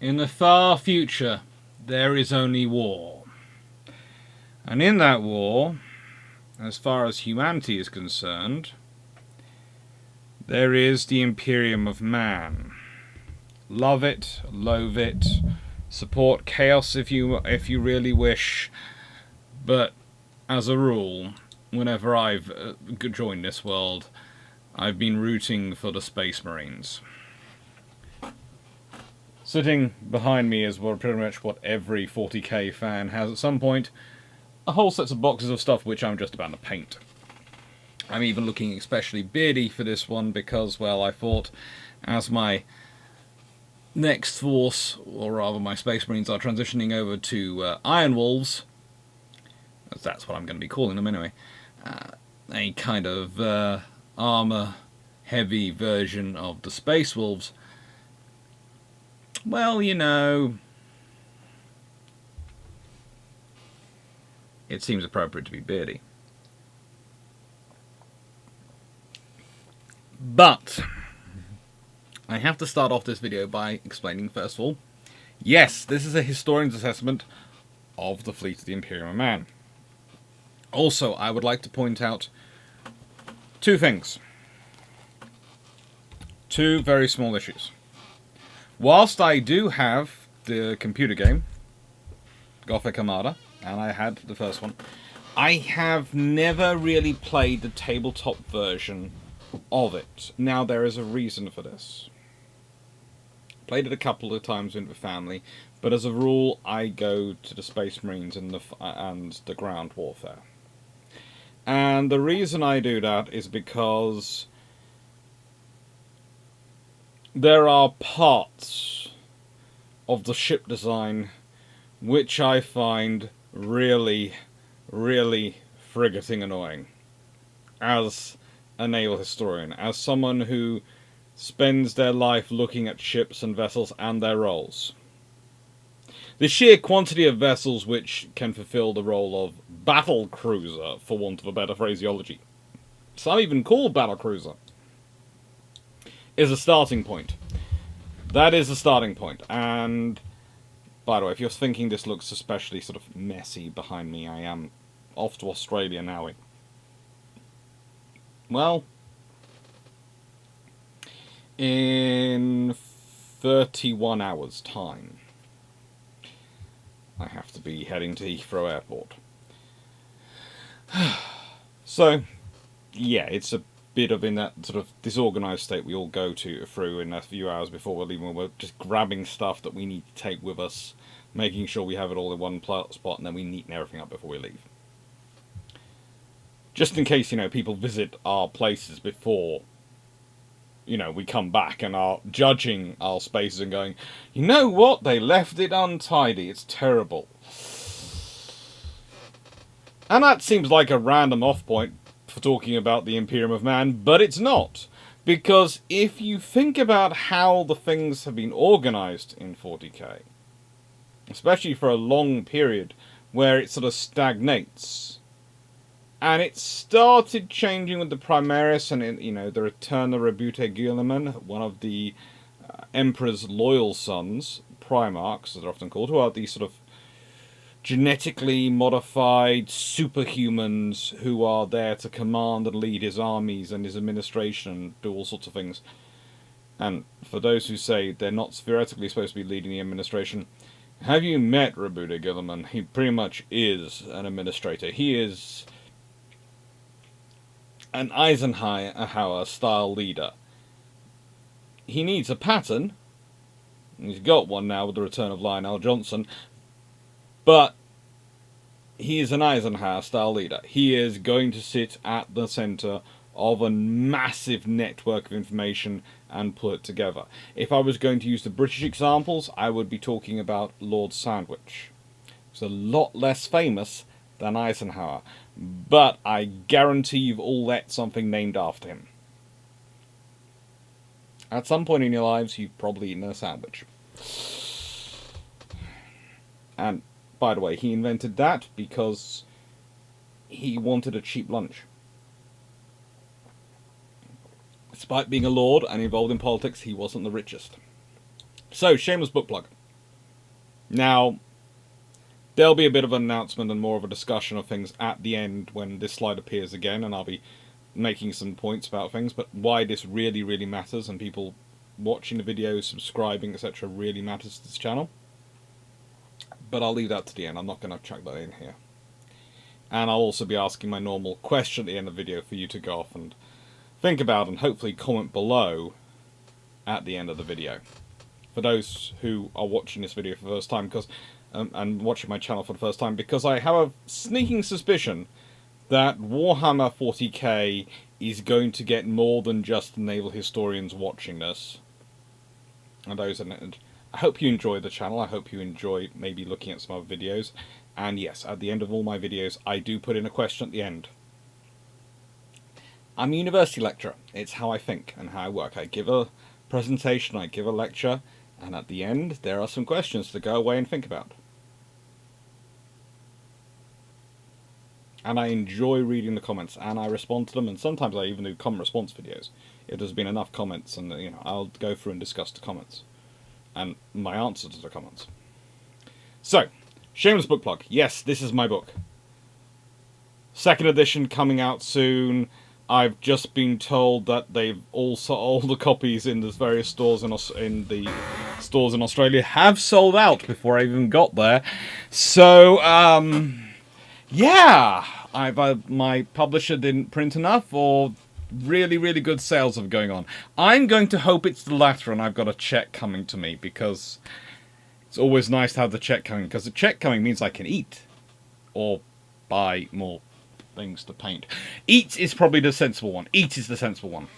In the far future, there is only war. And in that war, as far as humanity is concerned, there is the Imperium of Man. Love it, loathe it, support chaos if you really wish, but as a rule, whenever I've joined this world, I've been rooting for the Space Marines. Sitting behind me is pretty much what every 40k fan has at some point, a whole set of boxes of stuff which I'm just about to paint. I'm even looking especially beardy for this one because, well, I thought as my next force, or rather my Space Marines, are transitioning over to Iron Wolves, that's what I'm going to be calling them anyway, a kind of armor-heavy version of the Space Wolves, well, you know, it seems appropriate to be beardy. But I have to start off this video by explaining, first of all, yes, this is a historian's assessment of the fleet of the Imperium of Man. Also, I would like to point out two things. Two very small issues. Whilst I do have the computer game, Gothic Armada, and I had the first one, I have never really played the tabletop version of it. Now, there is a reason for this. Played it a couple of times with the family, but as a rule, I go to the Space Marines and the ground warfare. And the reason I do that is because there are parts of the ship design which I find really, really frigating annoying. As a naval historian, as someone who spends their life looking at ships and vessels and their roles. The sheer quantity of vessels which can fulfill the role of battle cruiser, for want of a better phraseology, some even call battle cruiser, is a starting point. That is a starting point. And by the way, if you're thinking this looks especially sort of messy behind me, I am off to Australia now. Well, in 31 hours' time, I have to be heading to Heathrow Airport. So, yeah, it's a bit of in that sort of disorganised state we all go through in a few hours before we're leaving. We're just grabbing stuff that we need to take with us, making sure we have it all in one spot, and then we neaten everything up before we leave. Just in case, you know, people visit our places before, you know, we come back and are judging our spaces and going, you know what, they left it untidy, it's terrible. And that seems like a random off point for talking about the Imperium of Man, but it's not. Because if you think about how the things have been organised in 40k, especially for a long period where it sort of stagnates, and it started changing with the Primaris and, you know, the return of Rebute Guilliman, one of the Emperor's loyal sons, Primarchs, as they're often called, who are these sort of genetically modified superhumans who are there to command and lead his armies and his administration and do all sorts of things. And for those who say they're not theoretically supposed to be leading the administration, have you met Rebute Guilliman? He pretty much is an administrator. He is an Eisenhower-style leader. He needs a pattern. He's got one now with the return of Lionel Johnson. But he is an Eisenhower-style leader. He is going to sit at the centre of a massive network of information and pull it together. If I was going to use the British examples, I would be talking about Lord Sandwich. He's a lot less famous than Eisenhower, but I guarantee you've all let something named after him. At some point in your lives, you've probably eaten a sandwich. And by the way, he invented that because he wanted a cheap lunch. Despite being a lord and involved in politics, he wasn't the richest. So, shameless book plug. Now, there'll be a bit of an announcement and more of a discussion of things at the end when this slide appears again, and I'll be making some points about things, but why this really, really matters, and people watching the videos, subscribing, etc. really matters to this channel. But I'll leave that to the end. I'm not going to chuck that in here. And I'll also be asking my normal question at the end of the video for you to go off and think about and hopefully comment below at the end of the video. For those who are watching this video for the first time, because and watching my channel for the first time, because I have a sneaking suspicion that Warhammer 40k is going to get more than just the naval historians watching this. And those are, I hope you enjoy the channel. I hope you enjoy maybe looking at some other videos. And yes, at the end of all my videos, I do put in a question at the end. I'm a university lecturer. It's how I think and how I work. I give a presentation, I give a lecture, and at the end, there are some questions to go away and think about. And I enjoy reading the comments, and I respond to them, and sometimes I even do comment response videos. If there's been enough comments, and I'll go through and discuss the comments and my answer to the comments. So, shameless book plug. Yes, this is my book. Second edition coming out soon. I've just been told that they've also all the copies in the various stores in the stores in Australia have sold out before I even got there. So, yeah, my publisher didn't print enough, or really, really good sales are going on. I'm going to hope it's the latter, and I've got a check coming to me, because it's always nice to have the check coming, because the check coming means I can eat or buy more things to paint. Eat is probably the sensible one. Eat is the sensible one.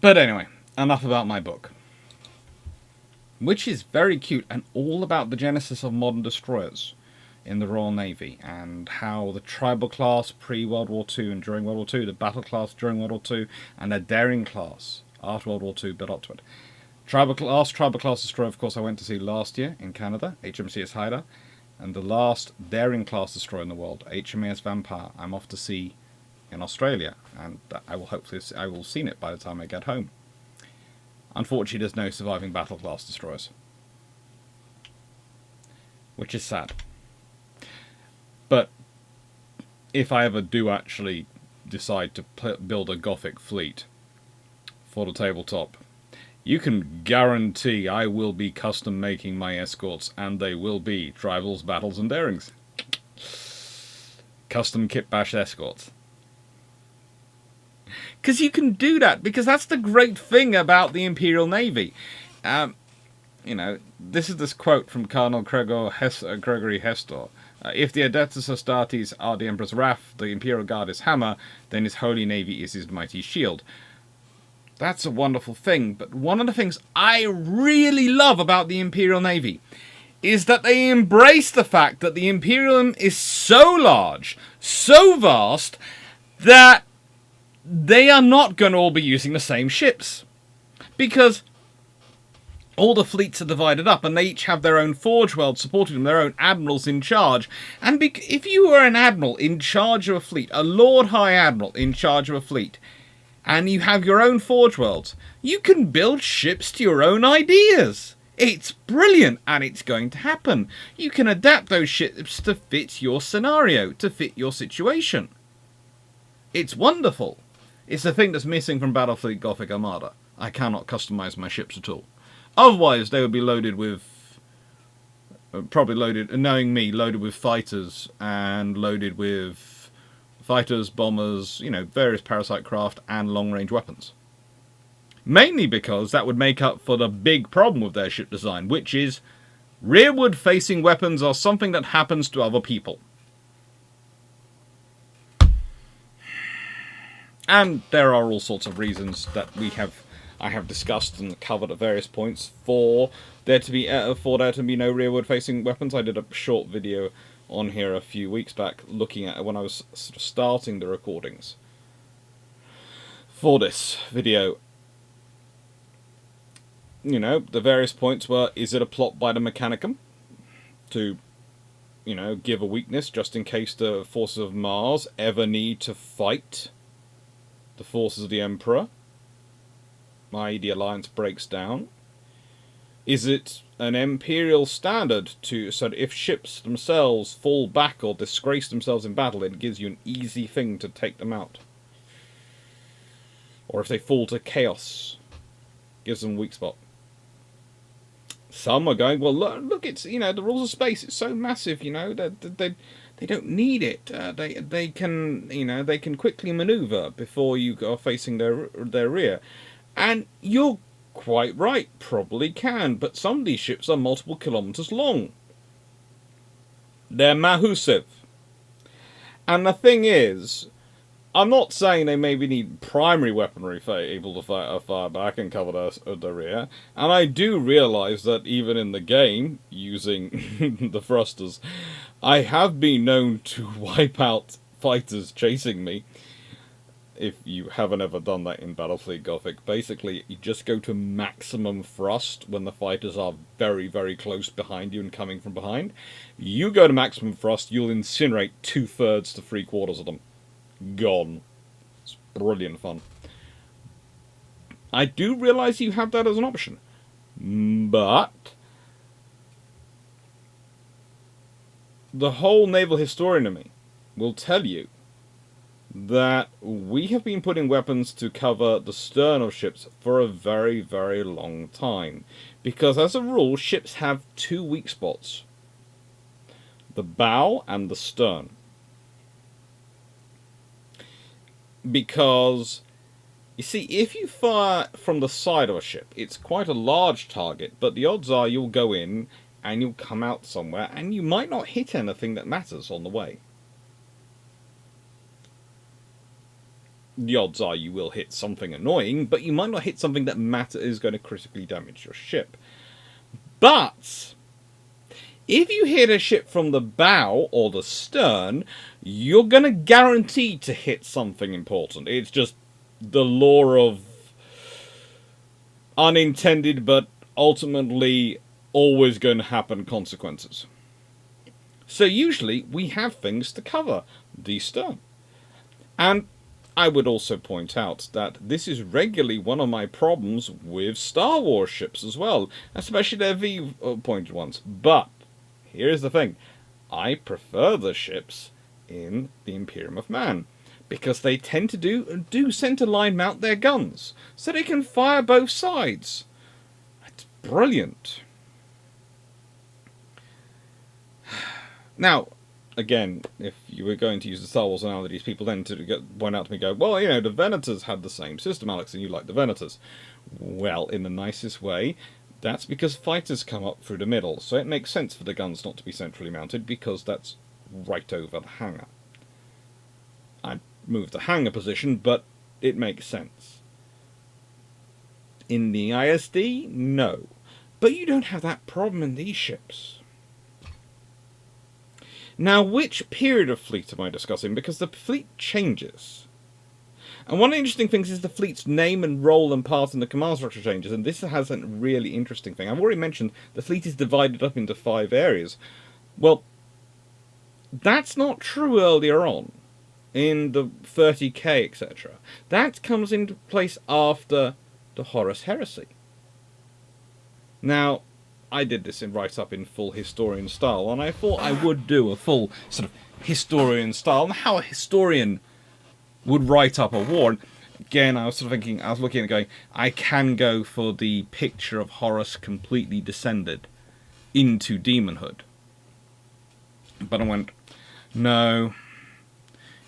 But anyway, enough about my book, which is very cute and all about the genesis of modern destroyers in the Royal Navy, and how the tribal class pre-World War II and during World War II, the battle class during World War II, and the daring class after World War II built up to it. Tribal class destroyer, of course, I went to see last year in Canada, HMCS Haida, and the last daring class destroyer in the world, HMAS Vampire, I'm off to see in Australia, and I will hopefully I will have seen it by the time I get home. Unfortunately, there's no surviving battle class destroyers, which is sad. But if I ever do actually decide to build a Gothic fleet for the tabletop, you can guarantee I will be custom making my escorts, and they will be tribals, battles, and darings. Custom kit bash escorts. Because you can do that, because that's the great thing about the Imperial Navy. This is this quote from Colonel Gregory Hestor. If the Adeptus Astartes are the Emperor's wrath, the Imperial Guard is hammer, then his holy navy is his mighty shield. That's a wonderful thing, but one of the things I really love about the Imperial Navy is that they embrace the fact that the Imperium is so large, so vast, that they are not going to all be using the same ships. Because all the fleets are divided up, and they each have their own forge world supporting them, their own admirals in charge. And if you were an admiral in charge of a fleet, a Lord High Admiral in charge of a fleet, and you have your own forge worlds, you can build ships to your own ideas. It's brilliant, and it's going to happen. You can adapt those ships to fit your scenario, to fit your situation. It's wonderful. It's the thing that's missing from Battlefleet Gothic Armada. I cannot customize my ships at all. Otherwise, they would be loaded with, knowing me, loaded with fighters, and loaded with fighters, bombers, various parasite craft, and long-range weapons. Mainly because that would make up for the big problem with their ship design, which is rearward-facing weapons are something that happens to other people. And there are all sorts of reasons that I have discussed and covered at various points for there to be no rearward-facing weapons. I did a short video on here a few weeks back, looking at when I was sort of starting the recordings for this video. The various points were: is it a plot by the Mechanicum to, give a weakness just in case the forces of Mars ever need to fight the forces of the Emperor, i.e. the alliance breaks down? Is it an Imperial standard so that if ships themselves fall back or disgrace themselves in battle, it gives you an easy thing to take them out? Or if they fall to chaos, gives them a weak spot. Some are going, well, look, it's, you know, the rules of space, it's so massive, you know, they don't need it. They can, you know, they can quickly maneuver before you are facing their rear. And you're quite right, probably can, but some of these ships are multiple kilometers long. They're massive. And the thing is, I'm not saying they maybe need primary weaponry able to fire back and cover their rear, and I do realise that even in the game, using the thrusters, I have been known to wipe out fighters chasing me. If you haven't ever done that in Battlefleet Gothic, basically you just go to maximum thrust when the fighters are very, very close behind you and coming from behind. You go to maximum thrust, you'll incinerate 2/3 to 3/4 of them. Gone. It's brilliant fun. I do realise you have that as an option, but the whole naval historian in me will tell you that we have been putting weapons to cover the stern of ships for a very, very long time, because as a rule ships have two weak spots: the bow and the stern. Because, you see, if you fire from the side of a ship, it's quite a large target, but the odds are you'll go in and you'll come out somewhere and you might not hit anything that matters on the way. The odds are you will hit something annoying, but you might not hit something that is going to critically damage your ship. But if you hit a ship from the bow or the stern, you're going to guarantee to hit something important. It's just the law of unintended but ultimately always going to happen consequences. So usually we have things to cover the stern. And I would also point out that this is regularly one of my problems with Star Wars ships as well, especially their V-pointed ones. But here's the thing, I prefer the ships in the Imperium of Man, because they tend to do center line mount their guns, so they can fire both sides. It's brilliant. Now, again, if you were going to use the Star Wars analogies, people then to point out to me, go, well, you know, the Venators had the same system, Alex, and you like the Venators. Well, in the nicest way, that's because fighters come up through the middle, so it makes sense for the guns not to be centrally mounted, because that's right over the hangar. I moved the hangar position, but it makes sense. In the ISD, no. But you don't have that problem in these ships. Now, which period of fleet am I discussing? Because the fleet changes. And one of the interesting things is the fleet's name and role and part in the command structure changes, and this has a really interesting thing. I've already mentioned the fleet is divided up into 5 areas. Well, that's not true earlier on, in the 30k, etc. That comes into place after the Horus Heresy. Now, I did this write-up in full historian style, and I thought I would do a full sort of historian style, and how a historian would write up a war. And again, I was sort of thinking, I was looking at it going, I can go for the picture of Horus completely descended into demonhood. But I went, no.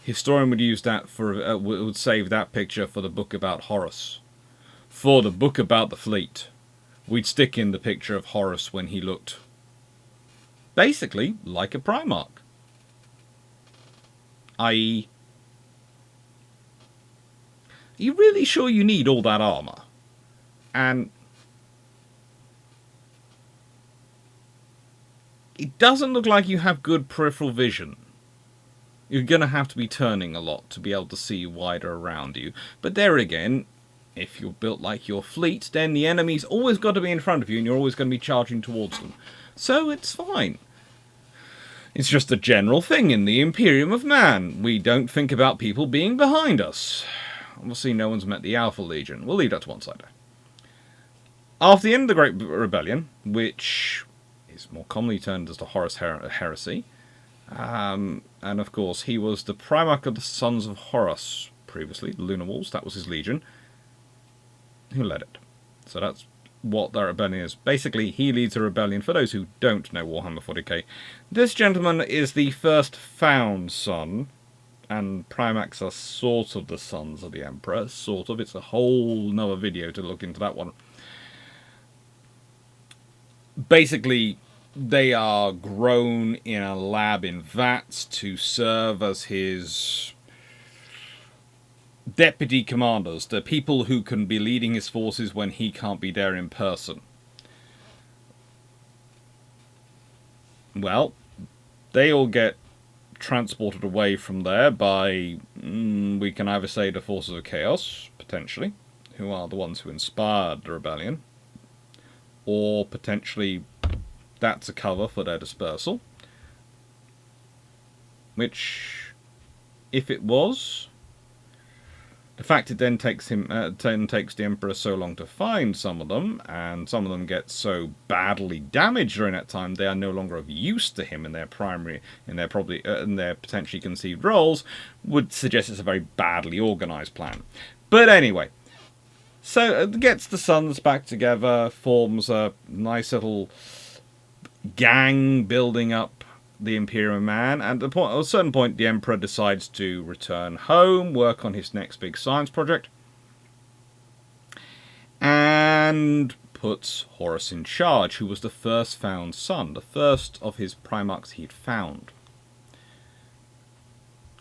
Historian would use that for, would save that picture for the book about Horus. For the book about the fleet, we'd stick in the picture of Horus when he looked basically like a Primarch. I.e., are you really sure you need all that armour? And it doesn't look like you have good peripheral vision. You're going to have to be turning a lot to be able to see wider around you. But there again, if you're built like your fleet, then the enemy's always got to be in front of you and you're always going to be charging towards them. So it's fine. It's just a general thing in the Imperium of Man. We don't think about people being behind us. Obviously no one's met the Alpha Legion. We'll leave that to one side. After the end of the Great Rebellion, which is more commonly termed as the Horus Heresy, and of course he was the Primarch of the Sons of Horus previously, the Lunar Wolves, that was his legion, who led it. So that's what the rebellion is. Basically, he leads a rebellion. For those who don't know Warhammer 40k, this gentleman is the first found son, and Primax are sort of the sons of the Emperor. Sort of. It's a whole nother video to look into that one. Basically, they are grown in a lab in vats to serve as his deputy commanders, the people who can be leading his forces when he can't be there in person. Well, they all get transported away from there by, we can either say the forces of chaos, potentially, who are the ones who inspired the rebellion, or potentially that's a cover for their dispersal, which, if it was, the fact it then takes the Emperor so long to find some of them, and some of them get so badly damaged during that time they are no longer of use to him in their potentially conceived roles, would suggest it's a very badly organised plan. But anyway, so it gets the sons back together, forms a nice little gang building up the Imperium man, and at a certain point the Emperor decides to return home, work on his next big science project, and puts Horus in charge, who was the first found son, the first of his Primarchs he'd found.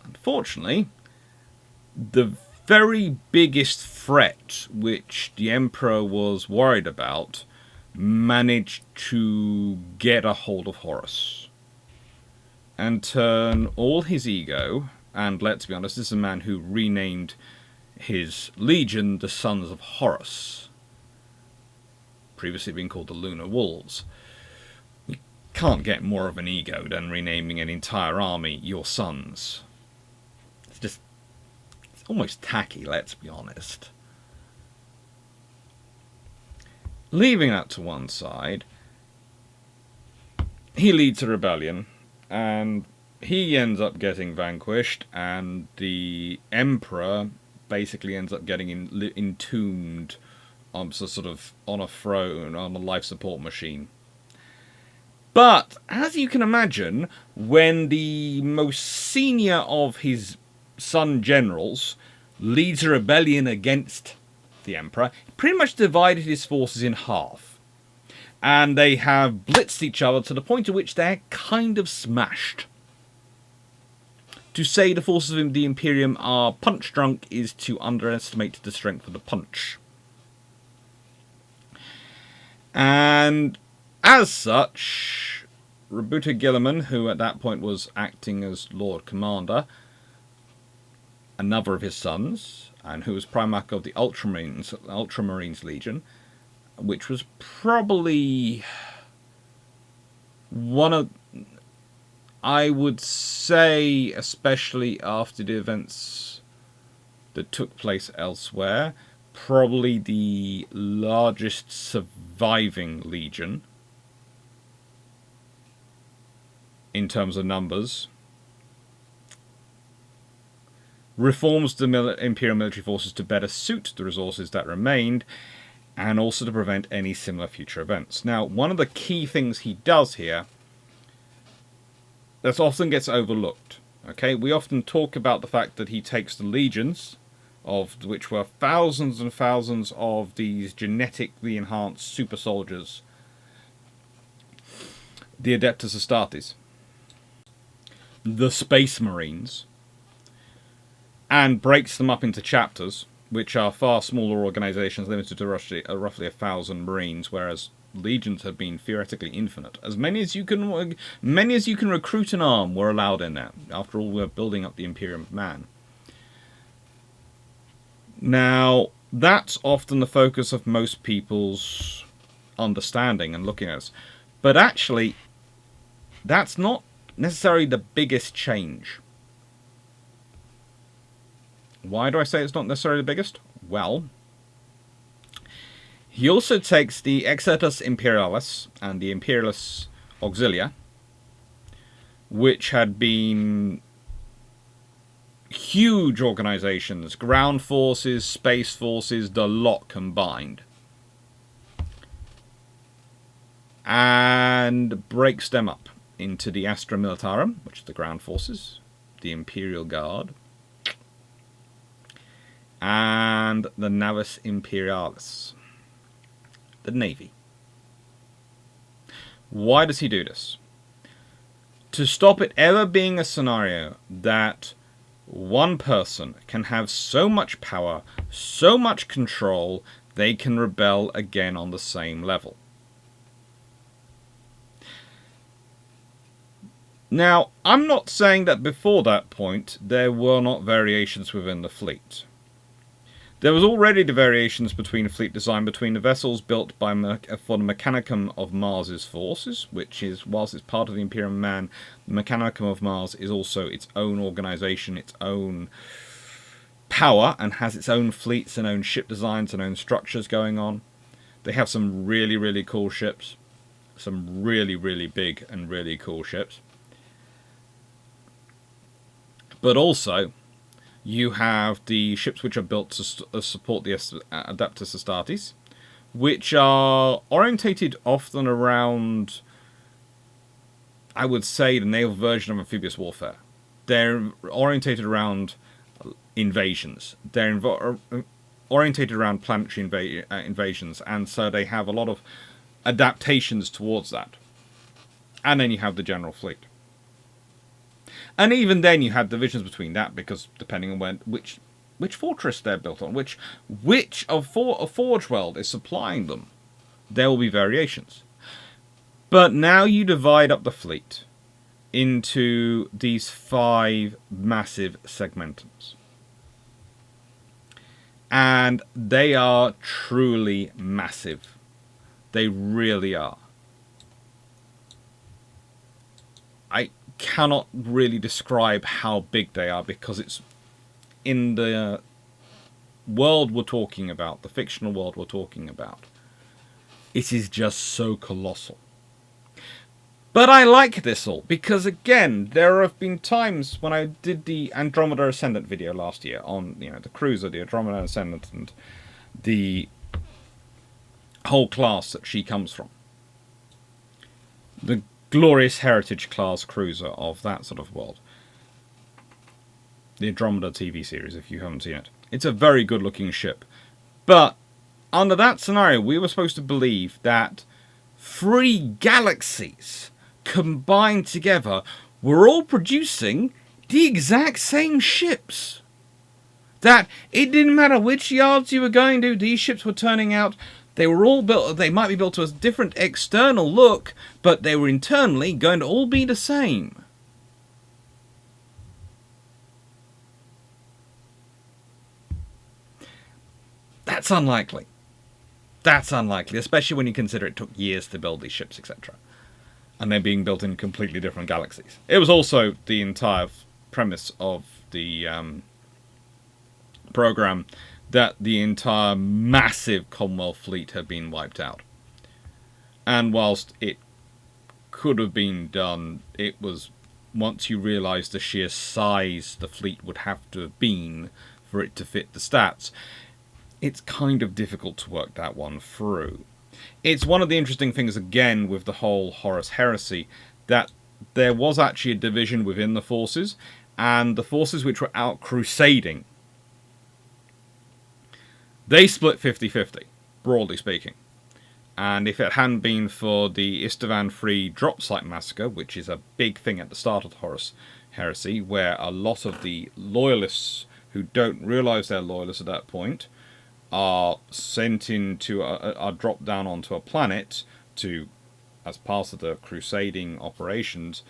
Unfortunately, the very biggest threat which the Emperor was worried about managed to get a hold of Horus and turn all his ego, and let's be honest, this is a man who renamed his legion the Sons of Horus, previously being called the Lunar Wolves. You can't get more of an ego than renaming an entire army your sons. It's almost tacky, let's be honest. Leaving that to one side, he leads a rebellion, and he ends up getting vanquished, and the Emperor basically ends up getting entombed on a throne, on a life support machine. But, as you can imagine, when the most senior of his son generals leads a rebellion against the Emperor, he pretty much divided his forces in half. And they have blitzed each other to the point at which they're kind of smashed. To say the forces of the Imperium are punch drunk is to underestimate the strength of the punch. And as such, Robuta Guilliman, who at that point was acting as Lord Commander, another of his sons, and who was Primarch of the Ultramarines Legion, which was probably one of, I would say, especially after the events that took place elsewhere, probably the largest surviving legion in terms of numbers, reforms the Imperial military forces to better suit the resources that remained, and also to prevent any similar future events. Now, one of the key things he does here that often gets overlooked. Okay, we often talk about the fact that he takes the legions, of which were thousands and thousands of these genetically enhanced super soldiers, the Adeptus Astartes, the Space Marines, and breaks them up into chapters, which are far smaller organisations limited to roughly 1,000 Marines, whereas legions have been theoretically infinite. As many as you can recruit and arm were allowed in there. After all, we're building up the Imperium of Man. Now, that's often the focus of most people's understanding and looking at us. But actually, that's not necessarily the biggest change. Why do I say it's not necessarily the biggest? Well, He also takes the Exertus Imperialis and the Imperialis Auxilia, which had been huge organizations, ground forces, space forces, the lot combined, and breaks them up into the Astra Militarum, which is the ground forces, the Imperial Guard, and the Navis Imperialis, the Navy. Why does he do this? To stop it ever being a scenario that one person can have so much power, so much control, they can rebel again on the same level. Now, I'm not saying that before that point there were not variations within the fleet. There was already the variations between fleet design between the vessels built for the Mechanicum of Mars's forces, which is, whilst it's part of the Imperium of Man, the Mechanicum of Mars is also its own organisation, its own power, and has its own fleets and own ship designs and own structures going on. They have some really, really cool ships. Some really, really big and really cool ships. But also, you have the ships which are built to support the Adeptus Astartes, which are orientated often around, I would say, the naval version of amphibious warfare. They're orientated around invasions. They're orientated around planetary invasions, and so they have a lot of adaptations towards that. And then you have the general fleet. And even then you have divisions between that, because depending on which fortress they're built on, which of a Forge World is supplying them, there will be variations. But now you divide up the fleet into these 5 massive segmentums. And they are truly massive. They really are. I cannot really describe how big they are, because it's in the world we're talking about, the fictional world we're talking about. It is just so colossal. But I like this all, because again, there have been times when I did the Andromeda Ascendant video last year on, the cruiser, the Andromeda Ascendant, and the whole class that she comes from. The glorious heritage class cruiser of that sort of world. The Andromeda TV series, if you haven't seen it. It's a very good looking ship. But under that scenario, we were supposed to believe that 3 galaxies combined together were all producing the exact same ships. That it didn't matter which yards you were going to, these ships were turning out. They were all built, they might be built to a different external look, but they were internally going to all be the same. That's unlikely. That's unlikely, especially when you consider it took years to build these ships, etc. And they're being built in completely different galaxies. It was also the entire premise of the program that the entire massive Commonwealth fleet had been wiped out. And whilst it could have been done, it was, once you realise the sheer size the fleet would have to have been for it to fit the stats, it's kind of difficult to work that one through. It's one of the interesting things, again, with the whole Horus Heresy, that there was actually a division within the forces, and the forces which were out crusading, they split 50-50, broadly speaking. And if it hadn't been for the Istvan III drop site massacre, which is a big thing at the start of the Horus Heresy, where a lot of the loyalists who don't realise they're loyalists at that point are sent into are dropped down onto a planet as part of the crusading operations,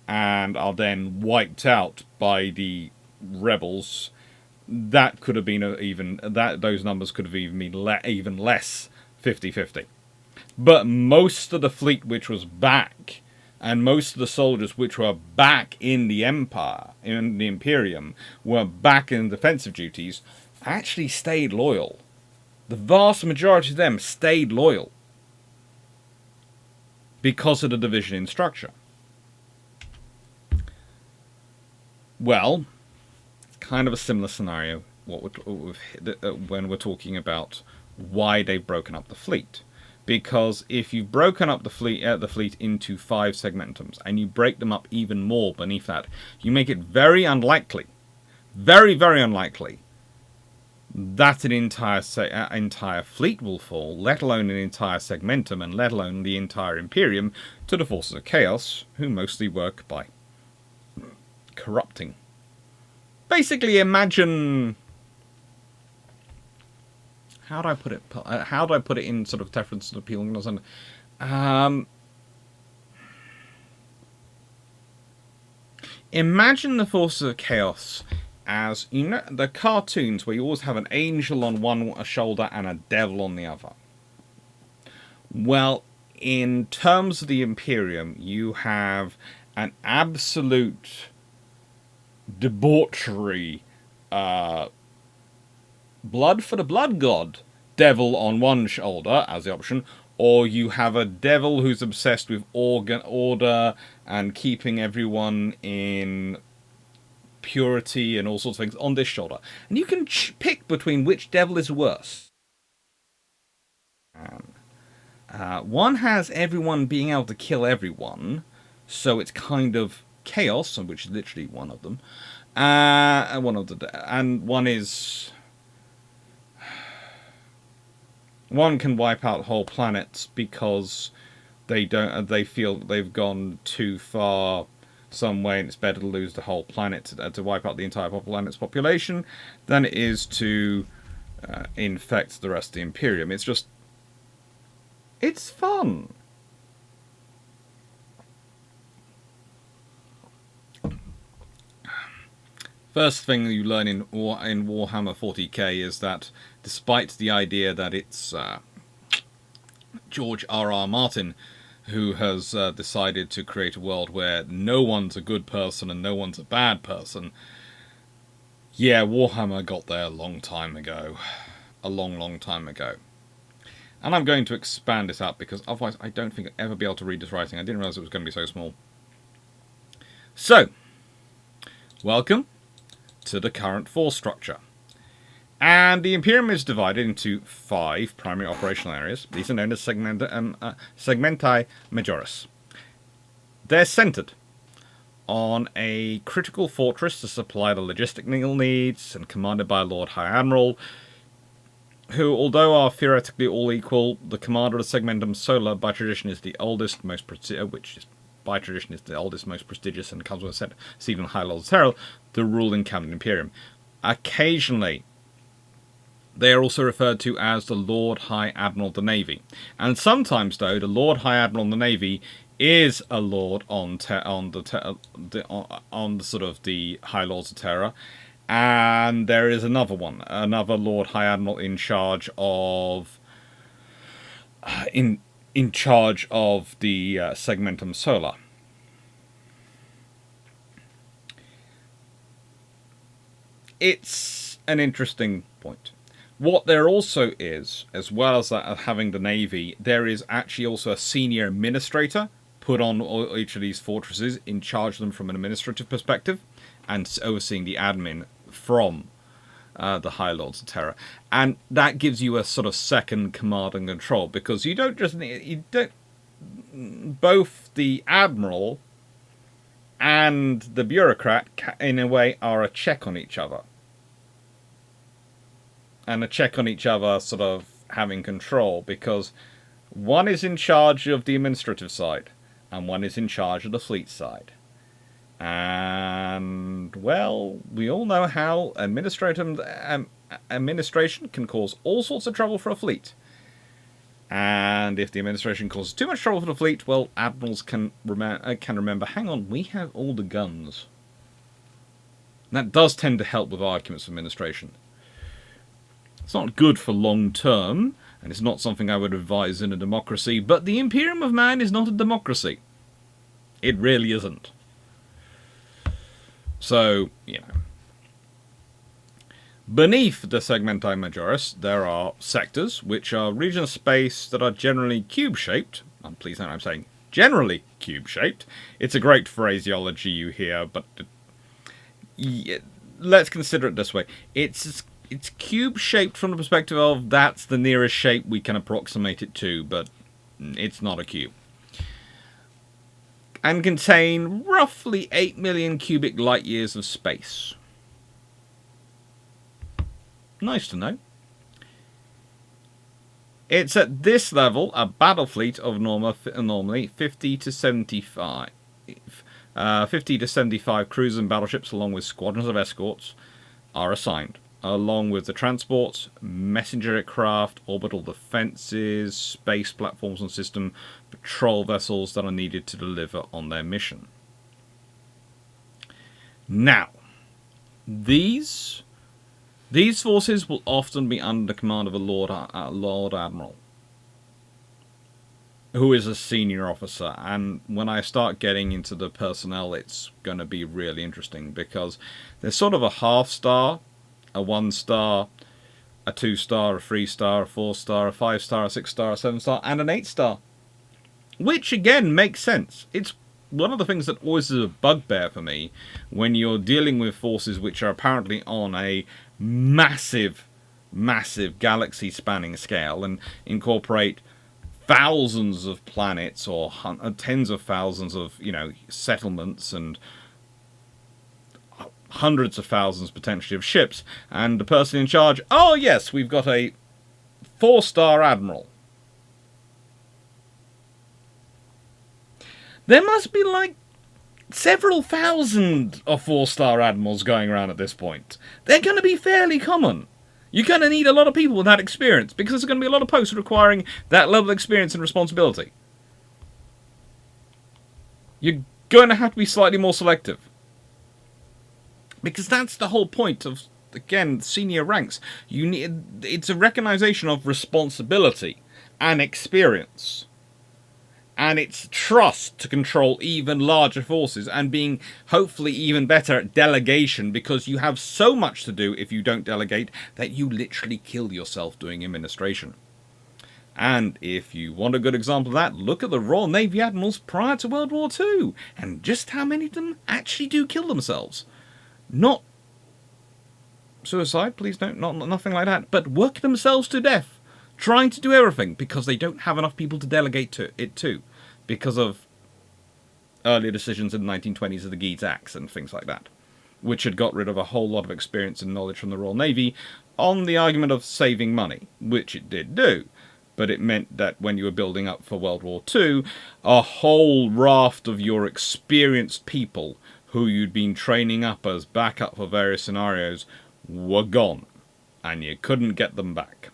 and are then wiped out by the rebels. That could have been those numbers could have even been even less, 50-50. But most of the fleet which was back, and most of the soldiers which were back in the Empire, in the Imperium, were back in defensive duties, actually stayed loyal. the vast majority of them stayed loyal because of the division in structure. Well, it's kind of a similar scenario when we're talking about why they've broken up the fleet. Because if you've broken up the fleet into 5 segmentums, and you break them up even more beneath that, you make it very unlikely, very, very unlikely, that an entire fleet will fall, let alone an entire segmentum, and let alone the entire Imperium, to the forces of chaos, who mostly work by corrupting. Basically, imagine... How do I put it? How do I put it in sort of deference to appealing? Imagine the forces of chaos as, you know, the cartoons where you always have an angel on one shoulder and a devil on the other. Well, in terms of the Imperium, you have an absolute debauchery, blood for the blood god devil on one shoulder as the option, or you have a devil who's obsessed with order and keeping everyone in purity and all sorts of things on this shoulder. And you can pick between which devil is worse. One has everyone being able to kill everyone, so it's kind of chaos, which is literally one of them. And one is... One can wipe out whole planets because they feel they've gone too far some way, and it's better to lose the whole planet to wipe out the entire planet's population than it is to infect the rest of the Imperium. It's fun. First thing you learn in Warhammer 40k is that despite the idea that it's George R.R. Martin who has decided to create a world where no one's a good person and no one's a bad person, yeah, Warhammer got there a long time ago. A long, long time ago. And I'm going to expand this out because otherwise I don't think I'll ever be able to read this writing. I didn't realise it was going to be so small. So, welcome to the current force structure. And the Imperium is divided into 5 primary operational areas. These are known as segmenti majoris. They're centered on a critical fortress to supply the logistical needs and commanded by a Lord High Admiral, who, although are theoretically all equal, the commander of the segmentum solar by tradition is the oldest, most prestigious, and comes with a set seat on High Lords of Terror, the ruling cabinet Imperium. Occasionally, they are also referred to as the Lord High Admiral of the Navy. And sometimes, though, the Lord High Admiral of the Navy is a lord on the sort of the High Lords of Terror. And there is another one, another Lord High Admiral in charge of in charge of the segmentum solar. It's an interesting point. What there also is, as well as having the Navy, there is actually also a senior administrator put on each of these fortresses in charge of them from an administrative perspective and overseeing the admin from the High Lords of Terror. And that gives you a sort of second command and control, because you don't just need... both the Admiral and the Bureaucrat, in a way, are a check on each other. And a check on each other sort of having control, because one is in charge of the administrative side, and one is in charge of the fleet side. And, well, we all know how administration can cause all sorts of trouble for a fleet. And if the administration causes too much trouble for the fleet, well, admirals can remember, hang on, we have all the guns. And that does tend to help with arguments for administration. It's not good for long term, and it's not something I would advise in a democracy, but the Imperium of Man is not a democracy. It really isn't. So, you know. Beneath the segmenti majoris, there are sectors, which are regions of space that are generally cube-shaped. And please note I'm saying generally cube-shaped. It's a great phraseology you hear, but let's consider it this way. It's cube-shaped from the perspective of that's the nearest shape we can approximate it to, but it's not a cube. And contain roughly 8 million cubic light years of space. Nice to know. It's at this level a battle fleet of normally 50 to 75. 50 to 75 cruisers and battleships along with squadrons of escorts are assigned, along with the transports, messenger aircraft, orbital defences, space platforms and system patrol vessels that are needed to deliver on their mission. Now, these forces will often be under the command of a Lord Admiral, who is a senior officer, and when I start getting into the personnel, it's going to be really interesting, because there's sort of a half-star, a 1-star, a 2-star, a 3-star, a 4-star, a 5-star, a 6-star, a 7-star, and an 8-star. Which, again, makes sense. It's one of the things that always is a bugbear for me when you're dealing with forces which are apparently on a massive, massive galaxy-spanning scale and incorporate thousands of planets or tens of thousands of, settlements and hundreds of thousands potentially of ships, and the person in charge, oh yes, we've got a 4-star admiral. There must be like several thousand of 4-star admirals going around at this point. They're going to be fairly common. You're going to need a lot of people with that experience, because there's going to be a lot of posts requiring that level of experience and responsibility. You're going to have to be slightly more selective. Because that's the whole point of, again, senior ranks. It's a recognition of responsibility and experience. And it's trust to control even larger forces, and being hopefully even better at delegation, because you have so much to do if you don't delegate that you literally kill yourself doing administration. And if you want a good example of that, look at the Royal Navy admirals prior to World War II, and just how many of them actually do kill themselves. Not suicide, please don't, nothing like that, but work themselves to death, trying to do everything because they don't have enough people to delegate to, because of earlier decisions in the 1920s of the Geeds Acts and things like that, which had got rid of a whole lot of experience and knowledge from the Royal Navy on the argument of saving money, which it did do. But it meant that when you were building up for World War II, a whole raft of your experienced people who you'd been training up as backup for various scenarios were gone, and you couldn't get them back.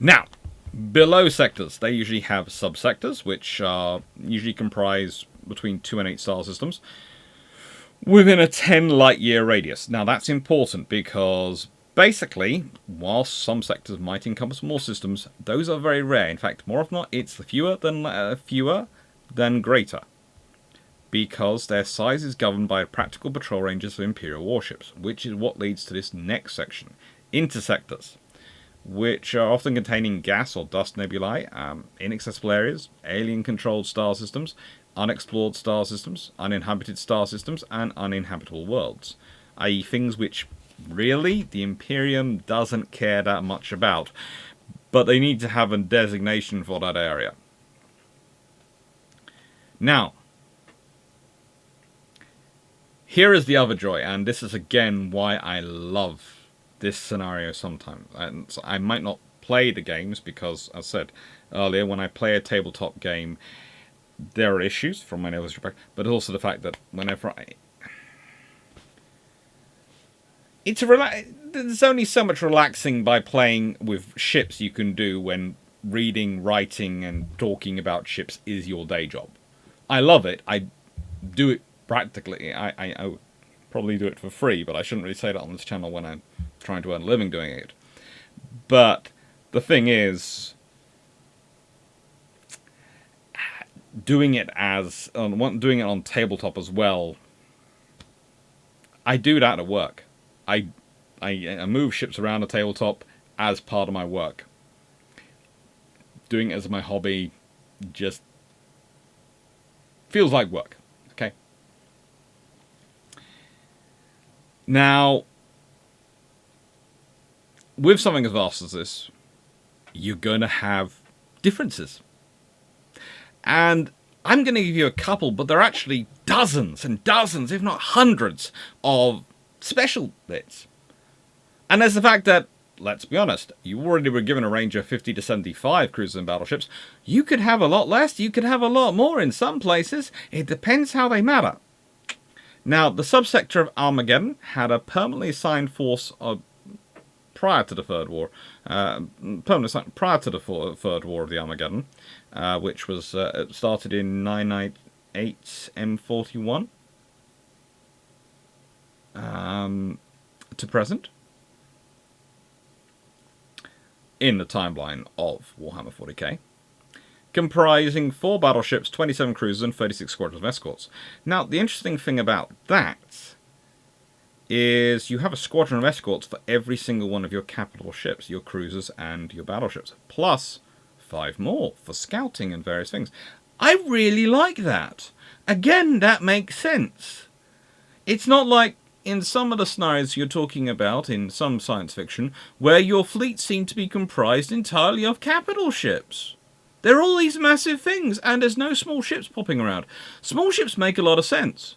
Now, below sectors, they usually have subsectors, which usually comprise between 2 and 8 star systems within a 10 light year radius. Now, that's important because basically, whilst some sectors might encompass more systems, those are very rare. In fact, more often than not, it's fewer than greater, because their size is governed by practical patrol ranges of Imperial warships, which is what leads to this next section, intersectors, which are often containing gas or dust nebulae, inaccessible areas, alien-controlled star systems, unexplored star systems, uninhabited star systems, and uninhabitable worlds, i.e. things which really the Imperium doesn't care that much about, but they need to have a designation for that area. Now, here is the other joy, and this is again why I love this scenario sometimes. And so I might not play the games because, as I said earlier, when I play a tabletop game, there are issues from my nervous respect, but also the fact that whenever there's only so much relaxing by playing with ships you can do when reading, writing, and talking about ships is your day job. I love it. I do it practically. I would probably do it for free, but I shouldn't really say that on this channel when I'm trying to earn a living doing it. But the thing is, doing it on tabletop as well, I do that at work. I move ships around the tabletop as part of my work. Doing it as my hobby just feels like work. Okay. Now, with something as vast as this, you're going to have differences. And I'm going to give you a couple, but there are actually dozens and dozens, if not hundreds, of special bits. And there's the fact that, let's be honest, you already were given a range of 50 to 75 cruisers and battleships. You could have a lot less, you could have a lot more in some places. It depends how they matter. Now, the subsector of Armageddon had a permanently assigned force prior to the Third War, prior to the Third War of the Armageddon, which was started in 998 M41 to present, in the timeline of Warhammer 40k, comprising 4 battleships, 27 cruisers, and 36 squadrons of escorts. Now, the interesting thing about that is you have a squadron of escorts for every single one of your capital ships, your cruisers and your battleships, plus 5 more for scouting and various things. I really like that. Again, that makes sense. It's not like in some of the scenarios you're talking about in some science fiction, where your fleet seem to be comprised entirely of capital ships. There are all these massive things, and there's no small ships popping around. Small ships make a lot of sense.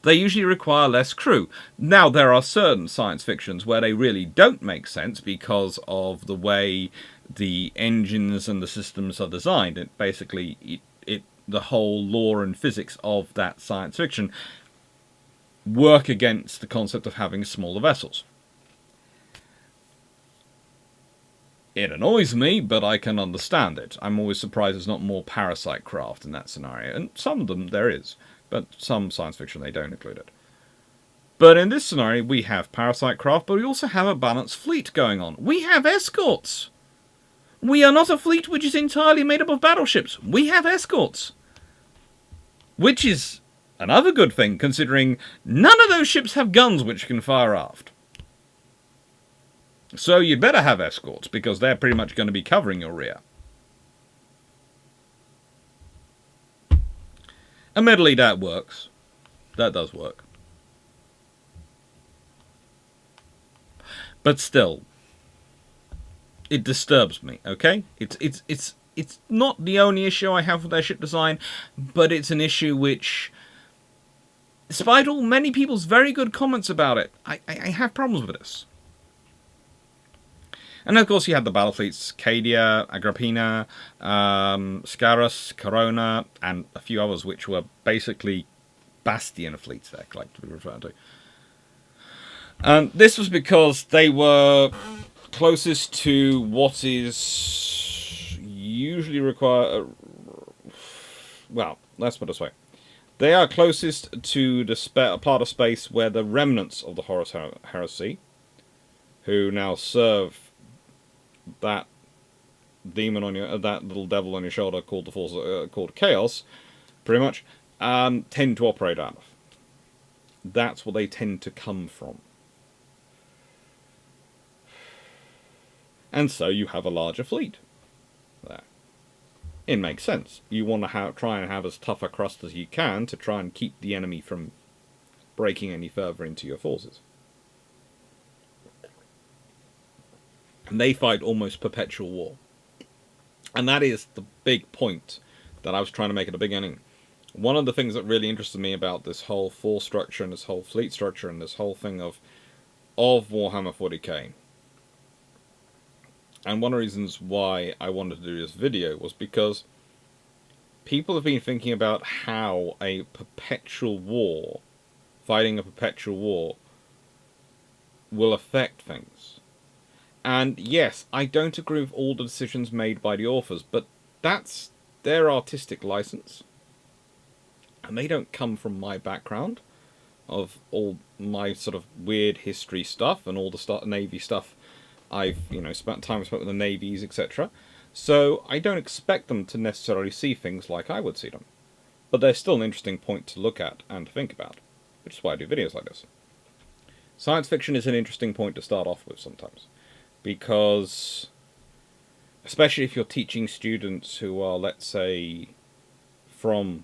They usually require less crew. Now, there are certain science fictions where they really don't make sense because of the way the engines and the systems are designed. It basically, the whole lore and physics of that science fiction work against the concept of having smaller vessels. It annoys me, but I can understand it. I'm always surprised there's not more parasite craft in that scenario, and some of them there is, but some science fiction they don't include it. But in this scenario, we have parasite craft, but we also have a balanced fleet going on. We have escorts! We are not a fleet which is entirely made up of battleships. We have escorts! Which is another good thing, considering none of those ships have guns which can fire aft. So you'd better have escorts, because they're pretty much going to be covering your rear. Admittedly, that works. That does work. But still, it disturbs me, okay? It's not the only issue I have with their ship design, but it's an issue which, despite all many people's very good comments about it, I have problems with this. And of course you had the battle fleets, Cadia, Agrippina, Scarus, Corona, and a few others which were basically bastion fleets they're collectively referred to. And this was because they were closest to what is usually required. Well, let's put it this way. They are closest to the part of space where the remnants of the Horus Heresy, who now serve that demon on your, that little devil on your shoulder called the force, called Chaos, pretty much, tend to operate out of. That's what they tend to come from. And so you have a larger fleet there. It makes sense. You want to try and have as tough a crust as you can to try and keep the enemy from breaking any further into your forces. And they fight almost perpetual war. And that is the big point that I was trying to make at the beginning. One of the things that really interested me about this whole force structure and this whole fleet structure and this whole thing of Warhammer 40k, and one of the reasons why I wanted to do this video was because people have been thinking about how a perpetual war, fighting a perpetual war, will affect things. And yes, I don't agree with all the decisions made by the authors, but that's their artistic license. And they don't come from my background of all my sort of weird history stuff and all the Navy stuff I've, spent with the navies, etc. So I don't expect them to necessarily see things like I would see them. But they're still an interesting point to look at and to think about, which is why I do videos like this. Science fiction is an interesting point to start off with sometimes, because especially if you're teaching students who are, let's say, from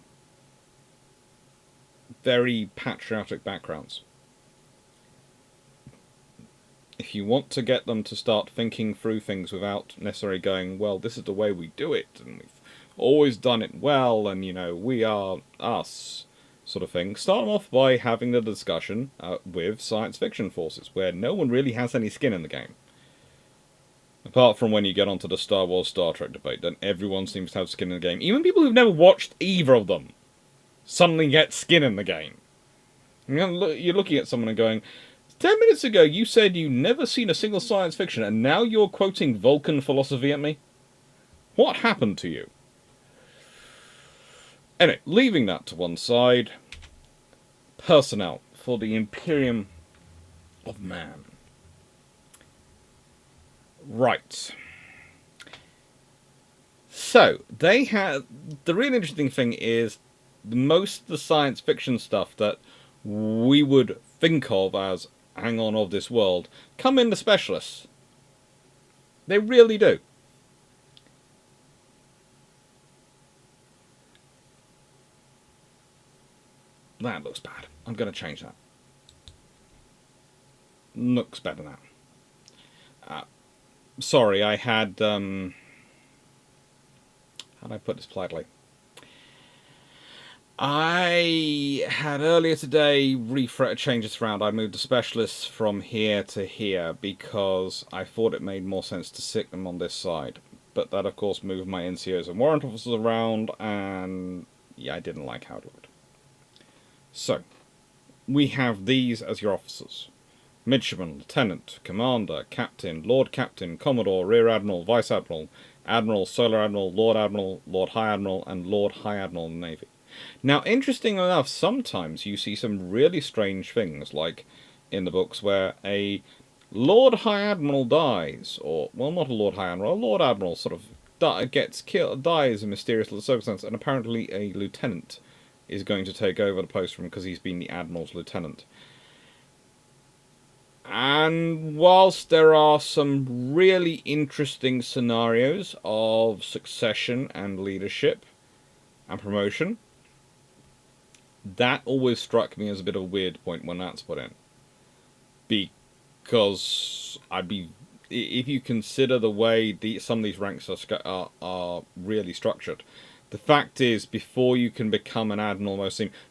very patriotic backgrounds. If you want to get them to start thinking through things without necessarily going, well, this is the way we do it, and we've always done it well, and, you know, we are us, sort of thing, start them off by having the discussion with science fiction forces, where no one really has any skin in the game. Apart from when you get onto the Star Wars, Star Trek debate, then everyone seems to have skin in the game. Even people who've never watched either of them suddenly get skin in the game. You're looking at someone and going, 10 minutes ago you said you never seen a single science fiction, and now you're quoting Vulcan philosophy at me? What happened to you? Anyway, leaving that to one side, personnel for the Imperium of Man. Right. So, they have... The really interesting thing is, most of the science fiction stuff that we would think of as hang on of this world come in the specialists. They really do. That looks bad. I'm going to change that. Looks better now. Sorry, I had... how do I put this politely? I had earlier today changed this around. I moved the specialists from here to here because I thought it made more sense to stick them on this side. But that, of course, moved my NCOs and warrant officers around, and yeah, I didn't like how it looked. So, we have these as your officers. Midshipman, Lieutenant, Commander, Captain, Lord Captain, Commodore, Rear Admiral, Vice Admiral, Admiral, Solar Admiral, Lord High Admiral, and Lord High Admiral in the Navy. Now, interesting enough, sometimes you see some really strange things, like in the books where a Lord High Admiral dies, or, well, not a Lord High Admiral, a Lord Admiral sort of gets killed, dies in mysterious circumstance, and apparently a lieutenant is going to take over the post from him because he's been the Admiral's lieutenant. And whilst there are some really interesting scenarios of succession and leadership and promotion, that always struck me as a bit of a weird point when that's put in. Because if you consider the way some of these ranks are really structured, the fact is, before you can become an admiral,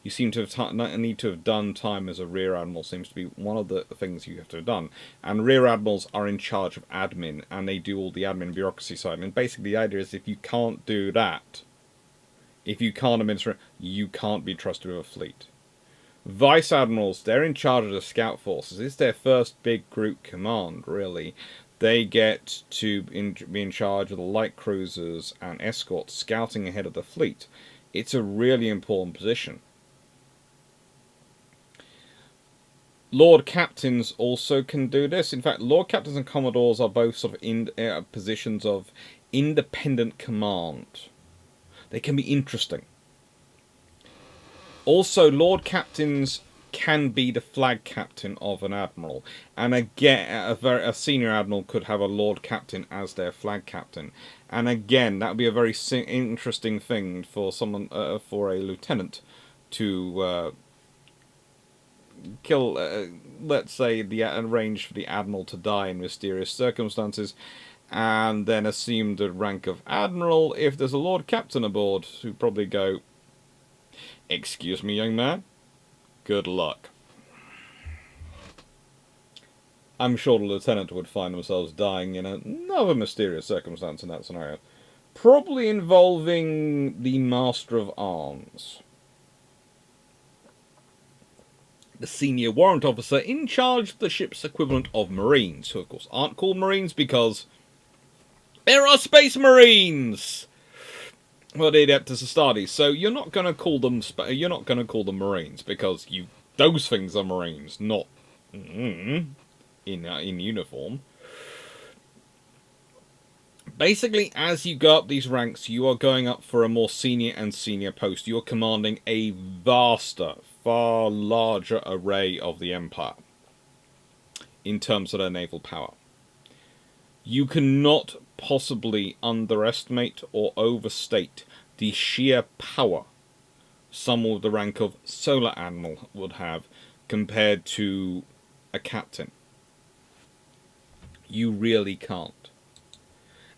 you seem to have need to have done time as a rear admiral. Seems to be one of the things you have to have done. And rear admirals are in charge of admin, and they do all the admin bureaucracy side. And basically, the idea is, if you can't do that, if you can't administer, you can't be trusted with a fleet. Vice admirals, they're in charge of the scout forces. It's their first big group command, really. They get to be in charge of the light cruisers and escorts scouting ahead of the fleet. It's a really important position. Lord Captains also can do this. In fact, Lord Captains and Commodores are both sort of in positions of independent command. They can be interesting. Also, Lord Captains can be the flag captain of an admiral, and again, a senior admiral could have a Lord Captain as their flag captain, and again, that would be a very interesting thing for someone, for a lieutenant to kill. Let's say arrange for the admiral to die in mysterious circumstances, and then assume the rank of admiral if there's a Lord Captain aboard, who probably go, "Excuse me, young man. Good luck." I'm sure the lieutenant would find themselves dying in another mysterious circumstance in that scenario. Probably involving the Master of Arms. The senior warrant officer in charge of the ship's equivalent of Marines, who of course aren't called Marines because there are Space Marines! Well, the Adeptus Astartes. So you're not going to call them Marines, because those things are Marines, not in uniform. Basically, as you go up these ranks, you are going up for a more senior and senior post. You are commanding a far larger array of the Empire. in terms of their naval power. You cannot possibly underestimate or overstate the sheer power someone with the rank of Solar Admiral would have compared to a captain. You really can't.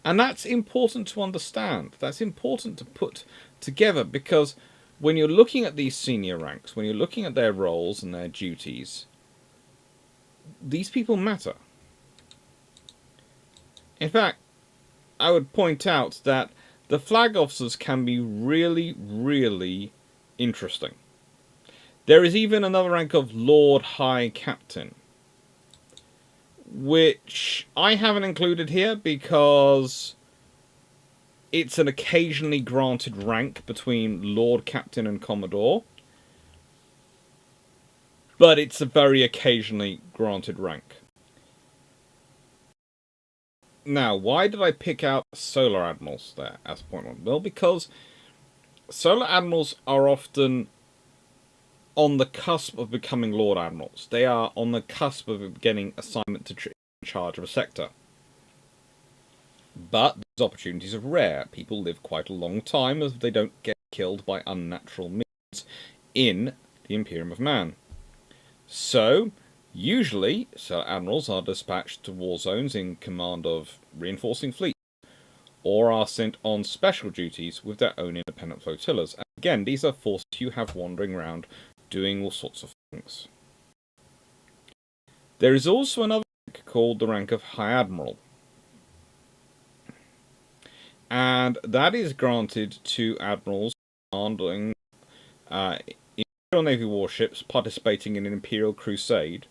And that's important to understand. That's important to put together, because when you're looking at these senior ranks, when you're looking at their roles and their duties, these people matter. In fact, I would point out that the flag officers can be really, really interesting. There is even another rank of Lord High Captain, which I haven't included here because it's an occasionally granted rank between Lord Captain and Commodore, but it's a very occasionally granted rank. Now, why did I pick out Solar Admirals there as point one? Well, because Solar Admirals are often on the cusp of becoming Lord Admirals. They are on the cusp of getting assignment to charge of a sector. But these opportunities are rare. People live quite a long time as they don't get killed by unnatural means in the Imperium of Man. So, usually, Solar Admirals are dispatched to war zones in command of reinforcing fleets, or are sent on special duties with their own independent flotillas. And again, these are forces you have wandering around doing all sorts of things. There is also another rank called the rank of High Admiral, and that is granted to admirals commanding Imperial Navy warships participating in an Imperial crusade,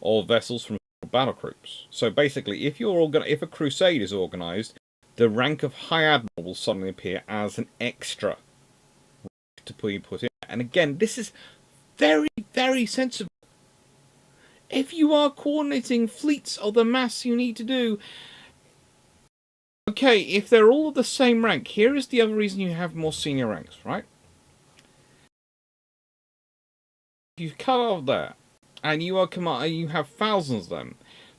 or vessels from battle groups. So basically, if a crusade is organised, the rank of High Admiral will suddenly appear as an extra rank to be put in. And again, this is very, very sensible. If you are coordinating fleets of the mass you need to do, okay, if they're all of the same rank, here is the other reason you have more senior ranks, right? If you cut off there, and you have thousands of them,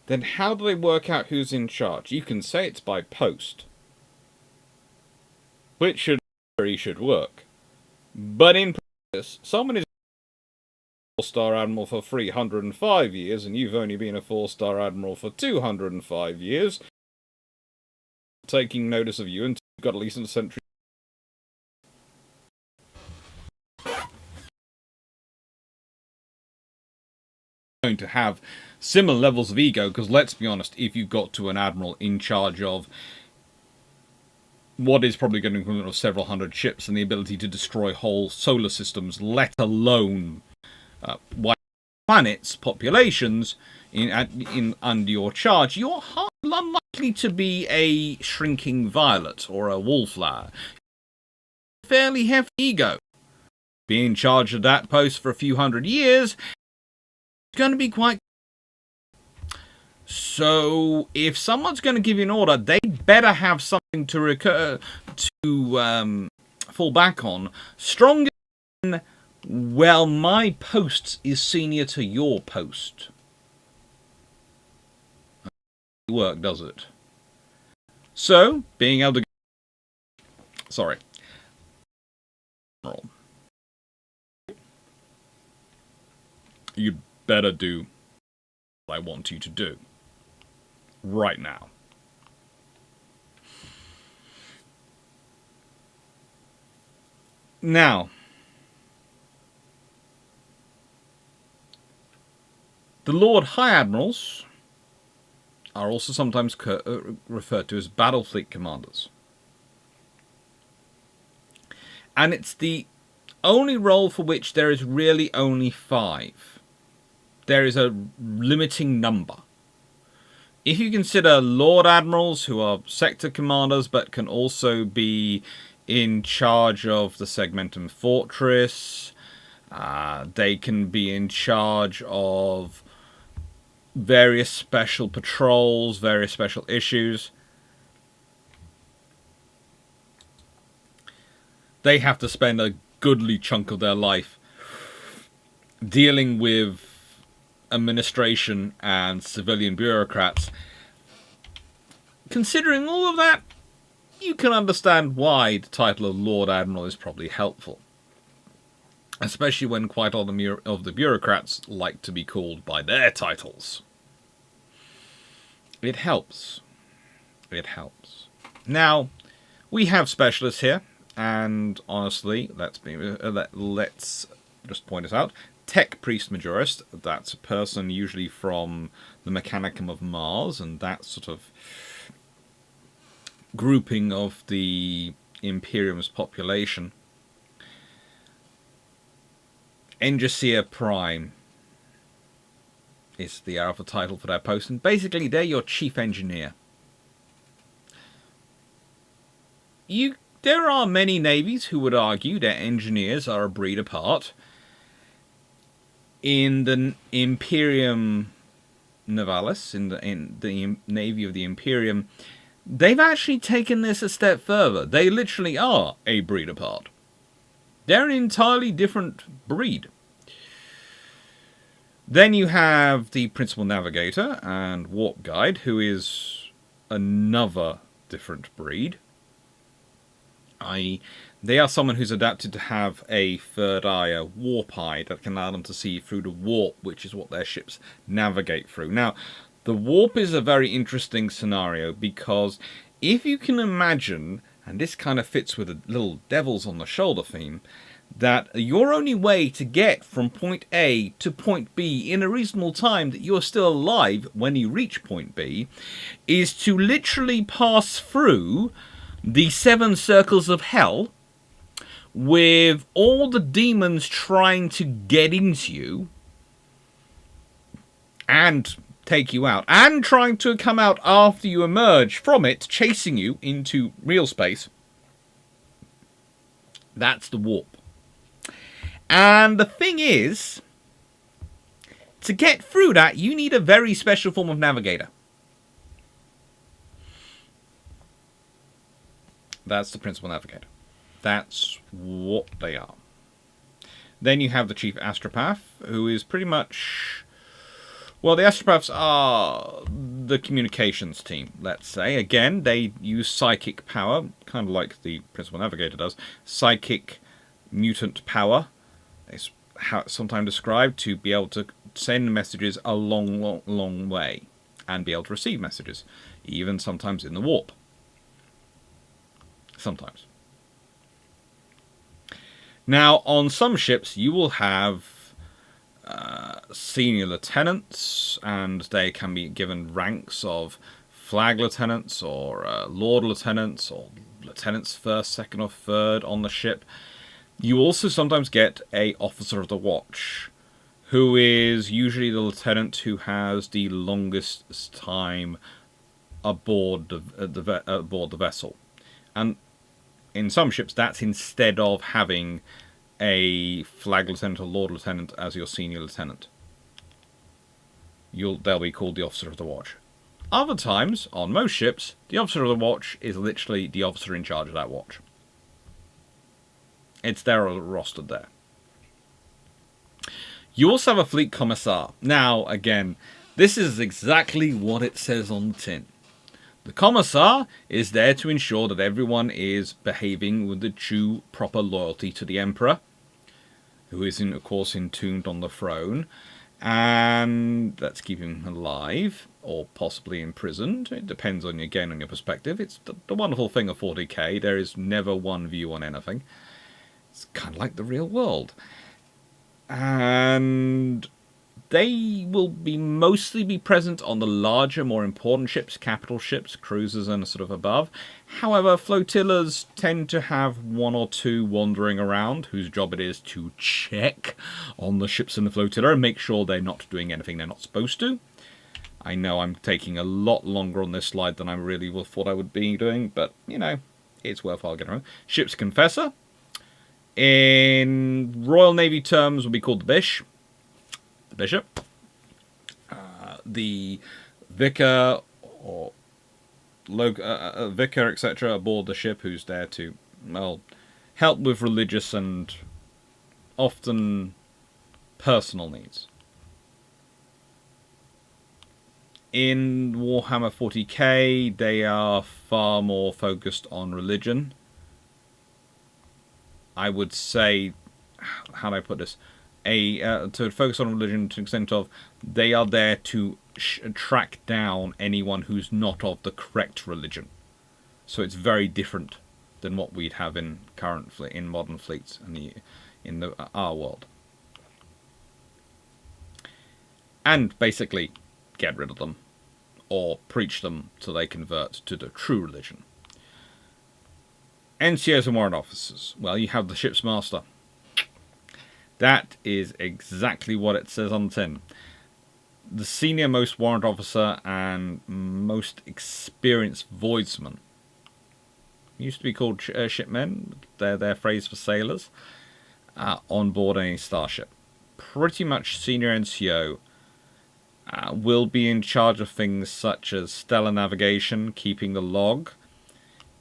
then how do they work out who's in charge? You can say it's by post, which should work. But in practice, someone is a 4-star admiral for 305 years, and you've only been a 4-star admiral for 205 years, taking notice of you until you've got at least a century. Going to have similar levels of ego, because let's be honest, if you got to an admiral in charge of what is probably going to be equivalent of several hundred ships and the ability to destroy whole solar systems, let alone white planets, populations under your charge, you're unlikely to be a shrinking violet or a wallflower. Fairly hefty ego. Being in charge of that post for a few hundred years, it's going to be quite. So, if someone's going to give you an order, they better have something to fall back on. Stronger than, well, my post is senior to your post. Work, does it? So, being able to. Sorry. You'd better do what I want you to do. Right now. Now, the Lord High Admirals are also sometimes referred to as battle fleet commanders. And it's the only role for which there is really only 5. There is a limiting number. If you consider Lord Admirals, who are sector commanders but can also be in charge of the Segmentum Fortress, they can be in charge of various special patrols, various special issues. They have to spend a goodly chunk of their life dealing with administration and civilian bureaucrats. Considering all of that, you can understand why the title of Lord Admiral is probably helpful. Especially when quite a lot of the bureaucrats like to be called by their titles. It helps. It helps. Now, we have specialists here, and honestly, let's just point this out. Tech Priest Majorist, that's a person usually from the Mechanicum of Mars, and that sort of grouping of the Imperium's population. Engineer Prime is the alpha title for their post, and basically they're your chief engineer. There are many navies who would argue their engineers are a breed apart. In the Imperium Navalis, in the Navy of the Imperium, they've actually taken this a step further. They literally are a breed apart. They're an entirely different breed. Then you have the Principal Navigator and Warp Guide, who is another different breed. They are someone who's adapted to have a third eye, a warp eye, that can allow them to see through the warp, which is what their ships navigate through. Now, the warp is a very interesting scenario, because if you can imagine, and this kind of fits with the little devils on the shoulder theme, that your only way to get from point A to point B in a reasonable time that you're still alive when you reach point B is to literally pass through the 7 circles of hell with all the demons trying to get into you and take you out, and trying to come out after you emerge from it, chasing you into real space. That's the warp. And the thing is, to get through that, you need a very special form of navigator. That's the Principal Navigator. That's what they are. Then you have the Chief Astropath, who is pretty much... Well, the Astropaths are the communications team, let's say. Again, they use psychic power, kind of like the Principal Navigator does. Psychic mutant power is how it's sometimes described, to be able to send messages a long way and be able to receive messages, even sometimes in the warp. Sometimes. Now, on some ships, you will have senior lieutenants, and they can be given ranks of flag lieutenants or lord lieutenants or lieutenants first, second, or third on the ship. You also sometimes get a officer of the watch, who is usually the lieutenant who has the longest time aboard the vessel. And in some ships, that's instead of having a flag lieutenant or lord lieutenant as your senior lieutenant. They'll be called the officer of the watch. Other times, on most ships, the officer of the watch is literally the officer in charge of that watch. It's there rostered there. You also have a fleet commissar. Now, again, this is exactly what it says on the tin. The commissar is there to ensure that everyone is behaving with the true, proper loyalty to the emperor, who is, of course, entombed on the throne, and let's keep him alive, or possibly imprisoned. It depends on, again, on your perspective. It's the wonderful thing of 40k. There is never one view on anything. It's kind of like the real world. And they will mostly be present on the larger, more important ships, capital ships, cruisers, and sort of above. However, flotillas tend to have one or two wandering around, whose job it is to check on the ships in the flotilla and make sure they're not doing anything they're not supposed to. I know I'm taking a lot longer on this slide than I really thought I would be doing, but, you know, it's worthwhile getting around. Ship's Confessor. In Royal Navy terms, would be called the Bish. The Bishop. The Vicar or Vicar, etc., aboard the ship, who's there to, well, help with religious and often personal needs. In Warhammer 40k, they are far more focused on religion. I would say, how do I put this? To focus on religion to the extent of they are there to track down anyone who's not of the correct religion. So it's very different than what we'd have in modern fleets and in our world. And basically get rid of them or preach them till they convert to the true religion. NCOs and warrant officers. Well, you have the ship's master. That is exactly what it says on the tin. The senior most warrant officer and most experienced voidsman. Used to be called shipmen. They're their phrase for sailors. On board any starship. Pretty much senior NCO will be in charge of things such as stellar navigation, keeping the log,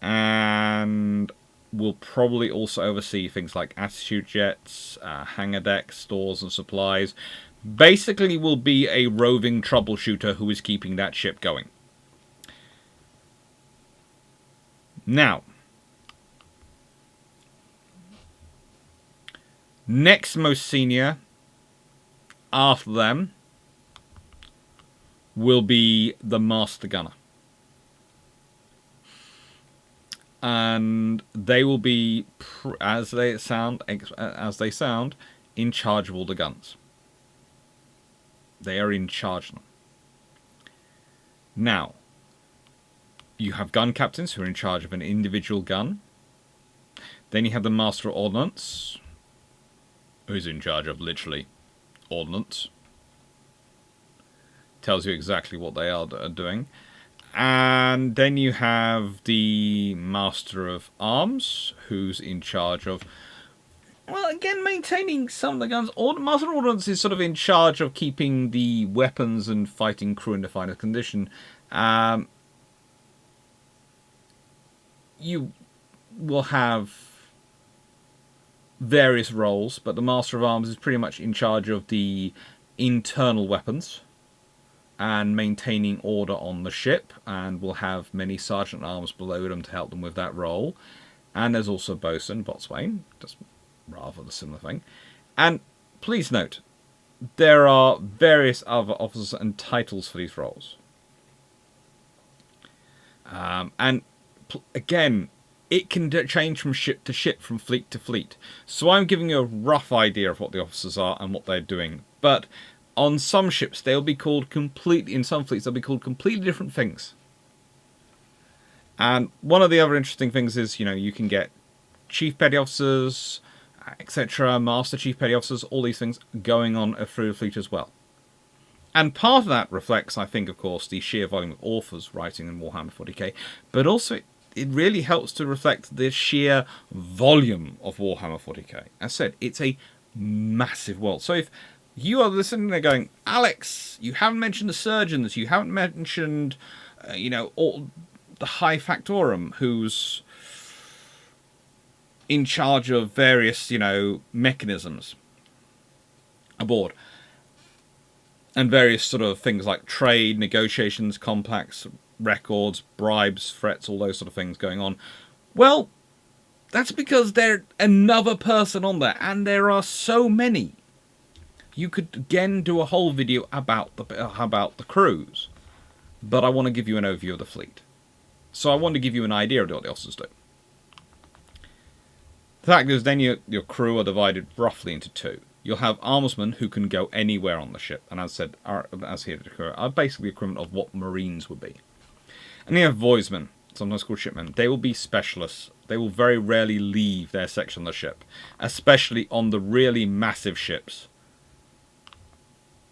and will probably also oversee things like attitude jets, hangar decks, stores and supplies. Basically will be a roving troubleshooter who is keeping that ship going. Now, next most senior after them will be the master gunner. And they will be, as they sound, in charge of all the guns. They are in charge of them. Now, you have gun captains who are in charge of an individual gun. Then you have the master of ordnance, who's in charge of literally ordnance. Tells you exactly what they are doing. And then you have the Master of Arms, who's in charge of, well, again, maintaining some of the guns. Master of Ordnance is sort of in charge of keeping the weapons and fighting crew in the finest condition. You will have various roles, but the Master of Arms is pretty much in charge of the internal weapons and maintaining order on the ship, and will have many sergeant arms below them to help them with that role. And there's also bosun, boatswain, just rather the similar thing. And please note, there are various other officers and titles for these roles. And again, it can change from ship to ship, from fleet to fleet. So I'm giving you a rough idea of what the officers are and what they're doing. But on some ships, they'll be called completely, in some fleets, they'll be called completely different things. And one of the other interesting things is, you know, you can get chief petty officers, etc., master chief petty officers, all these things going on through the fleet as well. And part of that reflects, I think, of course, the sheer volume of authors writing in Warhammer 40k, but also it really helps to reflect the sheer volume of Warhammer 40k. As I said, it's a massive world. So if you are listening there going, Alex, you haven't mentioned the surgeons, you haven't mentioned, all the High Factorum, who's in charge of various, mechanisms aboard. And various sort of things like trade, negotiations, compacts, records, bribes, threats, all those sort of things going on. Well, that's because there's another person on there, and there are so many. You could again do a whole video about the crews, but I want to give you an overview of the fleet. So I want to give you an idea of what the officers do. The fact is, then your crew are divided roughly into two. You'll have armorsmen who can go anywhere on the ship, and as said, as here are basically equivalent of what Marines would be. And you have voidsmen, sometimes called shipmen. They will be specialists. They will very rarely leave their section of the ship, especially on the really massive ships.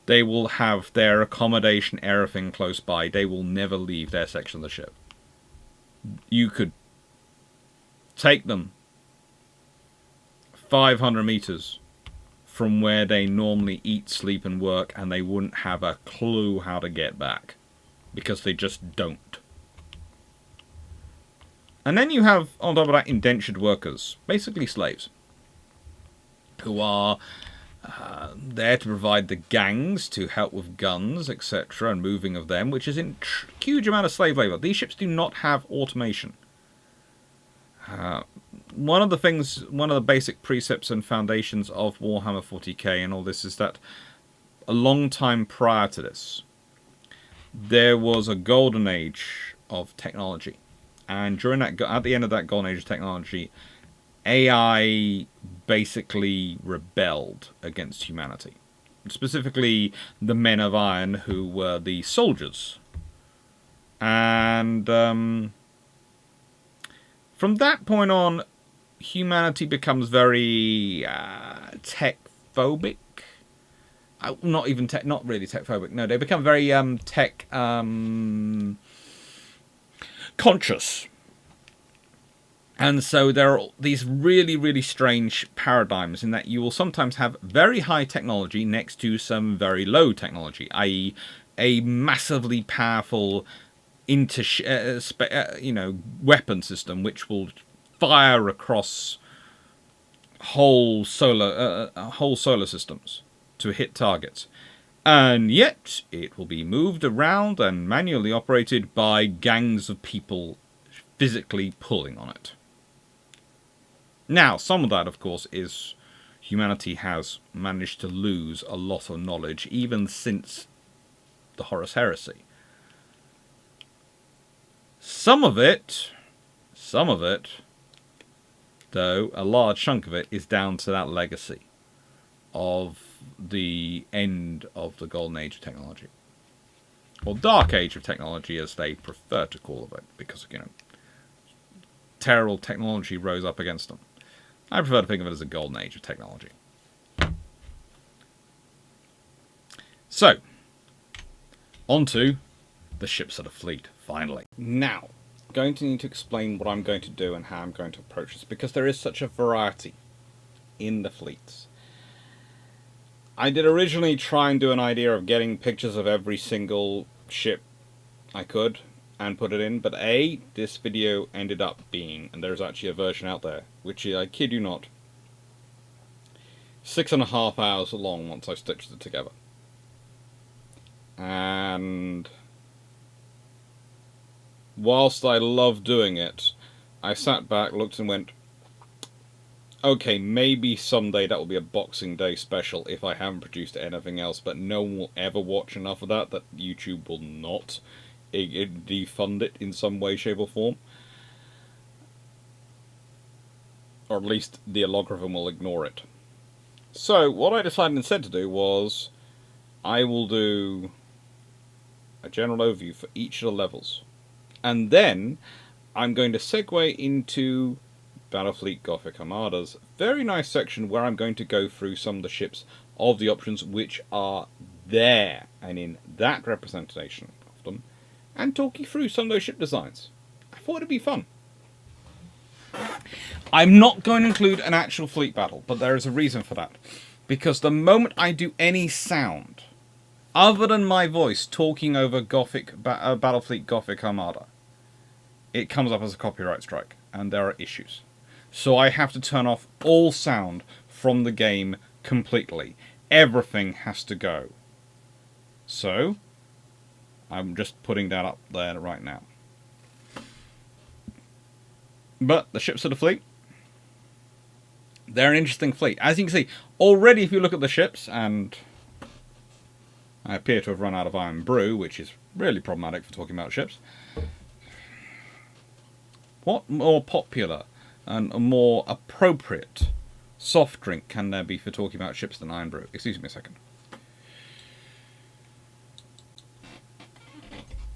They will have their accommodation, everything close by. They will never leave their section of the ship. You could take them 500 meters from where they normally eat, sleep, and work, and they wouldn't have a clue how to get back, because they just don't. And then you have, on top of that, indentured workers, basically slaves, who are there to provide the gangs to help with guns, etc., and moving of them, which is a huge amount of slave labor. These ships do not have automation. One of the basic precepts and foundations of Warhammer 40k and all this is that a long time prior to this, there was a golden age of technology. And during that, at the end of that golden age of technology, AI basically rebelled against humanity. Specifically, the Men of Iron, who were the soldiers. And from that point on, humanity becomes very tech-phobic. Not even not really tech-phobic. No, they become very tech conscious. And so there are these really, really strange paradigms in that you will sometimes have very high technology next to some very low technology, i.e. a massively powerful weapon system which will fire across whole solar systems to hit targets. And yet it will be moved around and manually operated by gangs of people physically pulling on it. Now, some of that, of course, is humanity has managed to lose a lot of knowledge, even since the Horus Heresy. Some of it, though, a large chunk of it, is down to that legacy of the end of the Golden Age of technology. Or Dark Age of technology, as they prefer to call it, because, terrible technology rose up against them. I prefer to think of it as a golden age of technology. So, on to the ships of the fleet, finally. Now, I'm going to need to explain what I'm going to do and how I'm going to approach this, because there is such a variety in the fleets. I did originally try and do an idea of getting pictures of every single ship I could and put it in, but this video ended up being, and there's actually a version out there, which I kid you not, 6.5 hours long once I stitched it together. And whilst I love doing it, I sat back, looked and went, okay, maybe someday that will be a Boxing Day special if I haven't produced anything else, but no one will ever watch enough of that YouTube will not defund it in some way, shape or form. Or at least the algorithm will ignore it. So what I decided instead to do was I will do a general overview for each of the levels. And then I'm going to segue into Battlefleet Gothic Armada's very nice section where I'm going to go through some of the ships of the options which are there and in that representation of them, and talk you through some of those ship designs. I thought it'd be fun. I'm not going to include an actual fleet battle, but there is a reason for that. Because the moment I do any sound, other than my voice talking over Battlefleet Gothic Armada, it comes up as a copyright strike, and there are issues. So I have to turn off all sound from the game completely. Everything has to go. So I'm just putting that up there right now. But the ships of the fleet, they're an interesting fleet. As you can see, already if you look at the ships, and I appear to have run out of Iron Brew, which is really problematic for talking about ships. What more popular and a more appropriate soft drink can there be for talking about ships than Iron Brew? Excuse me a second.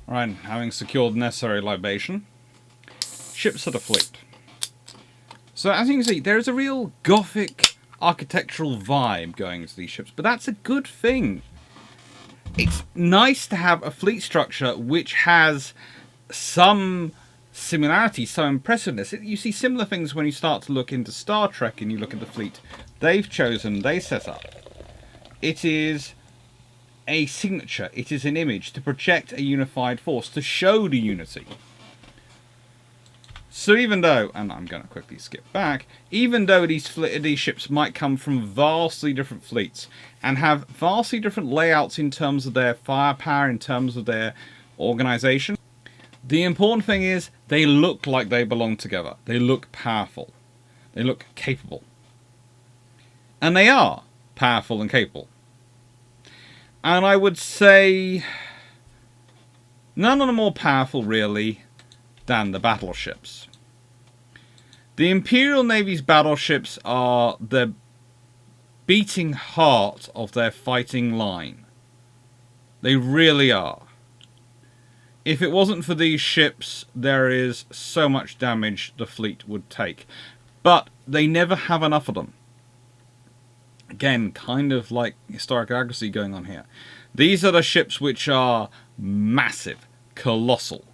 Right, having secured necessary libation, ships of the fleet. So as you can see, there is a real Gothic architectural vibe going into these ships, but that's a good thing. It's nice to have a fleet structure which has some similarity, some impressiveness. You see similar things when you start to look into Star Trek and you look at the fleet they've chosen, they set up. It is a signature, it is an image to project a unified force, to show the unity. So even though, and I'm going to quickly skip back, even though these ships might come from vastly different fleets and have vastly different layouts in terms of their firepower, in terms of their organization, the important thing is they look like they belong together. They look powerful. They look capable. And they are powerful and capable. And I would say none of them more powerful, really, than the battleships. The Imperial Navy's battleships are the beating heart of their fighting line. They really are. If it wasn't for these ships, there is so much damage the fleet would take. But they never have enough of them. Again, kind of like historic accuracy going on here. These are the ships which are massive, colossal.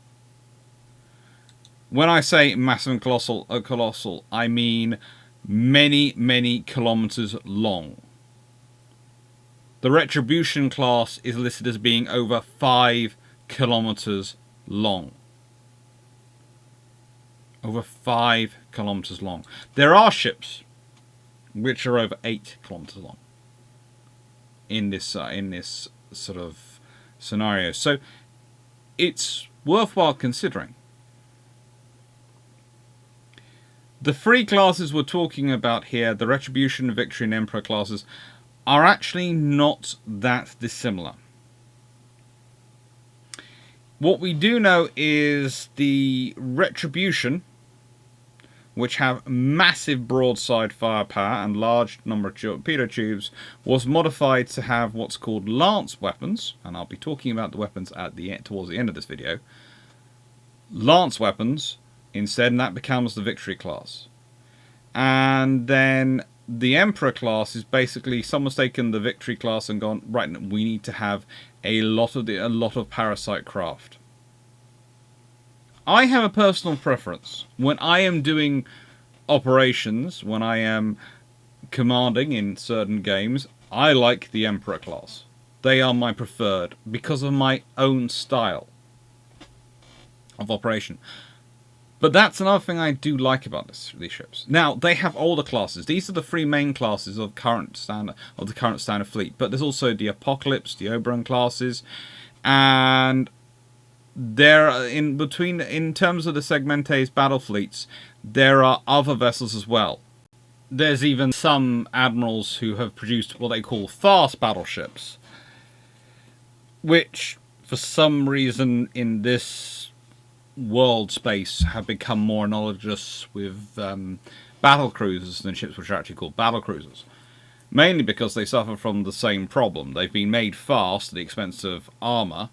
When I say massive and colossal, I mean many, many kilometers long. The Retribution class is listed as being over 5 kilometers long. Over 5 kilometers long. There are ships which are over 8 kilometers long in this sort of scenario. So it's worthwhile considering. The three classes we're talking about here, the Retribution, Victory, and Emperor classes, are actually not that dissimilar. What we do know is the Retribution, which have massive broadside firepower and large number of torpedo tubes, was modified to have what's called lance weapons, and I'll be talking about the weapons at towards the end of this video. Lance weapons instead, and that becomes the Victory class. And then the Emperor class is basically someone's taken the Victory class and gone, right, we need to have a lot of parasite craft. I have a personal preference. When I am doing operations, when I am commanding in certain games, I like the Emperor class. They are my preferred because of my own style of operation. But that's another thing I do like about these ships. Now, they have older classes. These are the three main classes of the current standard fleet. But there's also the Apocalypse, the Oberon classes, and there in terms of the Segmente's battle fleets, there are other vessels as well. There's even some admirals who have produced what they call fast battleships, which for some reason in this world space have become more analogous with battle cruisers than ships which are actually called battle cruisers. Mainly because they suffer from the same problem. They've been made fast at the expense of armour,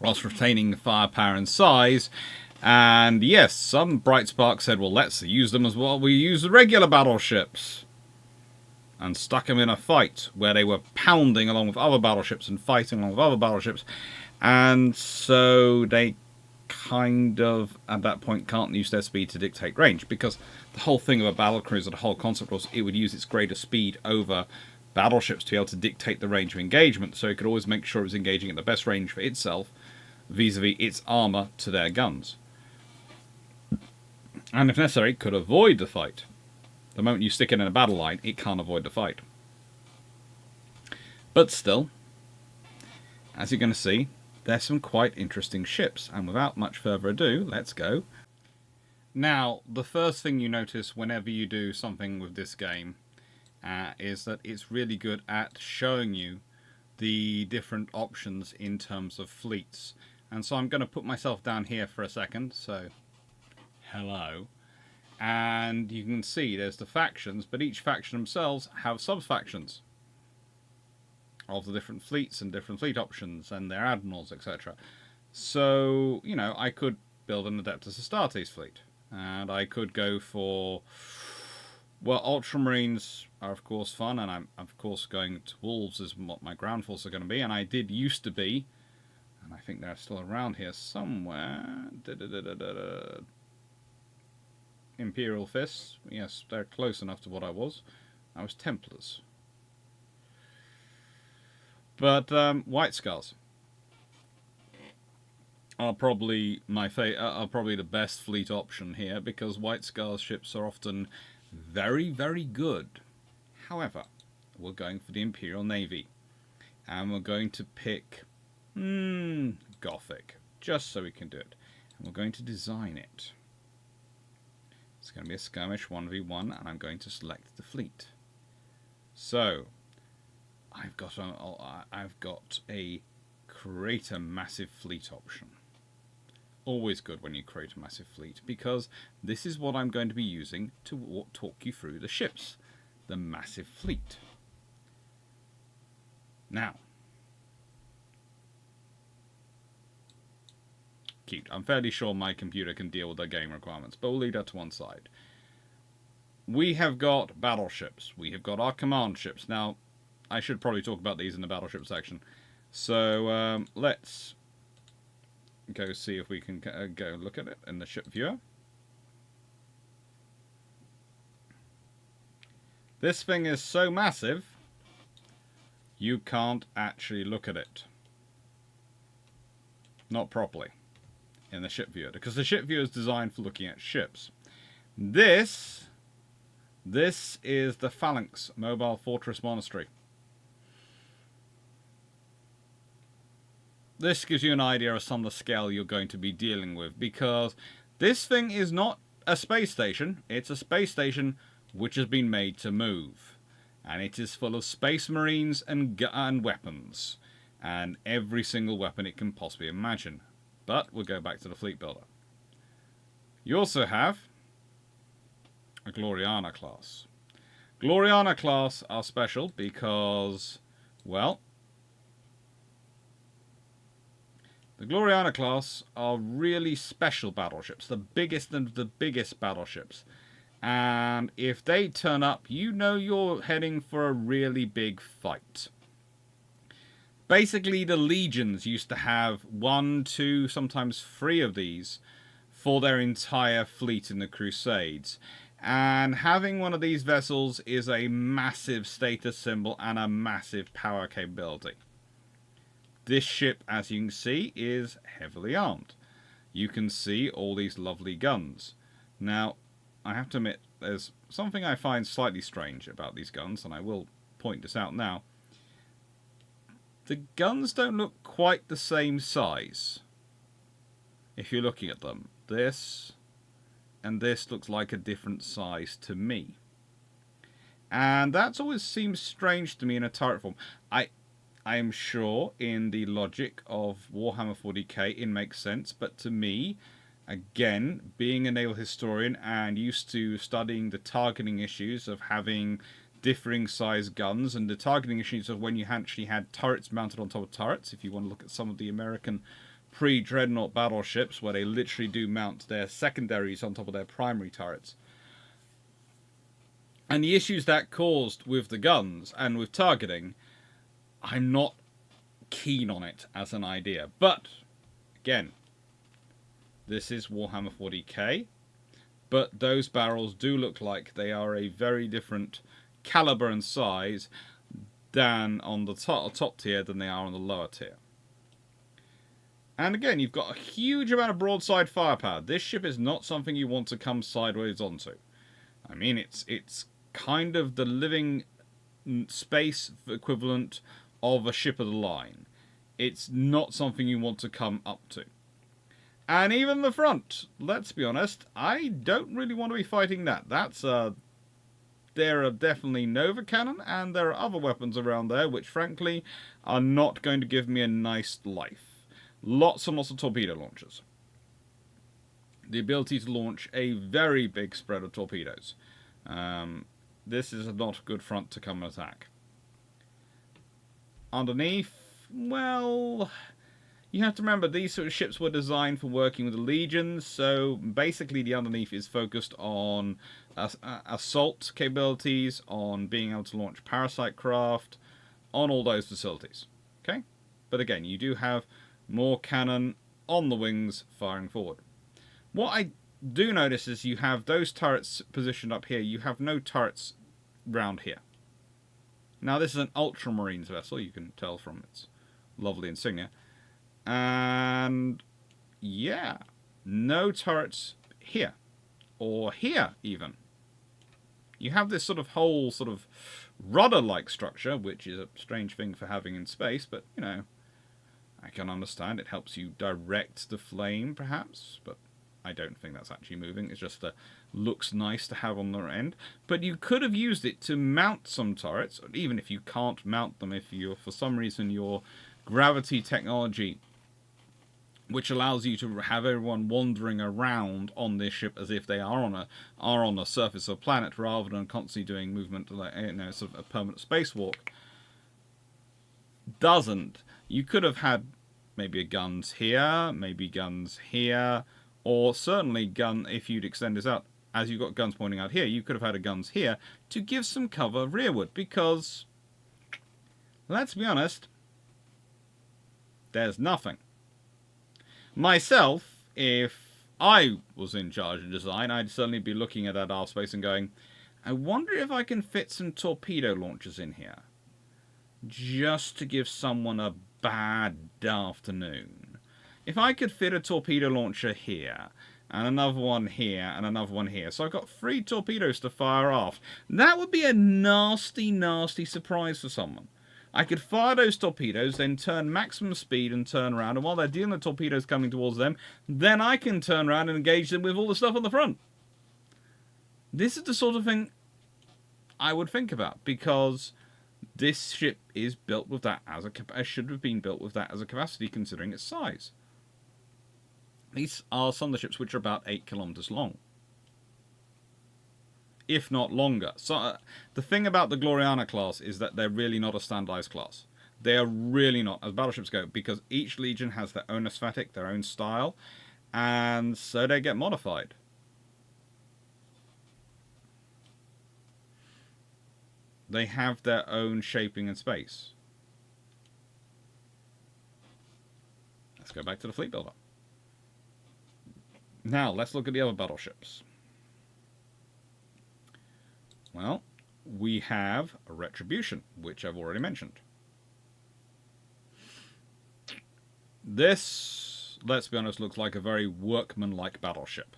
whilst retaining firepower and size. And yes, some bright spark said, well, let's use them as well. We use the regular battleships. And stuck them in a fight where they were pounding along with other battleships and fighting along with other battleships. And so they kind of, at that point, can't use their speed to dictate range. Because the whole thing of a battle cruiser, the whole concept was it would use its greater speed over battleships to be able to dictate the range of engagement. So it could always make sure it was engaging at the best range for itself vis-a-vis its armour to their guns. And if necessary, could avoid the fight. The moment you stick it in a battle line, it can't avoid the fight. But still, as you're going to see, there's some quite interesting ships. And without much further ado, let's go. Now, the first thing you notice whenever you do something with this game is that it's really good at showing you the different options in terms of fleets. And so I'm going to put myself down here for a second. So, hello. And you can see there's the factions, but each faction themselves have sub-factions of the different fleets and different fleet options and their admirals, etc. So, you know, I could build an Adeptus Astartes fleet. And I could go for, well, Ultramarines are of course fun, and I'm of course going to Wolves is what my ground force are going to be, and I did used to be, and I think they're still around here somewhere, Imperial Fists. Yes, they're close enough to what I was. I was Templars. But White Scars. are probably are probably the best fleet option here, because White Scar's ships are often very, very good. However, we're going for the Imperial Navy, and we're going to pick Gothic, just so we can do it. And we're going to design it. It's going to be a skirmish 1v1, and I'm going to select the fleet. So, I've got a create a massive fleet option. Always good when you create a massive fleet, because this is what I'm going to be using to talk you through the ships. The massive fleet. Now, cute. I'm fairly sure my computer can deal with the game requirements, but we'll leave that to one side. We have got battleships. We have got our command ships. Now, I should probably talk about these in the battleship section. So, let's go see if we can go look at it in the ship viewer. This thing is so massive, you can't actually look at it. Not properly in the ship viewer, because the ship viewer is designed for looking at ships. This is the Phalanx Mobile Fortress Monastery. This gives you an idea of some of the scale you're going to be dealing with, because this thing is not a space station. It's a space station which has been made to move. And it is full of space marines and weapons. And every single weapon it can possibly imagine. But we'll go back to the fleet builder. You also have a Gloriana class. Gloriana class are special because, well, the Gloriana class are really special battleships. The biggest of the biggest battleships. And if they turn up, you know you're heading for a really big fight. Basically, the legions used to have 1, 2, sometimes 3 of these for their entire fleet in the Crusades. And having one of these vessels is a massive status symbol and a massive power capability. This ship, as you can see, is heavily armed. You can see all these lovely guns. Now, I have to admit, there's something I find slightly strange about these guns, and I will point this out now. The guns don't look quite the same size. If you're looking at them, this and this looks like a different size to me. And that's always seems strange to me in a turret form. I am sure in the logic of Warhammer 40k it makes sense, but to me, again, being a naval historian and used to studying the targeting issues of having differing size guns and the targeting issues of when you actually had turrets mounted on top of turrets, if you want to look at some of the American pre-dreadnought battleships where they literally do mount their secondaries on top of their primary turrets. And the issues that caused with the guns and with targeting, I'm not keen on it as an idea. But, again, this is Warhammer 40k, but those barrels do look like they are a very different caliber and size than on the top tier than they are on the lower tier. And again, you've got a huge amount of broadside firepower. This ship is not something you want to come sideways onto. I mean, it's kind of the living space equivalent of a ship of the line. It's not something you want to come up to. And even the front, let's be honest, I don't really want to be fighting that. There are definitely Nova cannon, and there are other weapons around there which, frankly, are not going to give me a nice life. Lots and lots of torpedo launchers. The ability to launch a very big spread of torpedoes. This is not a good front to come and attack. Underneath, well, you have to remember these sort of ships were designed for working with the legions, so basically the underneath is focused on assault capabilities, on being able to launch parasite craft, on all those facilities. Okay? But again, you do have more cannon on the wings firing forward. What I do notice is you have those turrets positioned up here. You have no turrets round here. Now this is an Ultramarines vessel, you can tell from its lovely insignia. And yeah, no turrets here. Or here, even. You have this sort of whole sort of rudder-like structure, which is a strange thing for having in space, but, you know, I can understand. It helps you direct the flame, perhaps, but I don't think that's actually moving. It's just looks nice to have on the end. But you could have used it to mount some turrets, even if you can't mount them, if you're, for some reason, your gravity technology, which allows you to have everyone wandering around on this ship as if they are on a surface of a planet, rather than constantly doing movement, like, you know, sort of a permanent spacewalk. Doesn't. You could have had maybe guns here, maybe guns here, or certainly gun, if you'd extend this out, as you've got guns pointing out here, you could have had a guns here to give some cover rearward, because, let's be honest, there's nothing. Myself, if I was in charge of design, I'd certainly be looking at that aft space and going, I wonder if I can fit some torpedo launchers in here. Just to give someone a bad afternoon. If I could fit a torpedo launcher here, and another one here, and another one here, so I've got 3 torpedoes to fire off, that would be a nasty, nasty surprise for someone. I could fire those torpedoes, then turn maximum speed and turn around, and while they're dealing with torpedoes coming towards them, then I can turn around and engage them with all the stuff on the front. This is the sort of thing I would think about, because this ship is built with that as should have been built with that as a capacity, considering its size. These are some of the ships which are about 8 kilometers long, if not longer. So the thing about the Gloriana class is that they're really not a standardized class. They are really not, as battleships go, because each legion has their own aesthetic, their own style, and so they get modified. They have their own shaping and space. Let's go back to the fleet builder. Now, let's look at the other battleships. Well, we have a Retribution, which I've already mentioned. This, let's be honest, looks like a very workmanlike battleship.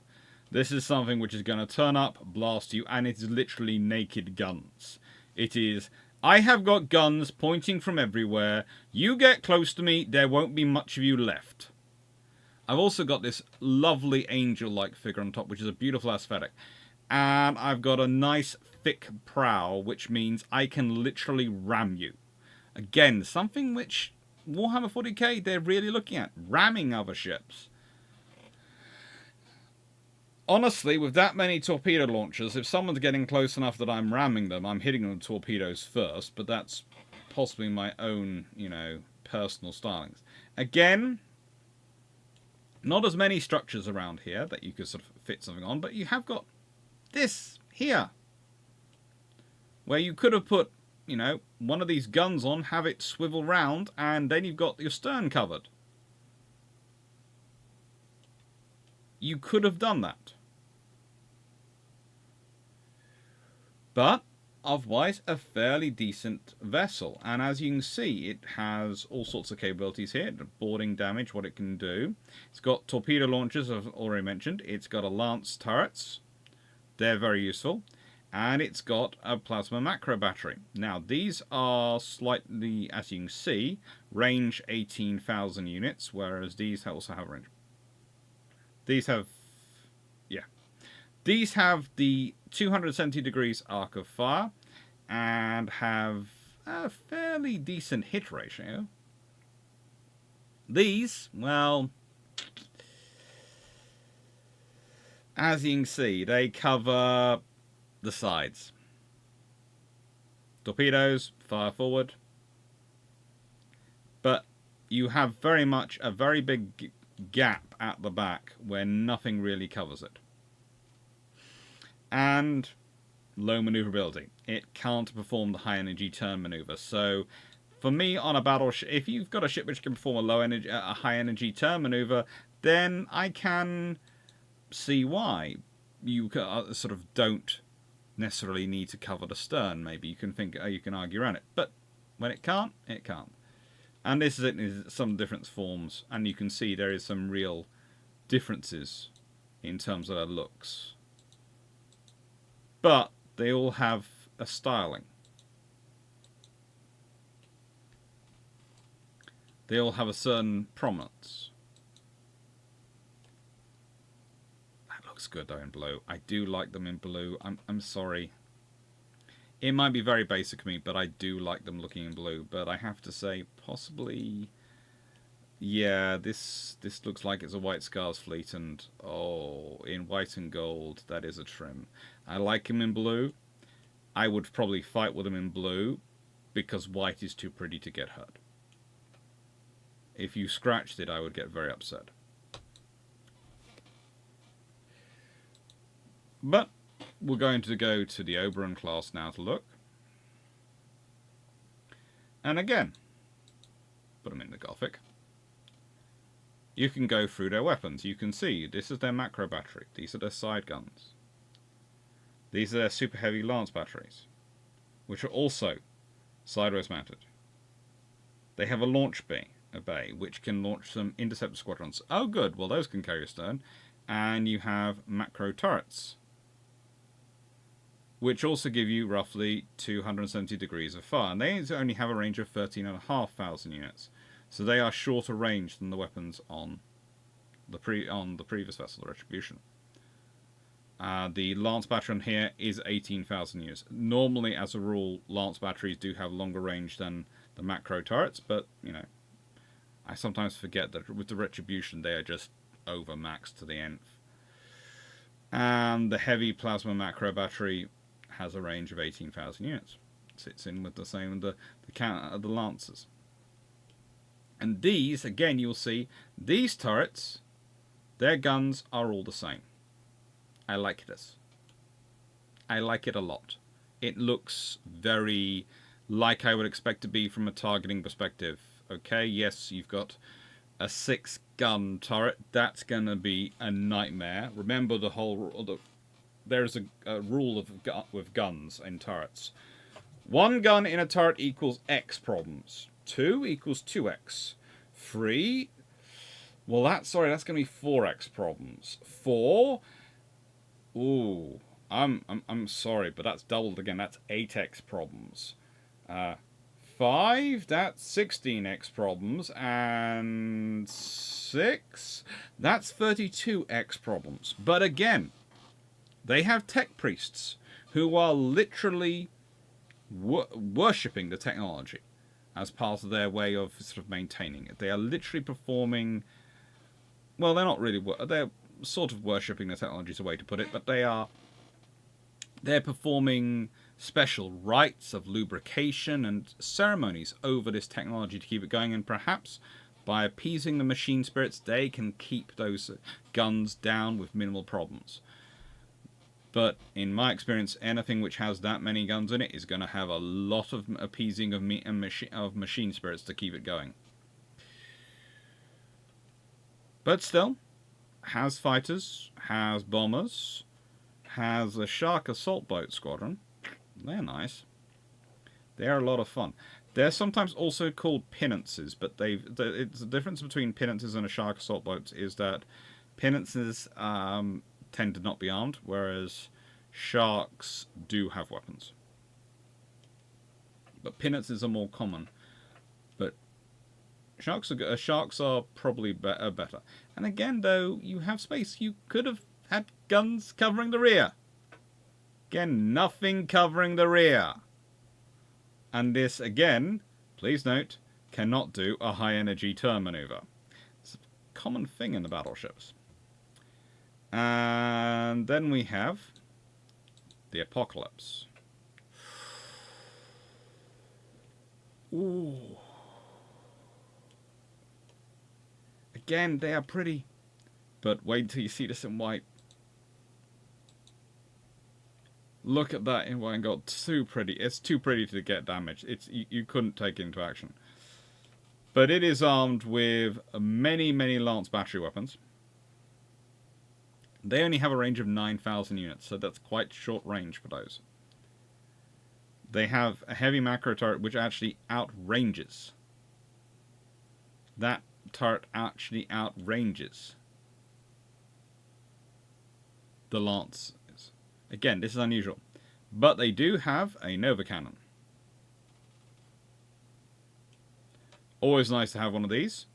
This is something which is going to turn up, blast you, and it is literally naked guns. It is, I have got guns pointing from everywhere. You get close to me, there won't be much of you left. I've also got this lovely angel-like figure on top, which is a beautiful aesthetic. And I've got a nice thick prow, which means I can literally ram you. Again, something which Warhammer 40k, they're really looking at. Ramming other ships. Honestly, with that many torpedo launchers, if someone's getting close enough that I'm ramming them, I'm hitting them with torpedoes first. But that's possibly my own, you know, personal stylings. Again, not as many structures around here that you could sort of fit something on, but you have got this here, where you could have put, you know, one of these guns on, have it swivel round, and then you've got your stern covered. You could have done that. But otherwise, a fairly decent vessel. And as you can see, it has all sorts of capabilities here. The boarding damage, what it can do. It's got torpedo launchers, I've already mentioned. It's got a lance turrets. They're very useful. And it's got a plasma macro battery. Now, these are slightly, as you can see, range 18,000 units, whereas these also have range. These have, yeah. These have the 270 degrees arc of fire and have a fairly decent hit ratio. These, well, as you can see, they cover the sides. Torpedoes fire forward, but you have very much a very big gap at the back where nothing really covers it. And low maneuverability. It can't perform the high energy turn maneuver. So for me on a battleship, if you've got a ship which can perform a high energy turn maneuver, then I can see why you sort of don't necessarily need to cover the stern. Maybe you can think, you can argue around it, but when it can't, it can't. And this is it in some different forms, and you can see there is some real differences in terms of their looks. But they all have a styling. They all have a certain prominence. That looks good though in blue. I do like them in blue. I'm sorry. It might be very basic of me, but I do like them looking in blue. But I have to say, possibly, yeah, this looks like it's a White Scars fleet, and oh, in white and gold, that is a trim. I like him in blue. I would probably fight with him in blue, because white is too pretty to get hurt. If you scratched it, I would get very upset. But we're going to go to the Oberon class now to look. And again, put them in the Gothic. You can go through their weapons. You can see this is their macro battery. These are their side guns. These are their super heavy lance batteries, which are also sideways mounted. They have a launch bay, which can launch some interceptor squadrons. Oh good, well those can carry a stern. And you have macro turrets, which also give you roughly 270 degrees of fire. And they only have a range of 13,500 units. So they are shorter range than the weapons on the previous vessel, the Retribution. The Lance battery on here is 18,000 units. Normally, as a rule, Lance batteries do have longer range than the macro turrets, but, you know, I sometimes forget that with the Retribution they are just over-maxed to the nth. And the heavy plasma macro battery has a range of 18,000 units. Sits in with the same with the Lancers. And these, again, you'll see, these turrets, their guns are all the same. I like this. I like it a lot. It looks very like I would expect to be from a targeting perspective. Okay, yes, you've got a 6-gun turret. That's going to be a nightmare. Remember the whole... there's a rule with guns and turrets. 1 gun in a turret equals X problems. 2 equals 2x. 3, well, that's going to be 4x problems. 4, ooh, I'm sorry, but that's doubled again. That's 8x problems. 5, that's 16x problems, and 6, that's 32x problems. But again, they have tech priests who are literally worshipping the technology as part of their way of sort of maintaining it. They are literally performing, well, they're not really, they're sort of worshipping the technology is a way to put it, but they're performing special rites of lubrication and ceremonies over this technology to keep it going, and perhaps by appeasing the machine spirits, they can keep those guns down with minimal problems. But in my experience, anything which has that many guns in it is going to have a lot of appeasing of machine spirits to keep it going. But still, has fighters, has bombers, has a Shark assault boat squadron. They're nice. They're a lot of fun. They're sometimes also called pinances, but it's the difference between pinances and a Shark assault boat is that pinances tend to not be armed, whereas sharks do have weapons. But pinances are more common. But sharks are probably better. And again, though, you have space. You could have had guns covering the rear. Again, nothing covering the rear. And this, again, please note, cannot do a high-energy turn maneuver. It's a common thing in the battleships. And then we have the Apocalypse. Ooh. Again, they are pretty, but wait till you see this in white. Look at that in white and gold. Too pretty. It's too pretty to get damaged. You couldn't take it into action. But it is armed with many, many Lance battery weapons. They only have a range of 9,000 units, so that's quite short range for those. They have a heavy macro turret which actually outranges. That turret actually outranges the Lance is. Again, this is unusual. But they do have a Nova Cannon. Always nice to have one of these.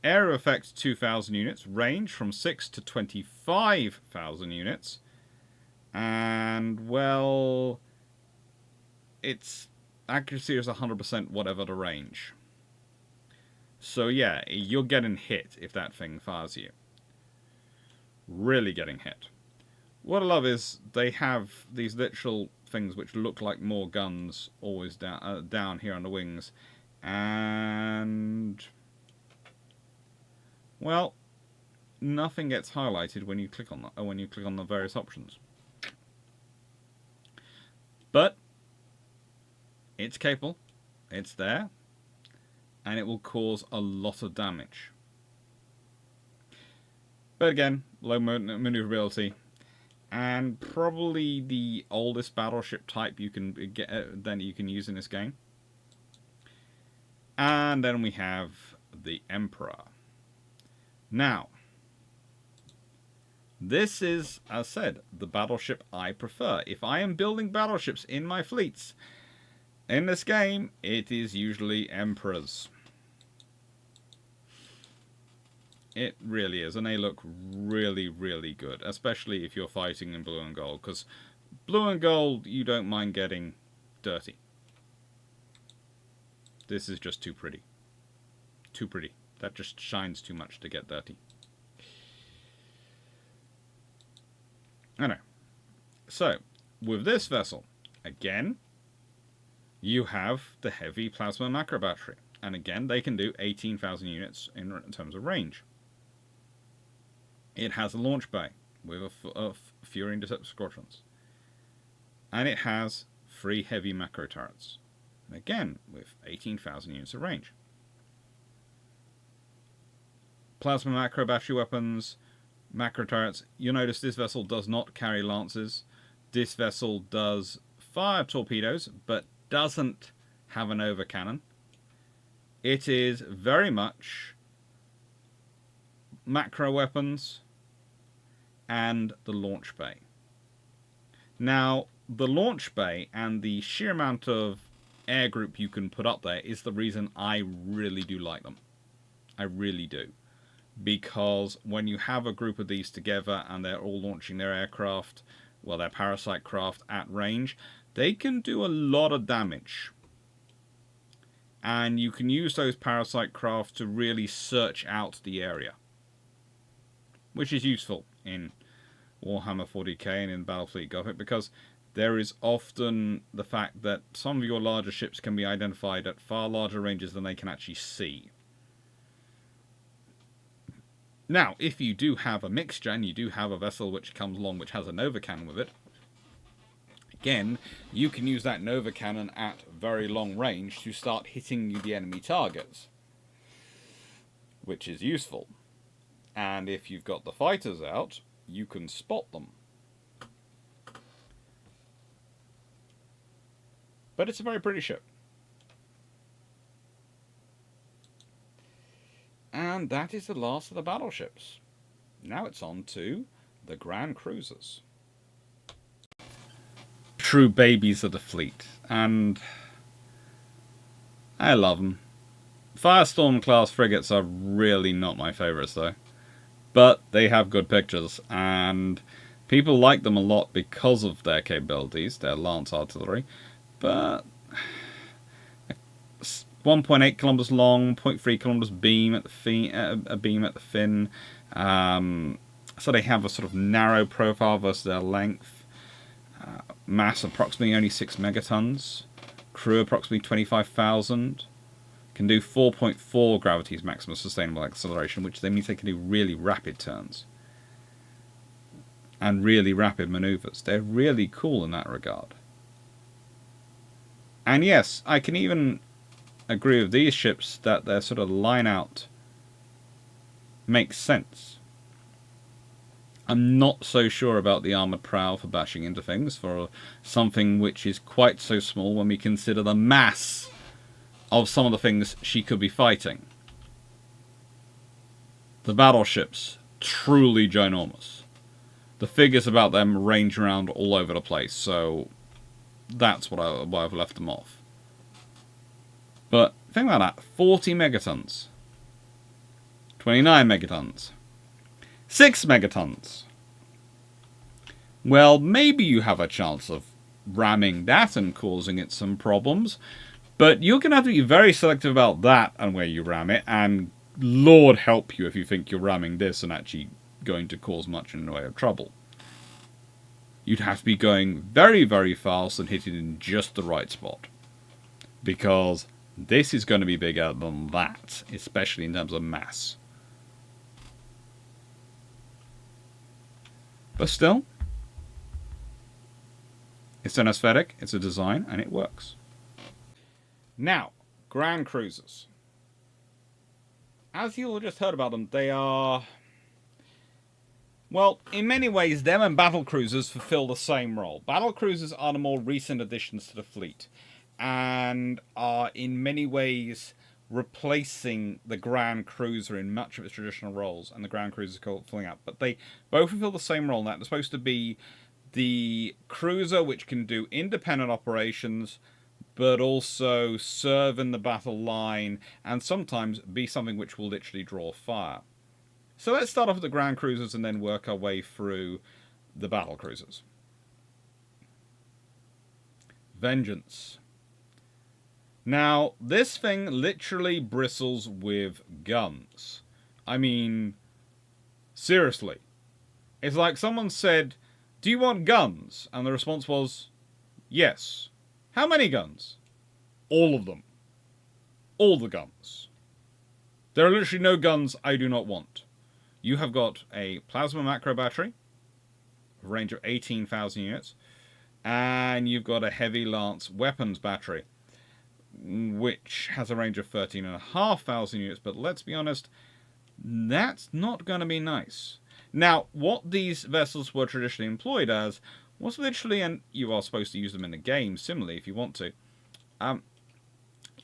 Area effect 2,000 units. Range from 6 to 25,000 units. And, well, its accuracy is 100% whatever the range. So, yeah, you're getting hit if that thing fires you. Really getting hit. What I love is they have these literal things which look like more guns always down here on the wings. And, well, nothing gets highlighted when you click on that, or when you click on the various options. But it's capable, it's there, and it will cause a lot of damage. But again, low maneuverability, and probably the oldest battleship type you can get that you can use in this game. And then we have the Emperor. Now, this is, as said, the battleship I prefer. If I am building battleships in my fleets, in this game, it is usually Emperors. It really is, and they look really, really good, especially if you're fighting in blue and gold, because blue and gold, you don't mind getting dirty. This is just too pretty. Too pretty. That just shines too much to get dirty. I know. So, with this vessel, again, you have the heavy plasma macro battery. And again, they can do 18,000 units in terms of range. It has a launch bay with a Fury Interceptor squadrons. And it has 3 heavy macro turrets. Again, with 18,000 units of range. Plasma macro battery weapons, macro turrets. You'll notice this vessel does not carry lances. This vessel does fire torpedoes, but doesn't have an overcannon. It is very much macro weapons and the launch bay. Now, the launch bay and the sheer amount of air group you can put up there is the reason I really do like them. I really do. Because when you have a group of these together and they're all launching their aircraft, well, their parasite craft at range, they can do a lot of damage. And you can use those parasite craft to really search out the area. Which is useful in Warhammer 40k and in Battlefleet Gothic, because there is often the fact that some of your larger ships can be identified at far larger ranges than they can actually see. Now, if you do have a mixture and you do have a vessel which comes along which has a Nova Cannon with it, again, you can use that Nova Cannon at very long range to start hitting the enemy targets, which is useful. And if you've got the fighters out, you can spot them. But it's a very pretty ship. And that is the last of the battleships. Now it's on to the Grand Cruisers. True babies of the fleet. And I love them. Firestorm class frigates are really not my favourites though. But they have good pictures, and people like them a lot because of their capabilities, their lance artillery. But 1.8 kilometers long, 0.3 kilometers beam at the fin. So they have a sort of narrow profile versus their length. Mass approximately only 6 megatons. Crew approximately 25,000. Can do 4.4 gravity's maximum sustainable acceleration, which means they can do really rapid turns. And really rapid maneuvers. They're really cool in that regard. And yes, I can even agree with these ships that their sort of line out makes sense. I'm not so sure about the armoured prow for bashing into things, for something which is quite so small when we consider the mass of some of the things she could be fighting. The battleships, truly ginormous. The figures about them range around all over the place, so that's why I've left them off. But think about that, 40 megatons, 29 megatons, 6 megatons. Well, maybe you have a chance of ramming that and causing it some problems, but you're going to have to be very selective about that and where you ram it, and Lord help you if you think you're ramming this and actually going to cause much in the way of trouble. You'd have to be going very, very fast and hitting in just the right spot, because this is going to be bigger than that, especially in terms of mass. But still, it's an aesthetic, it's a design, and it works. Now, Grand Cruisers. As you all just heard about them, they are... well, in many ways, them and battle cruisers fulfill the same role. Battle cruisers are the more recent additions to the fleet, and are in many ways replacing the Grand Cruiser in much of its traditional roles, and the Grand Cruiser is filling out. But they both fulfill the same role, and that they're supposed to be the cruiser which can do independent operations, but also serve in the battle line, and sometimes be something which will literally draw fire. So let's start off with the Grand Cruisers and then work our way through the Battle Cruisers. Vengeance. Now, this thing literally bristles with guns. I mean, seriously. It's like someone said, "Do you want guns?" And the response was, "Yes." How many guns? All of them. All the guns. There are literally no guns I do not want. You have got a plasma macro battery, a range of 18,000 units, and you've got a heavy lance weapons battery, which has a range of 13,500 units, but let's be honest, that's not going to be nice. Now, what these vessels were traditionally employed as was literally, and you are supposed to use them in the game, similarly, if you want to,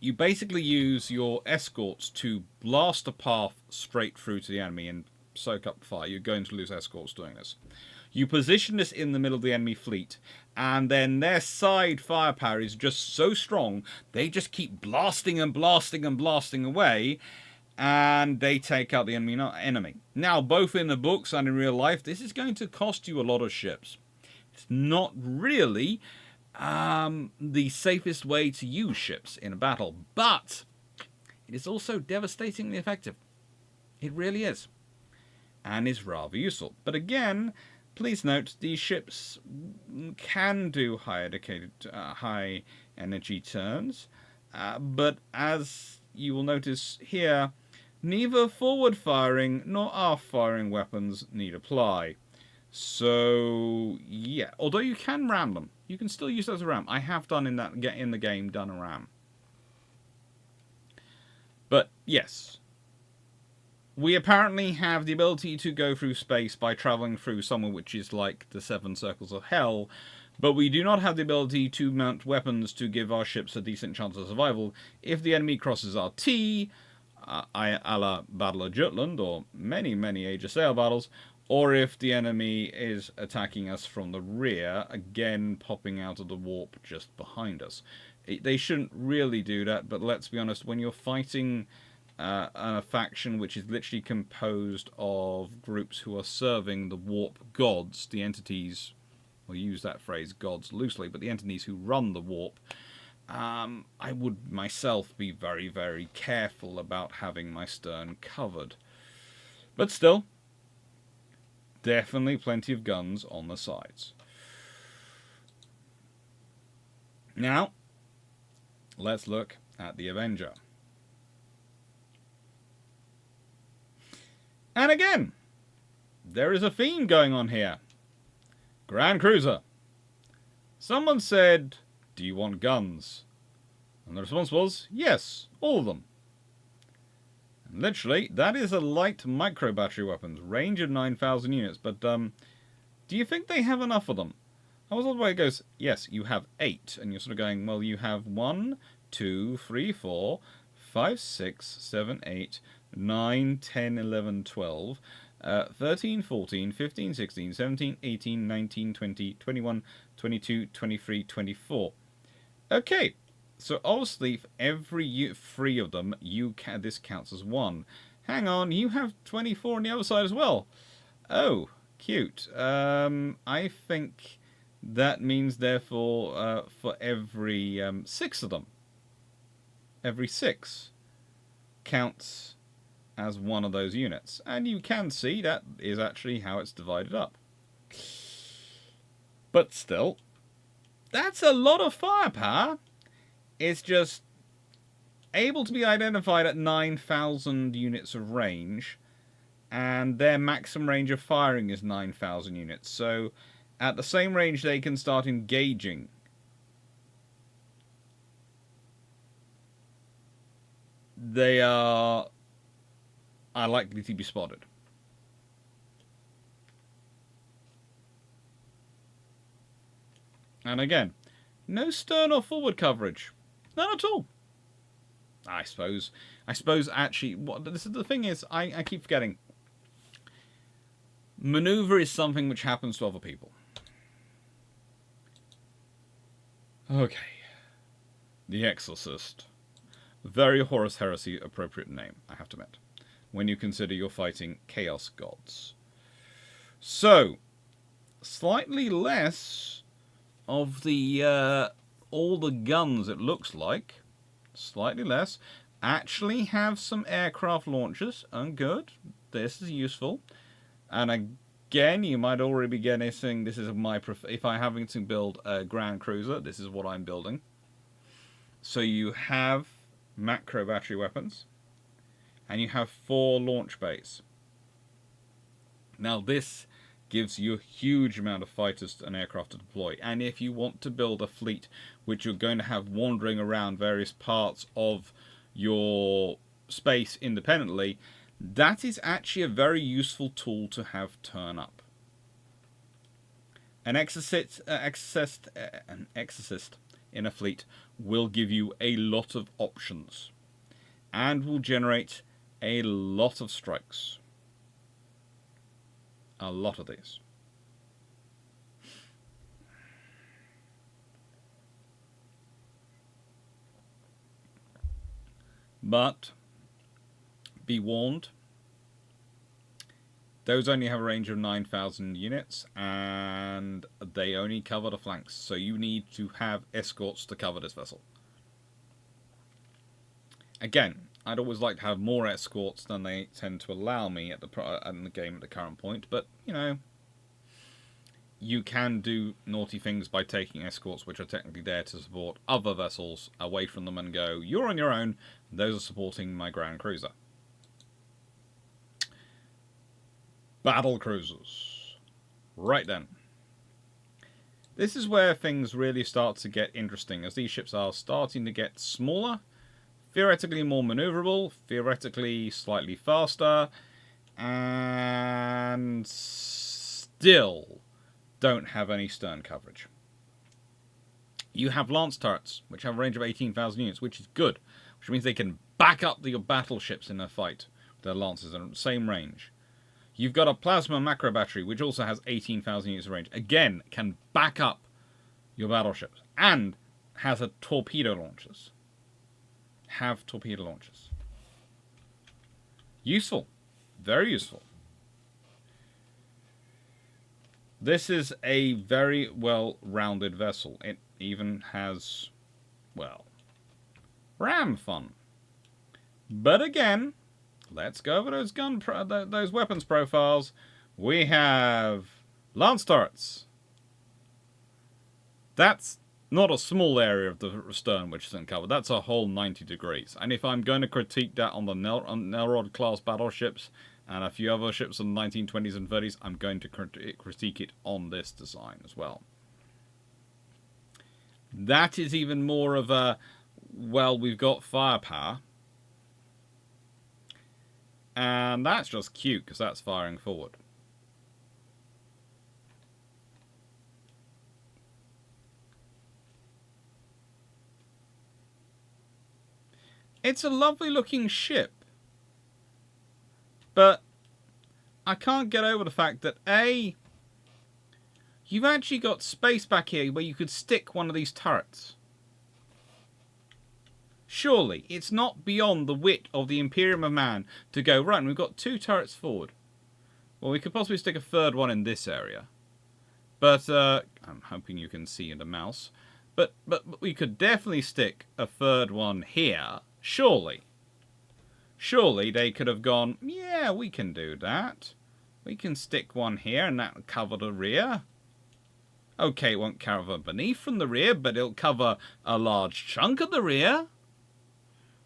you basically use your escorts to blast a path straight through to the enemy and soak up fire. You're going to lose escorts doing this. You position this in the middle of the enemy fleet, and then their side firepower is just so strong, they just keep blasting and blasting and blasting away, and they take out the enemy. Now, both in the books and in real life, this is going to cost you a lot of ships. It's not really the safest way to use ships in a battle, but it is also devastatingly effective. It really is, and is rather useful. But again, please note, these ships can do high energy turns, but as you will notice here, neither forward firing nor aft firing weapons need apply. So yeah, although you can ram them, you can still use those as a ram. I have done in the game done a ram. But yes, we apparently have the ability to go through space by traveling through somewhere which is like the 7 circles of hell, but we do not have the ability to mount weapons to give our ships a decent chance of survival if the enemy crosses our T, a la Battle of Jutland or many, many Age of Sail battles, or if the enemy is attacking us from the rear, again popping out of the warp just behind us. They shouldn't really do that, but let's be honest, when you're fighting a faction which is literally composed of groups who are serving the warp gods, the entities, we'll use that phrase gods loosely, but the entities who run the warp, I would myself be very, very careful about having my stern covered. But still, definitely plenty of guns on the sides. Now, let's look at the Avenger. And again, there is a theme going on here. Grand Cruiser. Someone said, "Do you want guns?" And the response was, "Yes, all of them." And literally, that is a light micro battery weapons, range of 9,000 units, but do you think they have enough of them? I was all the way it goes, yes, you have 8, and you're sort of going, well, you have 1, 2, 3, 4, 5, 6, 7, 8, 9, 10, 11, 12. 13, 14, 15, 16, 17, 18, 19, 20, 21, 22, 23, 24. Okay, so obviously for every 3 of them, this counts as 1. Hang on, you have 24 on the other side as well. Oh, cute. I think that means therefore for every 6 of them, every 6 counts as one of those units. And you can see that is actually how it's divided up. But still, that's a lot of firepower. It's just able to be identified at 9,000 units of range, and their maximum range of firing is 9,000 units. So at the same range they can start engaging. They are likely to be spotted. And again, no stern or forward coverage. None at all. I suppose actually, what this is the thing is, I keep forgetting. Maneuver is something which happens to other people. Okay. The Exorcist. Very Horus Heresy appropriate name, I have to admit, when you consider you're fighting Chaos Gods. So, slightly less of the all the guns, it looks like. Slightly less. Actually have some aircraft launchers. And good. This is useful. And again, you might already be guessing this is my if I'm having to build a Grand Cruiser, this is what I'm building. So you have macro battery weapons, and you have 4 launch bays. Now this gives you a huge amount of fighters and aircraft to deploy, and if you want to build a fleet which you're going to have wandering around various parts of your space independently, that is actually a very useful tool to have turn up. An exorcist in a fleet will give you a lot of options and will generate a lot of strikes. A lot of these. But be warned, those only have a range of 9,000 units, and they only cover the flanks, so you need to have escorts to cover this vessel. Again, I'd always like to have more escorts than they tend to allow me in the game at the current point, but, you know, you can do naughty things by taking escorts which are technically there to support other vessels away from them and go, you're on your own, those are supporting my Grand Cruiser. Battle cruisers. Right then. This is where things really start to get interesting, as these ships are starting to get smaller, theoretically more maneuverable, theoretically slightly faster, and still don't have any stern coverage. You have lance turrets, which have a range of 18,000 units, which is good, which means they can back up your battleships in a fight. Their lances are at the same range. You've got a plasma macro battery, which also has 18,000 units of range. Again, can back up your battleships. And has a torpedo launchers. Have torpedo launchers. Useful. Very useful. This is a very well-rounded vessel. It even has, well, ram fun. But again, let's go over those weapons profiles. We have lance turrets. That's not a small area of the stern which isn't covered. That's a whole 90 degrees. And if I'm going to critique that on the Nelrod class battleships and a few other ships in the 1920s and 30s, I'm going to critique it on this design as well. That is even more of a, well, we've got firepower. And that's just cute, because that's firing forward. It's a lovely looking ship. But I can't get over the fact that, A, you've actually got space back here where you could stick one of these turrets. Surely, it's not beyond the wit of the Imperium of Man to go, right, we've got 2 turrets forward. Well, we could possibly stick a 3rd one in this area. But, I'm hoping you can see the mouse. But we could definitely stick a 3rd one here. Surely. Surely they could have gone, yeah, we can do that. We can stick one here and that'll cover the rear. Okay, it won't cover beneath from the rear, but it'll cover a large chunk of the rear.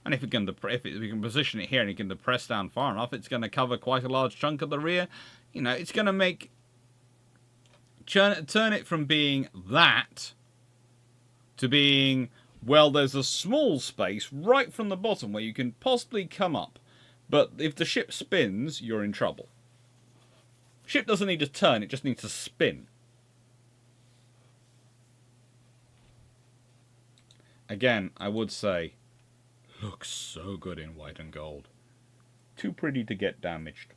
And if we can position it here and you can depress down far enough, it's going to cover quite a large chunk of the rear. You know, it's going to make... turn it from being that to being, well, there's a small space right from the bottom where you can possibly come up. But if the ship spins, you're in trouble. Ship doesn't need to turn, it just needs to spin. Again, I would say, looks so good in white and gold. Too pretty to get damaged.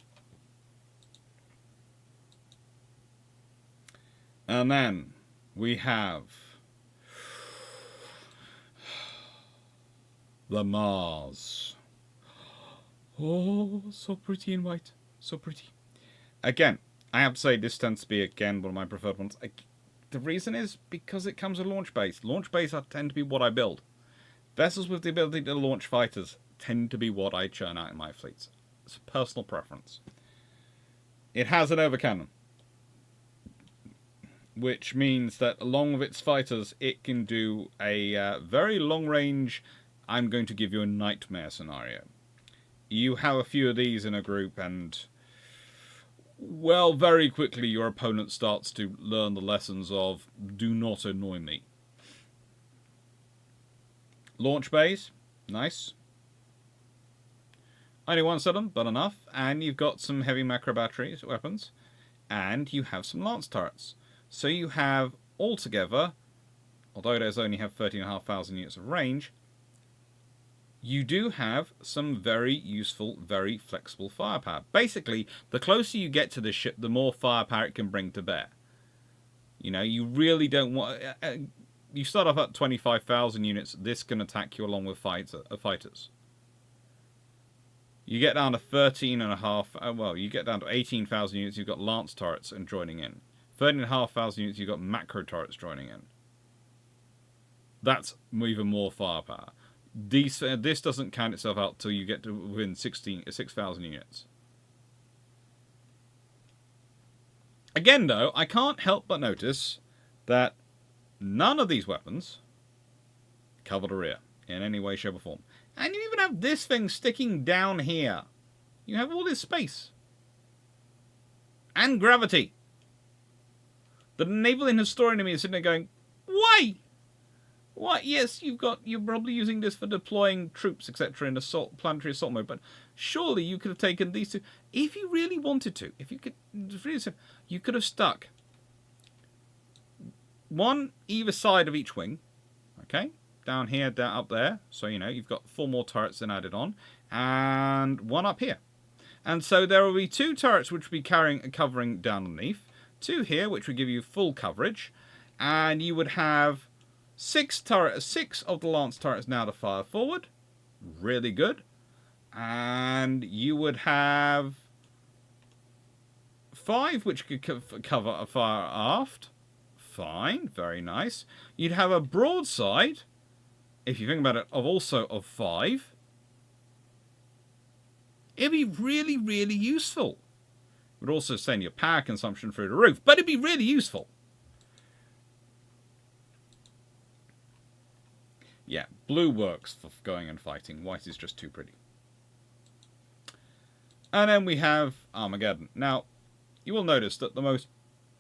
And then we have the Mars. Oh, so pretty in white. So pretty. Again, I have to say this tends to be, again, one of my preferred ones. The reason is because it comes with launch base. Launch base tend to be what I build. Vessels with the ability to launch fighters tend to be what I churn out in my fleets. It's a personal preference. It has an overcannon, which means that along with its fighters, it can do a very long-range, I'm going to give you a nightmare scenario. You have a few of these in a group and, well, very quickly your opponent starts to learn the lessons of, do not annoy me. Launch bays, nice. Only one set of them, but enough. And you've got some heavy macro batteries, weapons, and you have some lance turrets. So you have, altogether, although those only have 13,500 units of range, you do have some very useful, very flexible firepower. Basically, the closer you get to this ship, the more firepower it can bring to bear. You know, you really don't want... you start off at 25,000 units, this can attack you along with fighters. You get down to 13.5... well, you get down to 18,000 units, you've got lance turrets and joining in. 13,500 units, you've got macro turrets joining in. That's even more firepower. This doesn't count itself out till you get to within 6,000 units. Again, though, I can't help but notice that none of these weapons cover the rear in any way, shape, or form. And you even have this thing sticking down here. You have all this space. And gravity. The naval historian in me is sitting there going, why? What? Yes, you're probably using this for deploying troops, etc., in planetary assault mode, but surely you could have taken these two, if you really wanted to. If you could, you could have stuck one either side of each wing, okay, down here, down up there. So you know you've got 4 more turrets then added on, and one up here, and so there will be 2 turrets which will be covering down underneath, 2 here which will give you full coverage, and you would have 6 of the lance turrets now to fire forward. Really good. And you would have 5 which could cover a fire aft. Fine. Very nice. You'd have a broadside, if you think about it, of 5. It'd be really, really useful. It would also send your power consumption through the roof, but it'd be really useful. Yeah, blue works for going and fighting. White is just too pretty. And then we have Armageddon. Now, you will notice that the most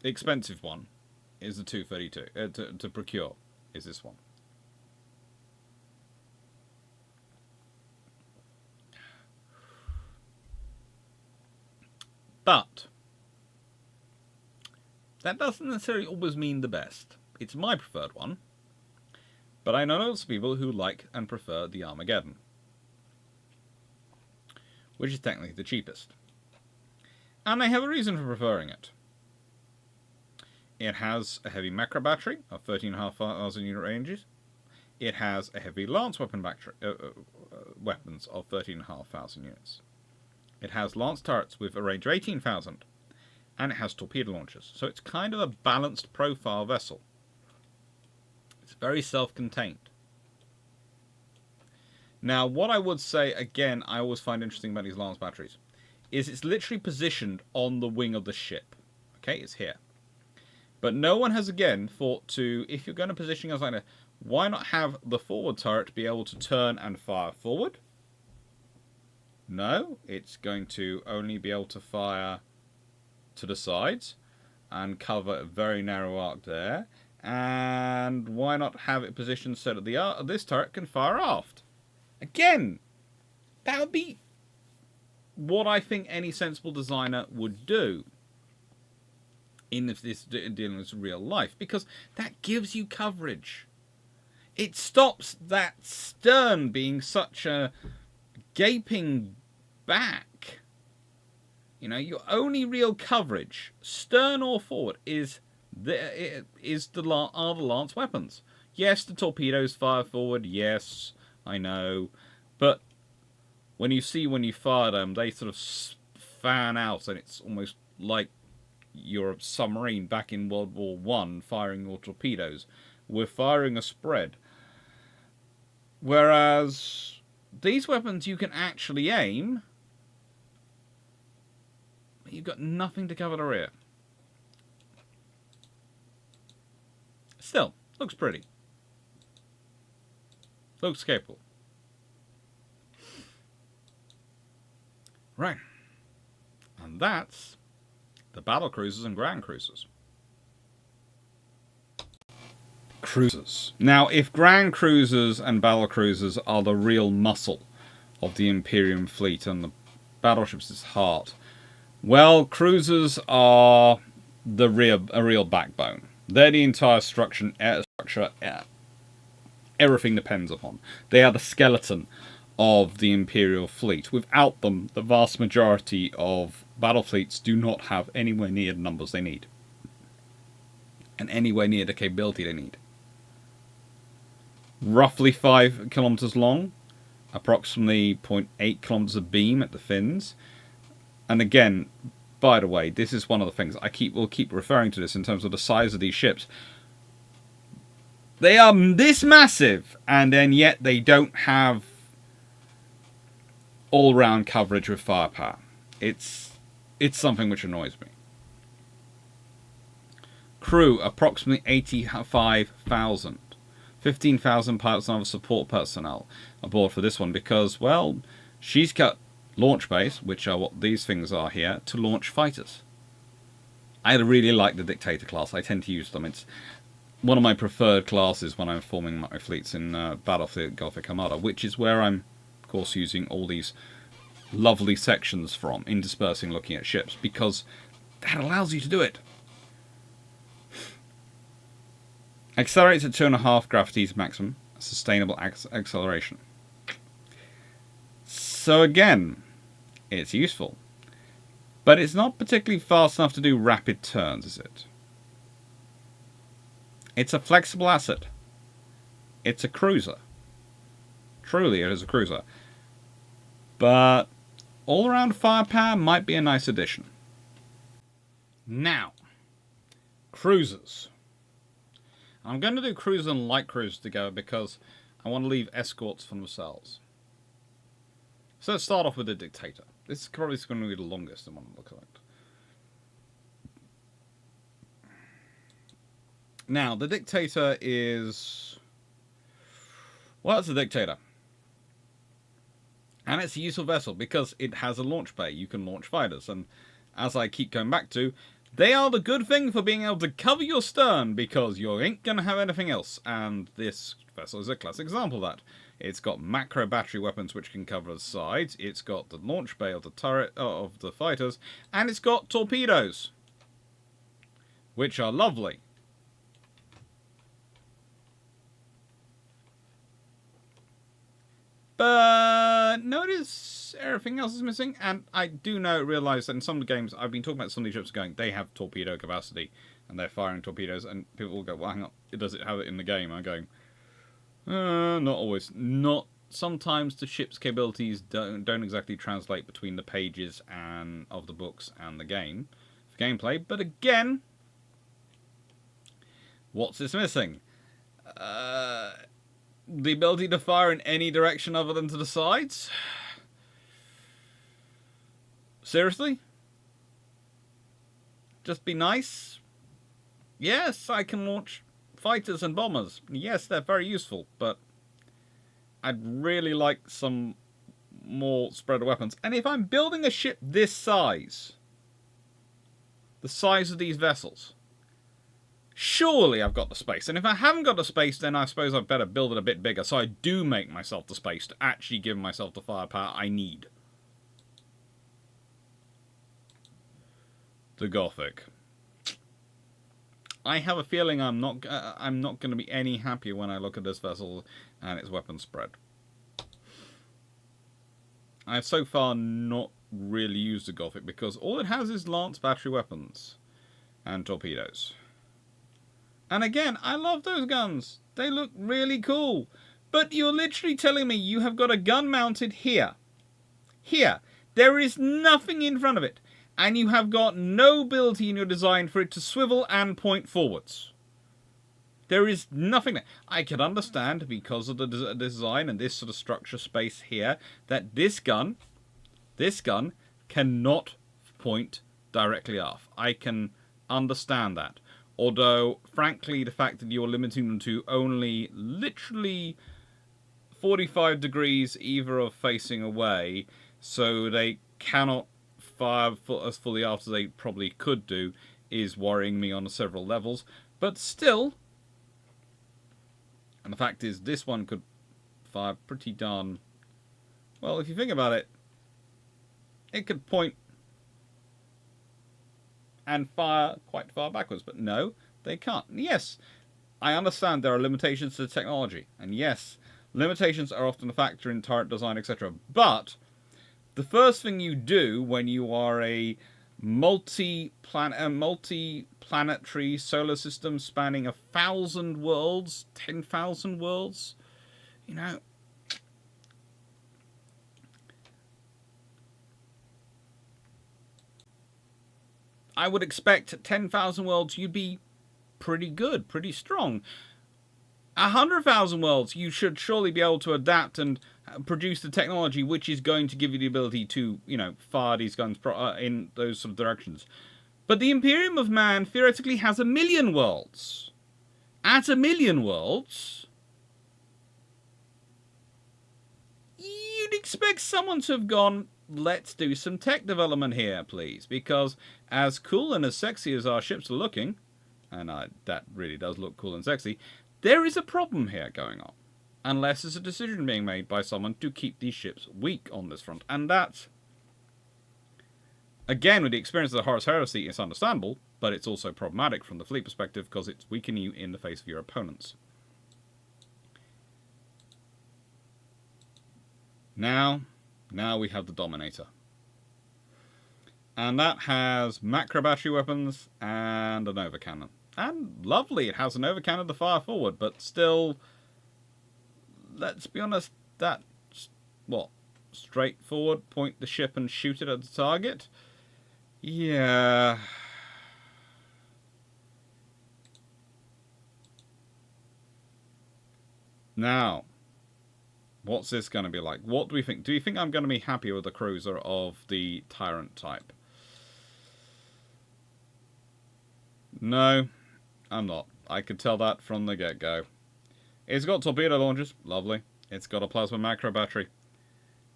expensive one is the 232. To procure is this one. But that doesn't necessarily always mean the best. It's my preferred one. But I know lots of people who like and prefer the Armageddon, which is technically the cheapest. And they have a reason for preferring it. It has a heavy macro battery of 13,500 unit ranges. It has a heavy lance weapon weapons of 13,500 units. It has lance turrets with a range of 18,000. And it has torpedo launchers. So it's kind of a balanced profile vessel. It's very self-contained. Now, what I would say, again, I always find interesting about these lance batteries, is it's literally positioned on the wing of the ship. Okay, it's here. But no one has, again, thought to, if you're going to position us like that, why not have the forward turret be able to turn and fire forward? No, it's going to only be able to fire to the sides and cover a very narrow arc there. And why not have it positioned so that this turret can fire aft? Again, that would be what I think any sensible designer would do in this dealing with real life, because that gives you coverage. It stops that stern being such a gaping back. You know, your only real coverage, stern or forward, are the lance weapons. Yes, the torpedoes fire forward. Yes, I know, but when you fire them, they sort of fan out, and it's almost like you're a submarine back in World War One firing your torpedoes. We're firing a spread. Whereas these weapons you can actually aim, but you've got nothing to cover the rear. Still, looks pretty. Looks capable. Right. And that's the battle cruisers and ground cruisers. Cruisers. Now, if ground cruisers and battle cruisers are the real muscle of the Imperium fleet and the battleships' heart, well, cruisers are a real backbone. They're the entire structure everything depends upon. They are the skeleton of the Imperial fleet. Without them, the vast majority of battle fleets do not have anywhere near the numbers they need. And anywhere near the capability they need. Roughly 5 kilometers long, approximately 0.8 kilometers of beam at the fins. And again, by the way, this is one of the things we'll keep referring to this in terms of the size of these ships. They are this massive, and then yet they don't have all-round coverage with firepower. It's something which annoys me. Crew, approximately 85,000. 15,000 pilots and other support personnel aboard for this one because, well, she's got launch bays, which are what these things are here, to launch fighters. I really like the Dictator class. I tend to use them. It's one of my preferred classes when I'm forming my fleets in Battlefield Gothic Armada, which is where I'm, of course, using all these lovely sections from, interspersing looking at ships, because that allows you to do it. Accelerates at 2.5 gravities maximum, sustainable acceleration. So again, it's useful. But it's not particularly fast enough to do rapid turns, is it? It's a flexible asset. It's a cruiser. Truly, it is a cruiser. But all-around firepower might be a nice addition. Now, cruisers. I'm going to do cruiser and light cruisers together because I want to leave escorts for themselves. So let's start off with the Dictator. This is probably going to be the longest one it looks like. Now, the Dictator is... well, it's a Dictator. And it's a useful vessel because it has a launch bay. You can launch fighters. And as I keep going back to, they are the good thing for being able to cover your stern because you ain't going to have anything else. And this vessel is a classic example of that. It's got macro battery weapons which can cover the sides. It's got the launch bay of the turret of the fighters. And it's got torpedoes, which are lovely. But notice yes, everything else is missing. And I do realise that in some of the games, I've been talking about some of these ships going, they have torpedo capacity, and they're firing torpedoes, and people will go, well, hang on, does it have it in the game? I'm going, not always. Not sometimes the ship's capabilities don't exactly translate between the pages and of the books and the game for gameplay. But again, what's this missing? The ability to fire in any direction other than to the sides? Seriously? Just be nice? Yes, I can launch fighters and bombers. Yes, they're very useful, but I'd really like some more spread of weapons. And if I'm building a ship this size, the size of these vessels, surely I've got the space. And if I haven't got the space, then I suppose I'd better build it a bit bigger so I do make myself the space to actually give myself the firepower I need. The Gothic. I have a feeling I'm not going to be any happier when I look at this vessel and its weapon spread. I've so far not really used the Gothic because all it has is lance battery weapons and torpedoes. And again, I love those guns. They look really cool. But you're literally telling me you have got a gun mounted here. Here. There is nothing in front of it. And you have got no ability in your design for it to swivel and point forwards. There is nothing there. I can understand, because of the design and this sort of structure space here, that this gun cannot point directly aft. I can understand that. Although, frankly, the fact that you're limiting them to only literally 45 degrees either of facing away, so they cannot fire as fully aft as they probably could do, is worrying me on several levels. But still, and the fact is, this one could fire pretty darn well. If you think about it, it could point and fire quite far backwards, but no, they can't. Yes, I understand there are limitations to the technology, and yes, limitations are often a factor in turret design, etc. But the first thing you do when you are a multi-planetary solar system spanning 1,000 worlds, 10,000 worlds, you know, I would expect at 10,000 worlds you'd be pretty good, pretty strong. 100,000 worlds, you should surely be able to adapt and produce the technology which is going to give you the ability to, you know, fire these guns in those sort of directions. But the Imperium of Man theoretically has 1,000,000 worlds. At 1,000,000 worlds, you'd expect someone to have gone, let's do some tech development here, please. Because as cool and as sexy as our ships are looking, and that really does look cool and sexy, there is a problem here going on. Unless there's a decision being made by someone to keep these ships weak on this front. And that's, again, with the experience of the Horus Heresy, it's understandable, but it's also problematic from the fleet perspective because it's weakening you in the face of your opponents. Now we have the Dominator. And that has macro battery weapons and a Nova Cannon. And lovely, it has a Nova Cannon to fire forward, but still, let's be honest, that's, what, straightforward, point the ship and shoot it at the target? Yeah. Now, what's this going to be like? What do we think? Do you think I'm going to be happier with the cruiser of the Tyrant type? No, I'm not. I could tell that from the get-go. It's got torpedo launchers, lovely. It's got a plasma macro battery,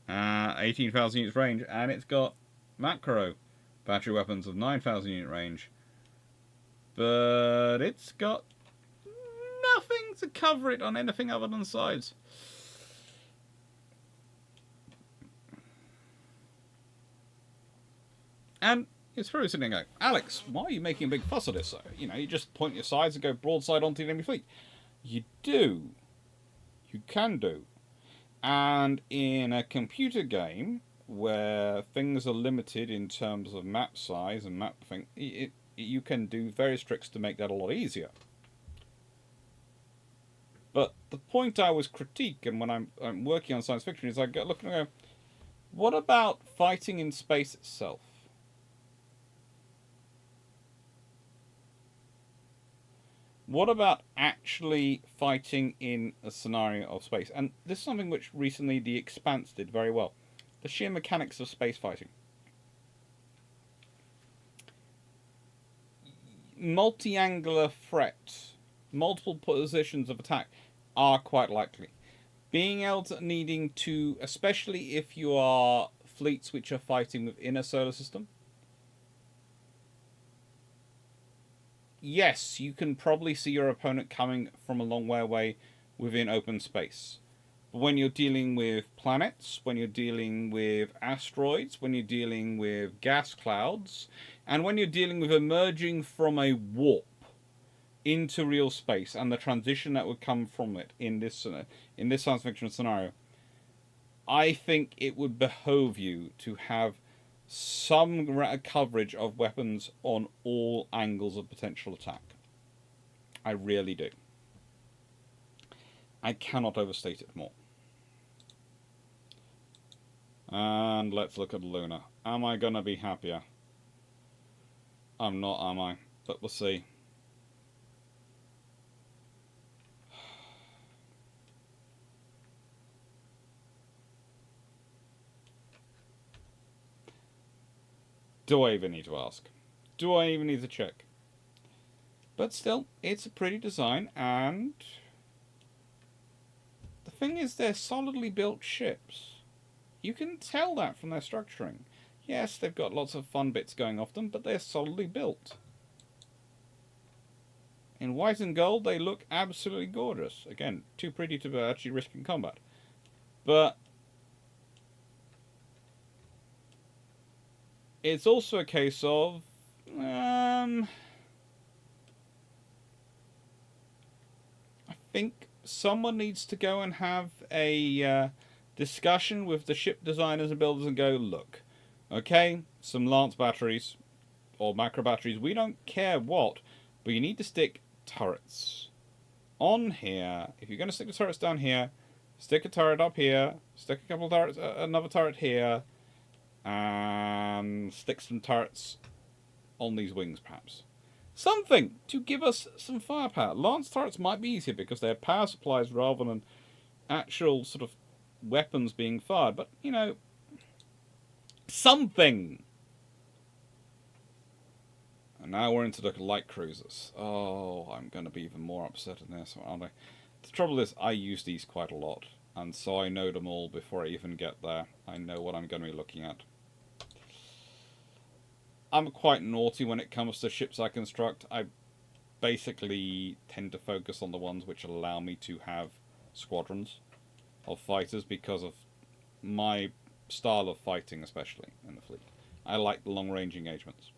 18,000 units range, and it's got macro battery weapons of 9,000 unit range. But it's got nothing to cover it on anything other than the sides. And it's probably sitting there going, Alex, why are you making a big fuss of this? You know, you just point your sides and go broadside onto the enemy fleet. You do. You can do. And in a computer game, where things are limited in terms of map size and map thing, you can do various tricks to make that a lot easier. But the point I was critiquing when I'm working on science fiction is I get looking and go, what about fighting in space itself? What about actually fighting in a scenario of space? And this is something which recently The Expanse did very well. The sheer mechanics of space fighting. Multi-angular threat, multiple positions of attack are quite likely. Being able to needing to, especially if you are fleets which are fighting within a solar system, yes, you can probably see your opponent coming from a long way away within open space. But when you're dealing with planets, when you're dealing with asteroids, when you're dealing with gas clouds, and when you're dealing with emerging from a warp into real space and the transition that would come from it in this science fiction scenario, I think it would behove you to have some coverage of weapons on all angles of potential attack. I really do. I cannot overstate it more. And let's look at Luna. Am I going to be happier? I'm not, am I? But we'll see. Do I even need to ask? Do I even need to check? But still, it's a pretty design, and the thing is, they're solidly built ships. You can tell that from their structuring. Yes, they've got lots of fun bits going off them, but they're solidly built. In white and gold, they look absolutely gorgeous. Again, too pretty to actually risk in combat. But it's also a case of I think someone needs to go and have a discussion with the ship designers and builders and go, look, okay, some lance batteries or macro batteries, we don't care what, but you need to stick turrets on here. If you're going to stick the turrets down here, stick a turret up here, stick a couple of turrets, another turret here, and stick some turrets on these wings, perhaps. Something to give us some firepower. Lance turrets might be easier because they're power supplies rather than actual sort of weapons being fired. But, you know, something. And now we're into the light cruisers. Oh, I'm going to be even more upset in this, aren't I? The trouble is, I use these quite a lot. And so I know them all before I even get there. I know what I'm going to be looking at. I'm quite naughty when it comes to ships I construct. I basically tend to focus on the ones which allow me to have squadrons of fighters because of my style of fighting, especially in the fleet. I like the long-range engagements.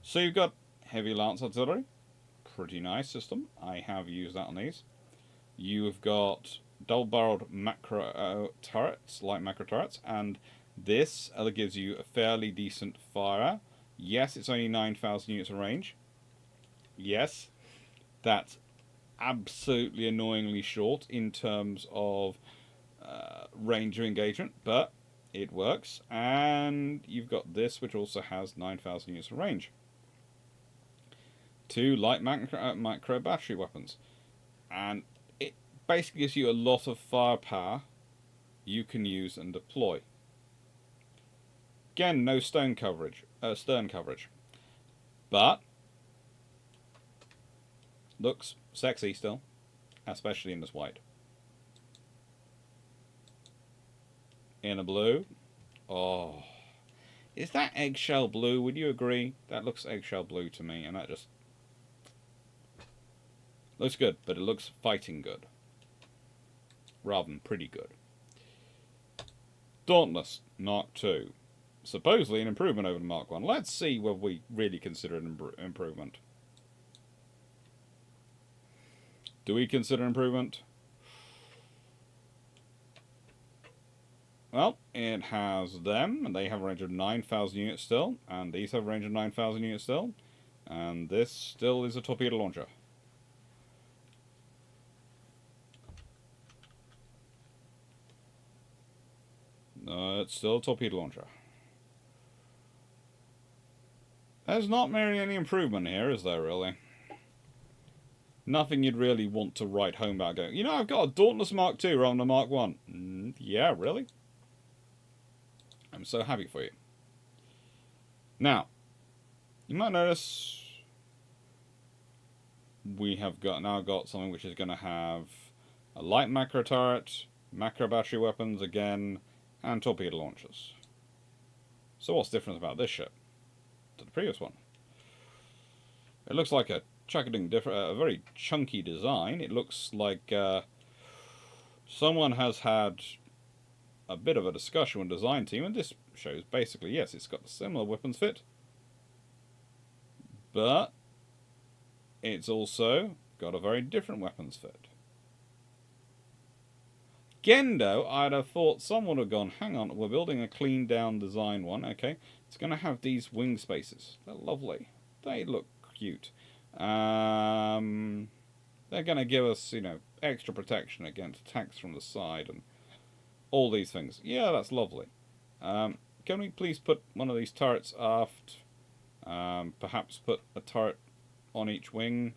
So you've got heavy lance artillery. Pretty nice system. I have used that on these. You've got double-barreled macro turrets, light macro turrets, and this gives you a fairly decent fire. Yes, it's only 9,000 units of range. Yes, that's absolutely annoyingly short in terms of range of engagement, but it works. And you've got this, which also has 9,000 units of range. 2 light micro battery weapons. And it basically gives you a lot of firepower you can use and deploy. Again, no stern coverage, but looks sexy still, especially in this white. In a blue, oh, is that eggshell blue? Would you agree? That looks eggshell blue to me, and that just looks good, but it looks fighting good rather than pretty good. Dauntless Mark II. Supposedly an improvement over the Mark 1. Let's see whether we really consider it an improvement. Do we consider improvement? Well, it has them, and they have a range of 9,000 units still, and these have a range of 9,000 units still, and this still is a torpedo launcher. It's still a torpedo launcher. There's not really any improvement here, is there, really? Nothing you'd really want to write home about going, you know, I've got a Dauntless Mark II rather than a Mark 1. Yeah, really? I'm so happy for you. Now, you might notice we have now got something which is going to have a light macro turret, macro battery weapons again, and torpedo launchers. So what's different about this ship to the previous one? It looks like a very chunky design. It looks like someone has had a bit of a discussion with the design team, and this shows basically, yes, it's got a similar weapons fit, but it's also got a very different weapons fit. Gendo, I'd have thought someone would have gone, hang on, we're building a clean down design one, okay, it's going to have these wing spaces. They're lovely. They look cute. They're going to give us, you know, extra protection against attacks from the side and all these things. Yeah, that's lovely. Can we please put one of these turrets aft? Perhaps put a turret on each wing,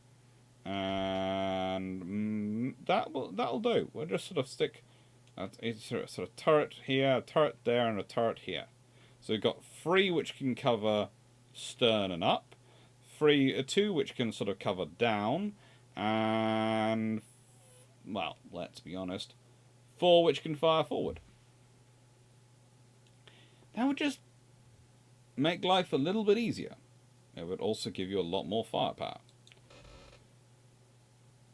and that'll do. We'll just sort of stick a sort of turret here, a turret there, and a turret here. So we've got 3 which can cover stern and up, 2 which can sort of cover down, and, well, let's be honest, 4 which can fire forward. That would just make life a little bit easier. It would also give you a lot more firepower.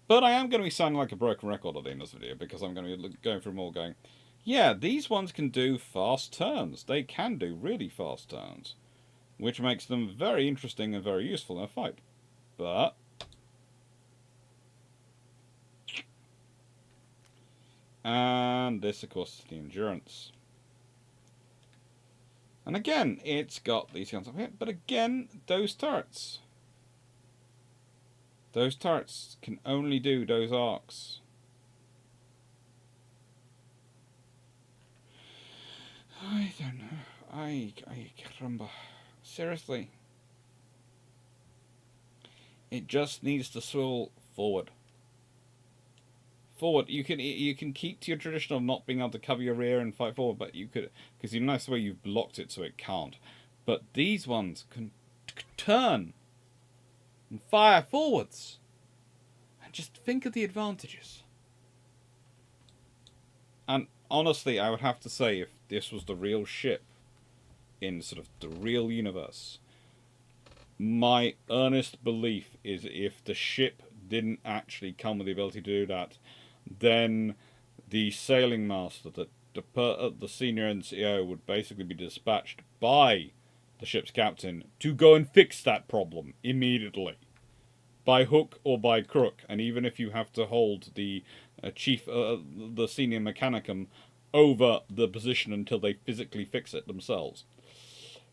But I am going to be sounding like a broken record at the end of this video, because I'm going to be going through them all going, yeah, these ones can do fast turns. They can do really fast turns, which makes them very interesting and very useful in a fight. But and this, of course, is the endurance. And again, it's got these guns up here, but again, those turrets can only do those arcs. I don't know. I caramba. Seriously. It just needs to swivel forward. Forward. You can keep to your tradition of not being able to cover your rear and fight forward, but you could, because you notice the way you've blocked it so it can't. But these ones can turn and fire forwards. And just think of the advantages. And honestly, I would have to say, if this was the real ship in sort of the real universe, my earnest belief is if the ship didn't actually come with the ability to do that, then the sailing master, the senior NCO, would basically be dispatched by the ship's captain to go and fix that problem immediately, by hook or by crook. And even if you have to hold the the senior mechanicum over the position until they physically fix it themselves.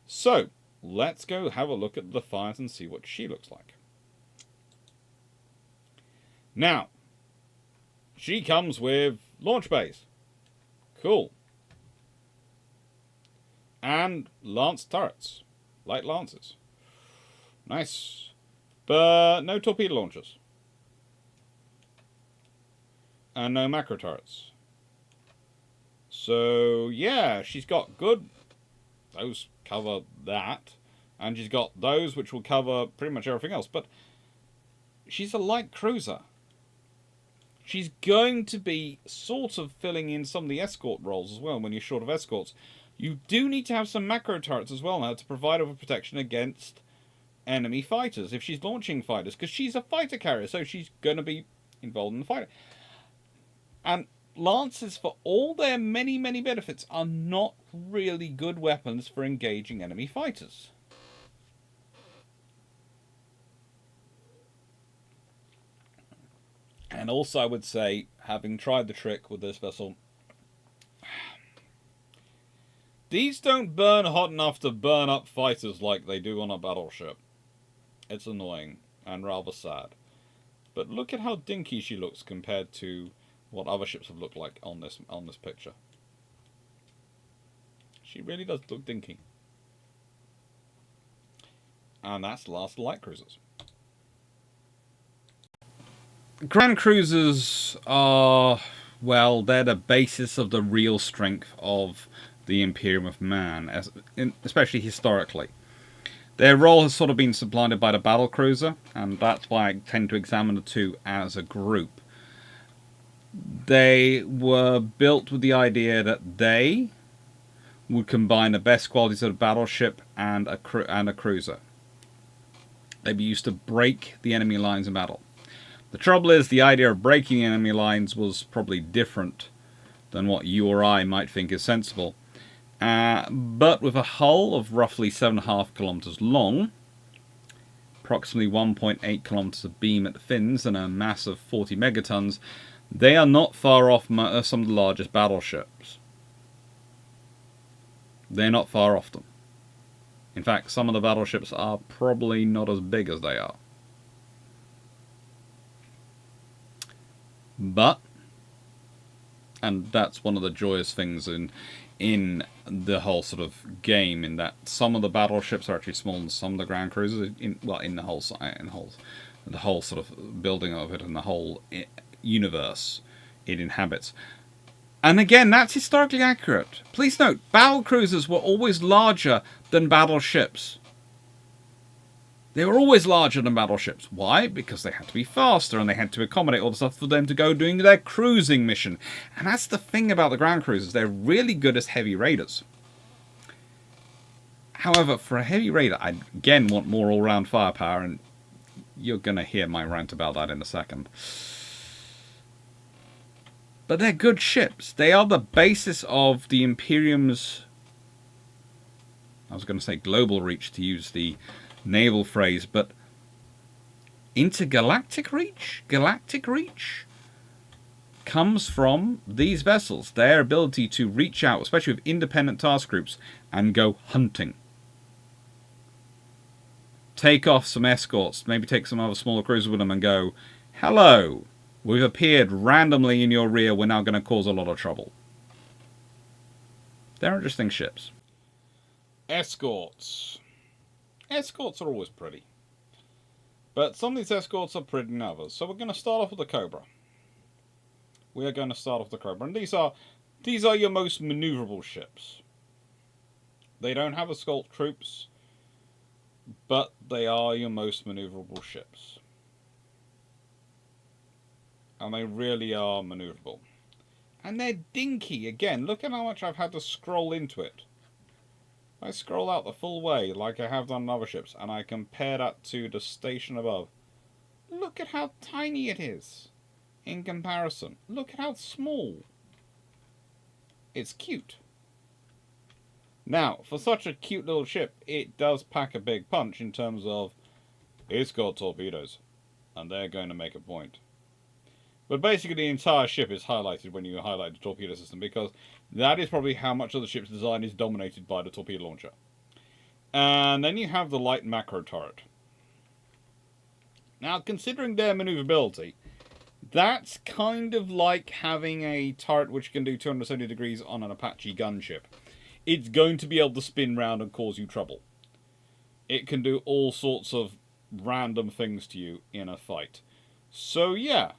So let's go have a look at the Defiant and see what she looks like. Now, she comes with launch bays. Cool. And lance turrets. Light lances. Nice. But no torpedo launchers. And no macro turrets. So, yeah, she's got good. Those cover that. And she's got those which will cover pretty much everything else. But she's a light cruiser. She's going to be sort of filling in some of the escort roles as well when you're short of escorts. You do need to have some macro turrets as well now to provide over protection against enemy fighters if she's launching fighters, because she's a fighter carrier, so she's going to be involved in the fight. And lances, for all their many, many benefits, are not really good weapons for engaging enemy fighters. And also, I would say, having tried the trick with this vessel, These don't burn hot enough to burn up fighters like they do on a battleship. It's annoying and rather sad. But look at how dinky she looks compared to what other ships have looked like on this picture. She really does look dinky. And that's the last of the light cruisers. Grand cruisers are, well, they're the basis of the real strength of the Imperium of Man, especially historically. Their role has sort of been supplanted by the battle cruiser, and that's why I tend to examine the two as a group. They were built with the idea that they would combine the best qualities of a battleship and a cruiser. They'd be used to break the enemy lines in battle. The trouble is, the idea of breaking enemy lines was probably different than what you or I might think is sensible. But with a hull of roughly 7.5 kilometers long, approximately 1.8 kilometers of beam at the fins, and a mass of 40 megatons, they are not far off some of the largest battleships. They're not far off them. In fact, some of the battleships are probably not as big as they are. But, and that's one of the joyous things in the whole sort of game, in that some of the battleships are actually smaller than some of the ground cruisers. In the whole sort of building of it and the whole universe it inhabits. And again, that's historically accurate. Please note, battle cruisers were always larger than battleships. They were always larger than battleships. Why? Because they had to be faster and they had to accommodate all the stuff for them to go doing their cruising mission. And that's the thing about the ground cruisers. They're really good as heavy raiders. However, for a heavy raider, I again want more all-round firepower, and you're going to hear my rant about that in a second. But they're good ships. They are the basis of the Imperium's, I was going to say global reach, to use the naval phrase, but intergalactic reach? Galactic reach? Comes from these vessels. Their ability to reach out, especially with independent task groups, and go hunting. Take off some escorts, maybe take some other smaller cruisers with them and go, hello, we've appeared randomly in your rear, we're now going to cause a lot of trouble. They're interesting ships. Escorts. Escorts are always pretty. But some of these escorts are pretty than others. So we're going to start off with the Cobra. We are going to start off the Cobra. And these are your most maneuverable ships. They don't have escort troops, but they are your most maneuverable ships. And they really are maneuverable. And they're dinky. Again, look at how much I've had to scroll into it. I scroll out the full way like I have done on other ships, and I compare that to the station above. Look at how tiny it is in comparison. Look at how small. It's cute. Now, for such a cute little ship, it does pack a big punch in terms of it's got torpedoes, and they're going to make a point. But basically the entire ship is highlighted when you highlight the torpedo system, because that is probably how much of the ship's design is dominated by the torpedo launcher. And then you have the light macro turret. Now, considering their maneuverability, that's kind of like having a turret which can do 270 degrees on an Apache gunship. It's going to be able to spin round and cause you trouble. It can do all sorts of random things to you in a fight. So yeah,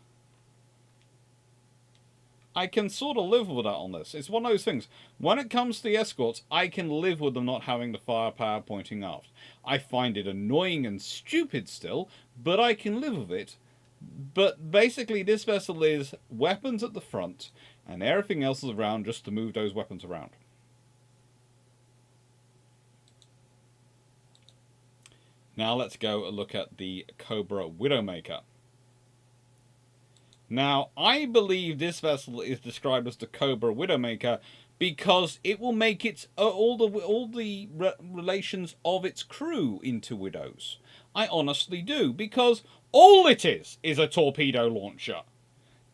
I can sort of live with that on this. It's one of those things. When it comes to the escorts, I can live with them not having the firepower pointing aft. I find it annoying and stupid still, but I can live with it. But basically this vessel is weapons at the front, and everything else is around just to move those weapons around. Now let's go look at the Cobra Widowmaker. Now, I believe this vessel is described as the Cobra Widowmaker because it will make its all the relations of its crew into widows. I honestly do, because all it is a torpedo launcher.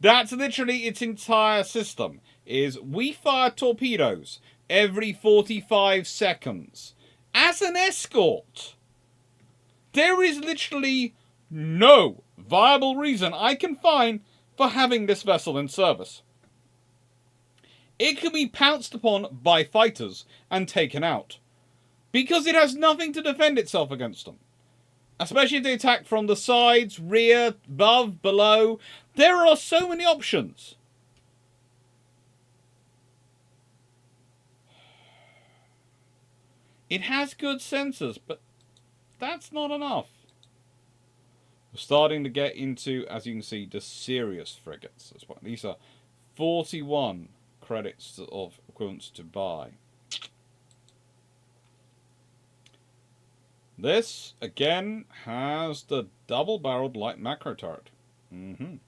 That's literally its entire system, is we fire torpedoes. every 45 seconds as an escort. There is literally no viable reason I can find for having this vessel in service. It can be pounced upon by fighters and taken out, because it has nothing to defend itself against them. Especially if they attack from the sides, rear, above, below. There are so many options. It has good sensors, but that's not enough. We're starting to get into, as you can see, the serious frigates as well. These are 41 credits of equivalents to buy. This, again, has the double-barreled light macro turret. And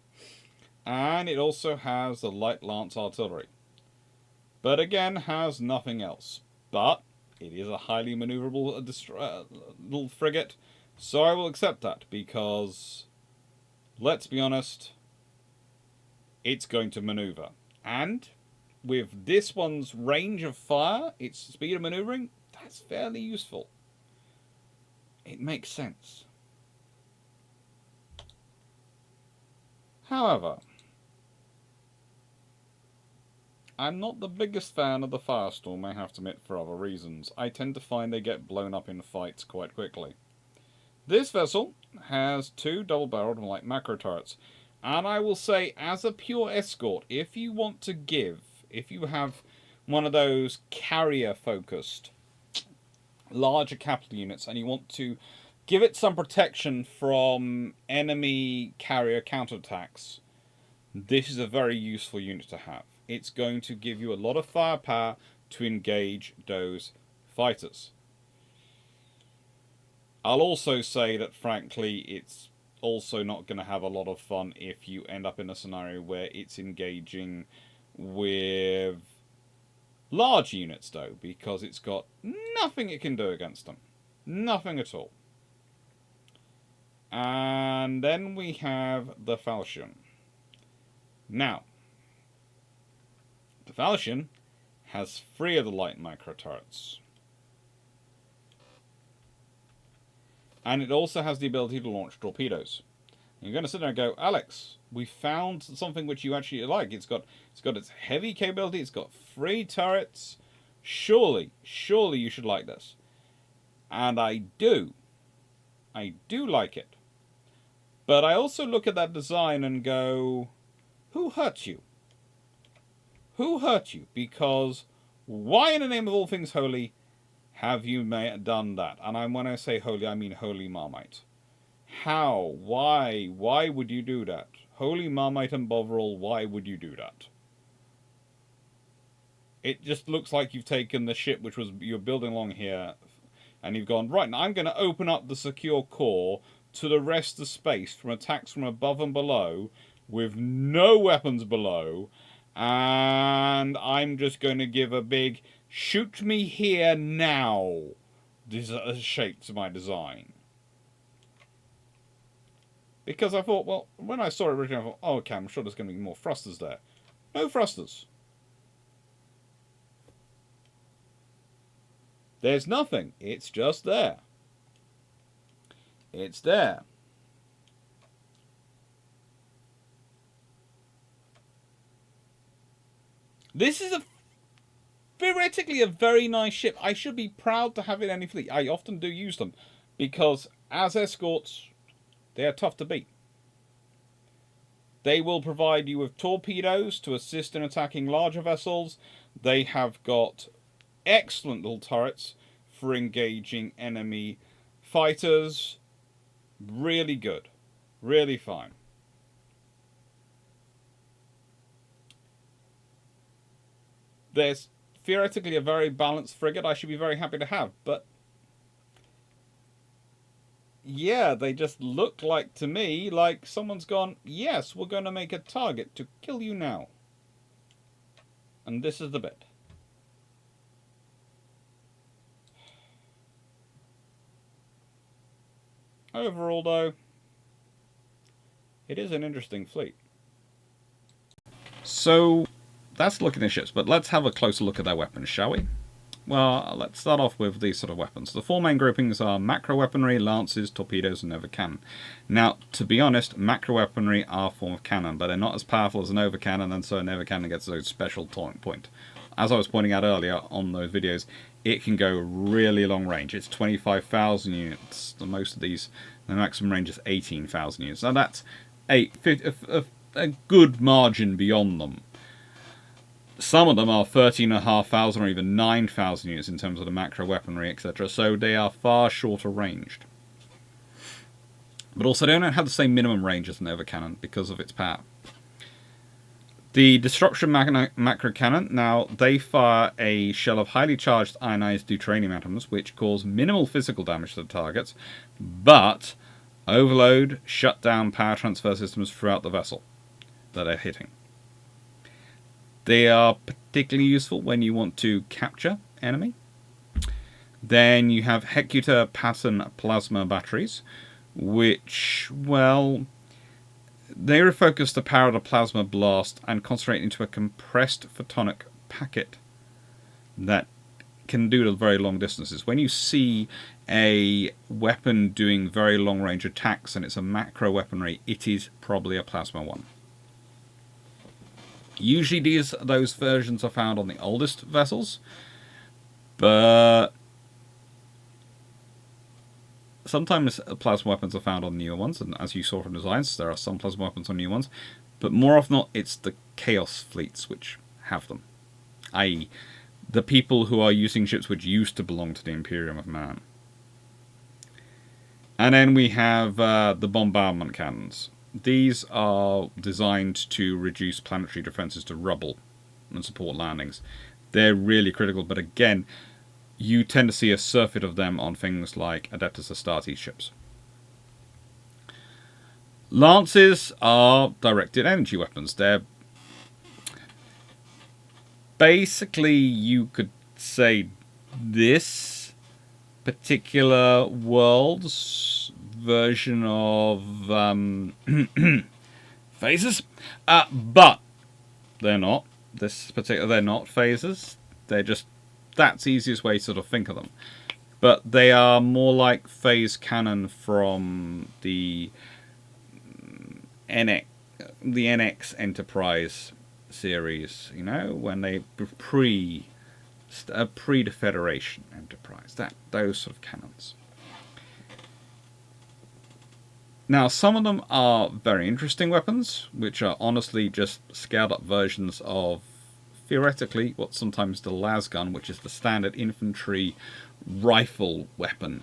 it also has the light lance artillery. But again, has nothing else. But it is a highly maneuverable little frigate. So I will accept that, because, let's be honest, it's going to maneuver. And with this one's range of fire, its speed of maneuvering, that's fairly useful. It makes sense. However, I'm not the biggest fan of the Firestorm, I have to admit, for other reasons. I tend to find they get blown up in fights quite quickly. This vessel has 2 double-barreled light macro turrets. And I will say, as a pure escort, if you want to if you have one of those carrier-focused larger capital units and you want to give it some protection from enemy carrier counterattacks, this is a very useful unit to have. It's going to give you a lot of firepower to engage those fighters. I'll also say that, frankly, it's also not going to have a lot of fun if you end up in a scenario where it's engaging with large units, though, because it's got nothing it can do against them. Nothing at all. And then we have the Falchion. Now, the Falchion has 3 of the light micro turrets. And it also has the ability to launch torpedoes. And you're going to sit there and go, Alex, we found something which you actually like. It's got its heavy capability. It's got 3 turrets. Surely you should like this. And I do. I do like it. But I also look at that design and go, who hurt you? Who hurt you? Because why in the name of all things holy have you done that? And when I say holy, I mean Holy Marmite. How? Why? Why would you do that? Holy Marmite and Bovril, why would you do that? It just looks like you've taken the ship which you're building along here, and you've gone, right, now I'm going to open up the secure core to the rest of space from attacks from above and below, with no weapons below, and I'm just going to give a big shoot me here now shape to my design. Because I thought, well, when I saw it originally, I thought, oh, okay, I'm sure there's going to be more thrusters there. No thrusters. There's nothing. It's just there. It's there. This is theoretically a very nice ship. I should be proud to have it in any fleet. I often do use them, because as escorts, they are tough to beat. They will provide you with torpedoes to assist in attacking larger vessels. They have got excellent little turrets for engaging enemy fighters. Really good. Really fine. There's theoretically a very balanced frigate I should be very happy to have, but yeah, they just look like, to me, like someone's gone, yes, we're going to make a target to kill you now. And this is the bit. Overall, though, it is an interesting fleet. So, that's looking at ships, but let's have a closer look at their weapons, shall we? Well, let's start off with these sort of weapons. The four main groupings are macro weaponry, lances, torpedoes, and over cannon. Now, to be honest, macro weaponry are a form of cannon, but they're not as powerful as an over cannon, and so an over cannon gets a special point. As I was pointing out earlier on those videos, it can go really long range. It's 25,000 units. The most of these, the maximum range is 18,000 units. Now that's a good margin beyond them. Some of them are 13,500 or even 9,000 units in terms of the macro weaponry, etc. So they are far shorter ranged. But also they don't have the same minimum range as an over cannon because of its power. The Disruption Macro Cannon, now they fire a shell of highly charged ionized deuterium atoms which cause minimal physical damage to the targets, but overload, shut down power transfer systems throughout the vessel that they're hitting. They are particularly useful when you want to capture enemy. Then you have Hecutor pattern plasma batteries, which, well, they refocus the power of the plasma blast and concentrate into a compressed photonic packet that can do very long distances. When you see a weapon doing very long range attacks and it's a macro weaponry, it is probably a plasma one. Usually those versions are found on the oldest vessels, but sometimes plasma weapons are found on newer ones, and as you saw from designs, there are some plasma weapons on new ones, but more often not, it's the Chaos fleets which have them, i.e. the people who are using ships which used to belong to the Imperium of Man. And then we have the bombardment cannons. These are designed to reduce planetary defenses to rubble and support landings. They're really critical, but again, you tend to see a surfeit of them on things like Adeptus Astartes ships. Lances are directed energy weapons. They're basically, you could say, this particular world's version of phasers, but they're not. They're not phasers. They're just, that's the easiest way to sort of think of them. But they are more like phase cannon from the NX Enterprise series, you know, when they pre the Federation Enterprise, those sort of cannons. Now, some of them are very interesting weapons, which are honestly just scaled up versions of, theoretically, what's sometimes the las gun, which is the standard infantry rifle weapon,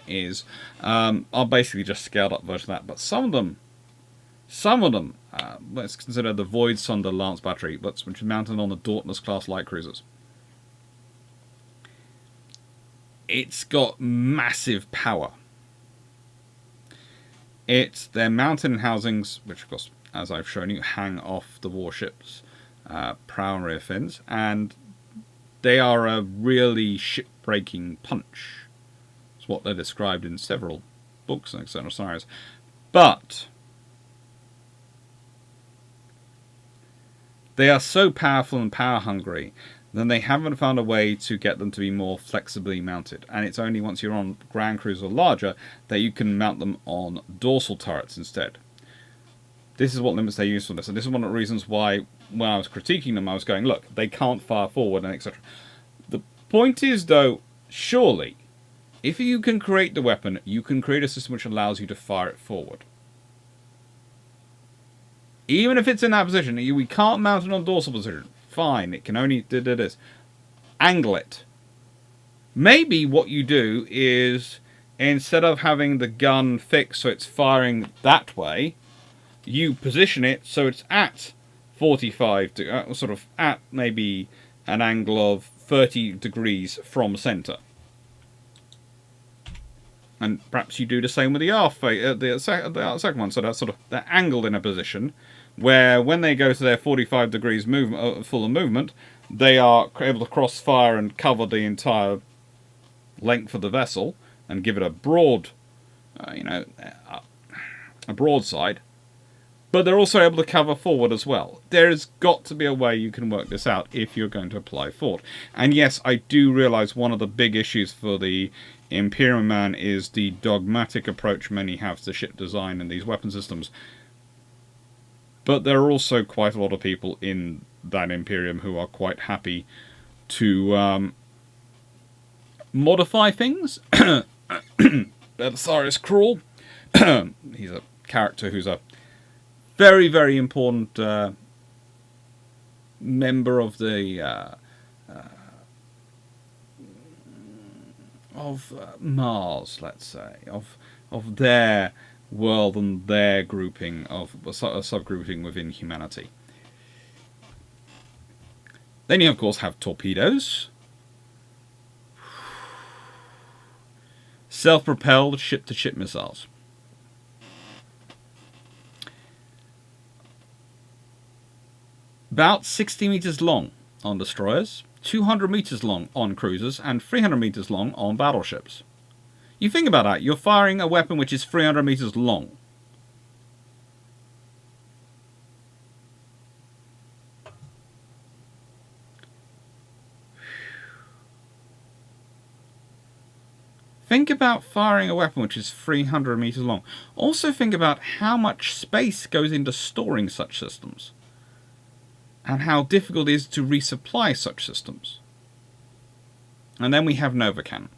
are basically just scaled up versions of that. But some of them, let's consider the Void Sonder Lance Battery, which is mounted on the Dauntless class light cruisers. It's got massive power. They're mounted in housings, which of course, as I've shown you, hang off the warship's prow and rear fins, and they are a really ship-breaking punch. It's what they're described in several books and external scenarios. But they are so powerful and power-hungry then they haven't found a way to get them to be more flexibly mounted. And it's only once you're on ground cruise or larger that you can mount them on dorsal turrets instead. This is what limits their usefulness. And this is one of the reasons why, when I was critiquing them, I was going, look, they can't fire forward and etc. The point is, though, surely, if you can create the weapon, you can create a system which allows you to fire it forward. Even if it's in that position, we can't mount it on dorsal position. Fine, it can only do this. Angle it. Maybe what you do is, instead of having the gun fixed so it's firing that way, you position it so it's at 45, sort of at maybe an angle of 30 degrees from center. And perhaps you do the same with the second one, so that's sort of, they're angled in a position where when they go to their 45 degrees movement, full of movement, they are able to cross-fire and cover the entire length of the vessel and give it a broad, a broadside. But they're also able to cover forward as well. There's got to be a way you can work this out if you're going to apply forward. And yes, I do realise one of the big issues for the Imperium man is the dogmatic approach many have to ship design and these weapon systems. But there are also quite a lot of people in that Imperium who are quite happy to modify things. Belisarius Crawl. He's a character who's a very, very important member of the Mars, let's say, of their world and their grouping of a subgrouping within humanity. Then you of course have torpedoes, self-propelled ship-to-ship missiles. About 60 meters long on destroyers, 200 meters long on cruisers, and 300 meters long on battleships. You think about that, you're firing a weapon which is 300 meters long. Think about firing a weapon which is 300 meters long. Also think about how much space goes into storing such systems, and how difficult it is to resupply such systems. And then we have Nova Cannon.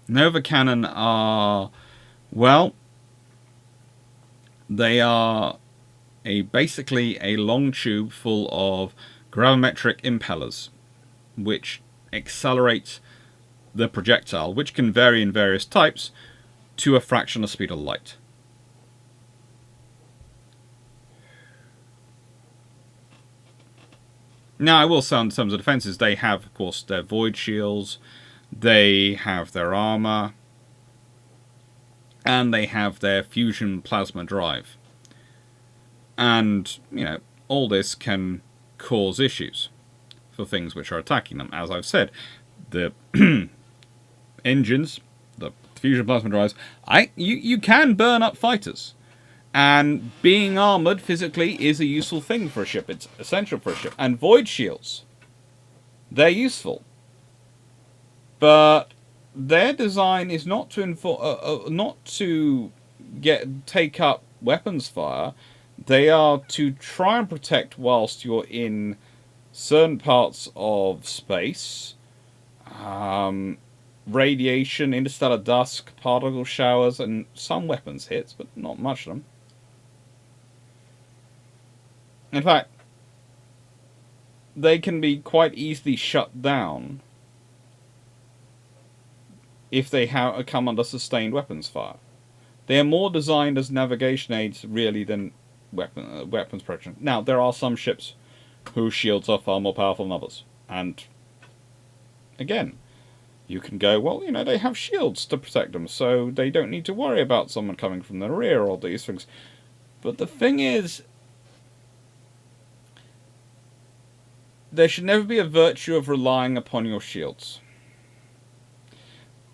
Nova Cannon are, well, they are basically a long tube full of gravimetric impellers, which accelerate the projectile, which can vary in various types, to a fraction of the speed of light. Now, I will say in terms of defenses, they have, of course, their void shields, they have their armor, and they have their fusion plasma drive. And, you know, all this can cause issues for things which are attacking them. As I've said, the engines, the fusion plasma drives, you can burn up fighters. And being armoured physically is a useful thing for a ship. It's essential for a ship. And void shields, they're useful. But their design is not to take up weapons fire. They are to try and protect whilst you're in certain parts of space, radiation, interstellar dusk, particle showers, and some weapons hits, but not much of them. In fact, they can be quite easily shut down if they come under sustained weapons fire. They are more designed as navigation aids, really, than weapons protection. Now, there are some ships whose shields are far more powerful than others. And, again, you can go, well, you know, they have shields to protect them, so they don't need to worry about someone coming from the rear or these things. But the thing is, there should never be a virtue of relying upon your shields.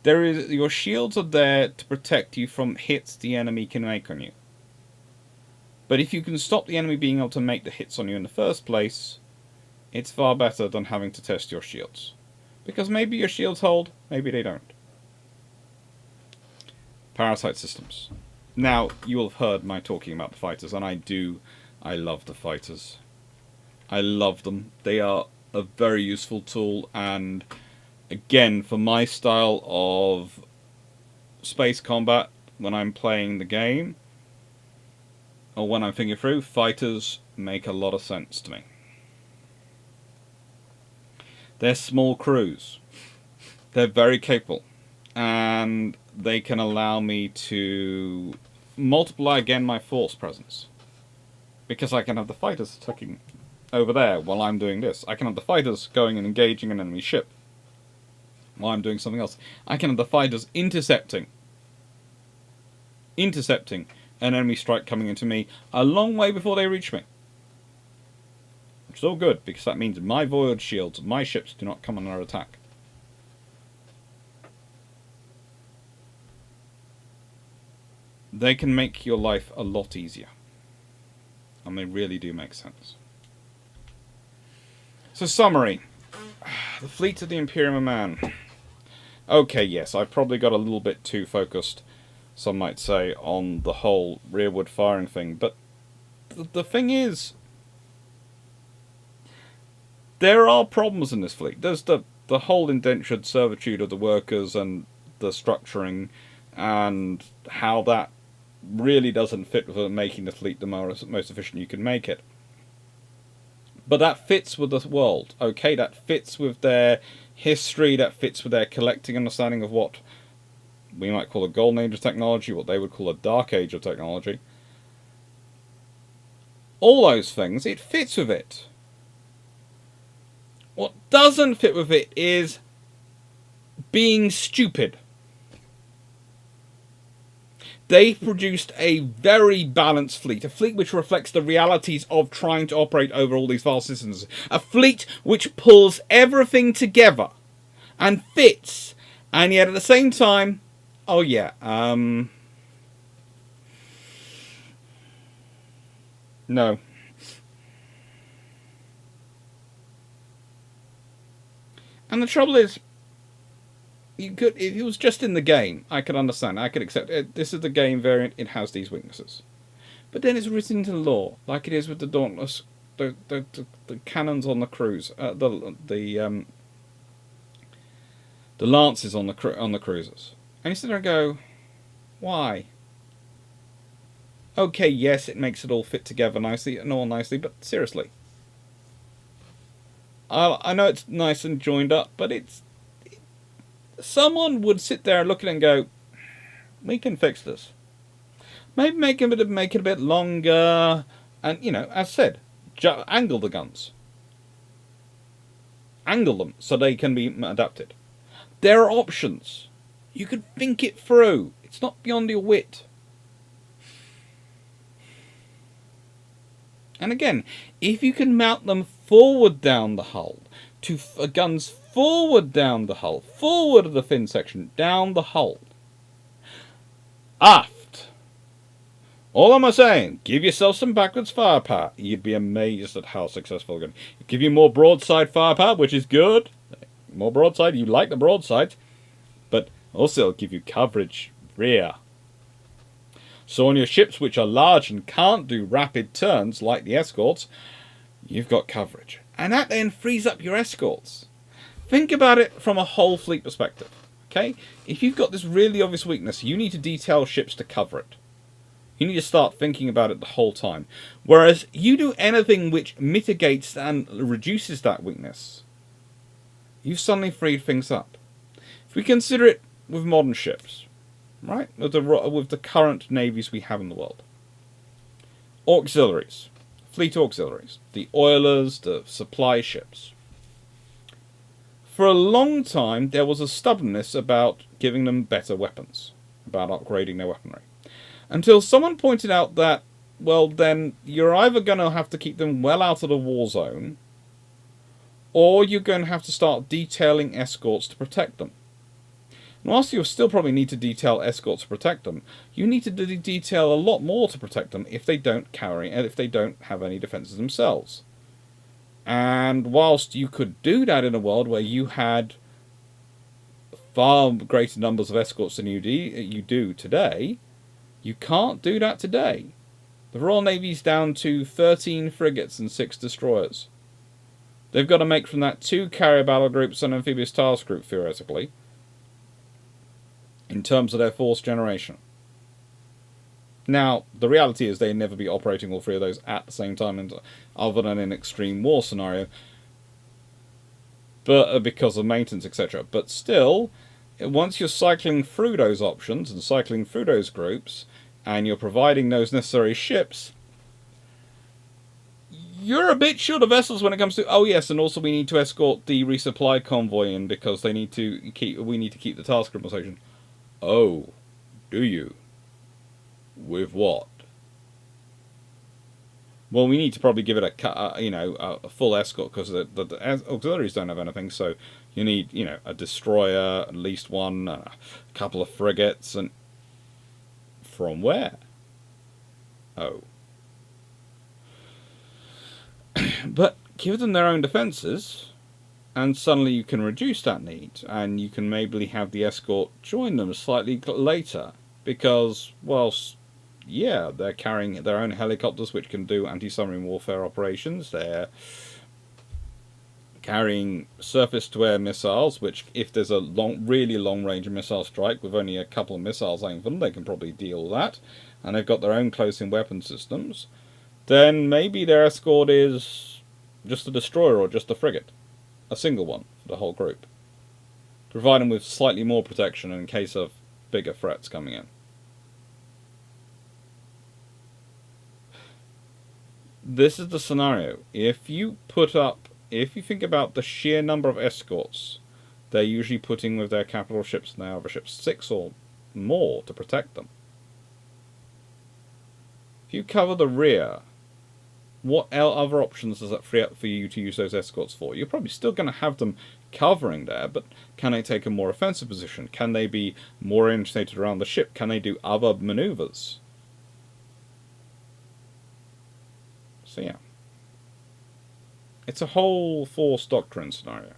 Your shields are there to protect you from hits the enemy can make on you. But if you can stop the enemy being able to make the hits on you in the first place, it's far better than having to test your shields. Because maybe your shields hold, maybe they don't. Parasite systems. Now, you will have heard my talking about the fighters, and I love the fighters. I love them. They are a very useful tool, and again, for my style of space combat, when I'm playing the game, or when I'm thinking through, fighters make a lot of sense to me. They're small crews. They're very capable. And they can allow me to multiply again my force presence. Because I can have the fighters tucking over there while I'm doing this. I can have the fighters going and engaging an enemy ship while I'm doing something else. I can have the fighters intercepting an enemy strike coming into me a long way before they reach me. Which is all good, because that means my void shields, my ships do not come under attack. They can make your life a lot easier. And they really do make sense. So, summary. The fleet of the Imperium of Man. Okay, yes, I've probably got a little bit too focused, some might say, on the whole rearward firing thing. But the thing is, there are problems in this fleet. There's the whole indentured servitude of the workers and the structuring and how that really doesn't fit with making the fleet the most efficient you can make it. But that fits with the world, okay? That fits with their history, that fits with their collecting understanding of what we might call a golden age of technology, what they would call a dark age of technology. All those things, it fits with it. What doesn't fit with it is being stupid. They've produced a very balanced fleet, a fleet which reflects the realities of trying to operate over all these vast systems, a fleet which pulls everything together and fits, and yet at the same time, oh yeah, no. And the trouble is, you could, if it was just in the game, I could understand. I could accept it. This is the game variant. It has these weaknesses, but then it's written into law, like it is with the Dauntless, the cannons on the cruise, the lances on the cruisers. And you sit there and go, why? Okay, yes, it makes it all fit together nicely and all nicely, but seriously, I know it's nice and joined up, but it's. Someone would sit there and look at it and go, we can fix this. Maybe make it a bit longer. And, you know, as said, angle the guns. Angle them so they can be adapted. There are options. You could think it through. It's not beyond your wit. And again, if you can mount them forward down the hull, to guns forward down the hull, forward of the fin section, down the hull, aft. All am I saying, give yourself some backwards firepower. You'd be amazed at how successful you're going to give you more broadside firepower, which is good. More broadside, you like the broadside, but also it'll give you coverage rear. So on your ships which are large and can't do rapid turns like the escorts, you've got coverage. And that then frees up your escorts. Think about it from a whole fleet perspective. Okay? If you've got this really obvious weakness, you need to detail ships to cover it. You need to start thinking about it the whole time. Whereas you do anything which mitigates and reduces that weakness, you've suddenly freed things up. If we consider it with modern ships, right? With the current navies we have in the world. Auxiliaries. Fleet auxiliaries. The oilers, the supply ships. For a long time, there was a stubbornness about giving them better weapons. About upgrading their weaponry. Until someone pointed out that, well then, you're either going to have to keep them well out of the war zone, or you're going to have to start detailing escorts to protect them. And whilst you still probably need to detail escorts to protect them, you need to detail a lot more to protect them if they don't have any defences themselves. And whilst you could do that in a world where you had far greater numbers of escorts than you do today, you can't do that today. The Royal Navy's down to 13 frigates and 6 destroyers. They've got to make from that 2 carrier battle groups and amphibious task group, theoretically, in terms of their force generation. Now, the reality is they'd never be operating all 3 of those at the same time, other than in an extreme war scenario, but because of maintenance, etc. But still, once you're cycling through those options and cycling through those groups, and you're providing those necessary ships, you're a bit short of vessels when it comes to, oh yes, and also we need to escort the resupply convoy in because we need to keep the task group station. Oh, do you? With what? Well, we need to probably give it a full escort, because the auxiliaries don't have anything. So you need, a destroyer, at least one, a couple of frigates, and from where? Oh, but give them their own defences, and suddenly you can reduce that need, and you can maybe have the escort join them slightly later, because, well, yeah, they're carrying their own helicopters which can do anti-submarine warfare operations. They're carrying surface-to-air missiles, which, if there's a really long-range missile strike with only a couple of missiles aimed for them, they can probably deal with that. And they've got their own close-in weapon systems. Then maybe their escort is just a destroyer or just a frigate. A single one for the whole group. To provide them with slightly more protection in case of bigger threats coming in. This is the scenario. If you think about the sheer number of escorts they're usually putting with their capital ships and their other ships, 6 or more to protect them. If you cover the rear, what other options does that free up for you to use those escorts for? You're probably still going to have them covering there, but can they take a more offensive position? Can they be more orientated around the ship? Can they do other maneuvers? So yeah. It's a whole force doctrine scenario.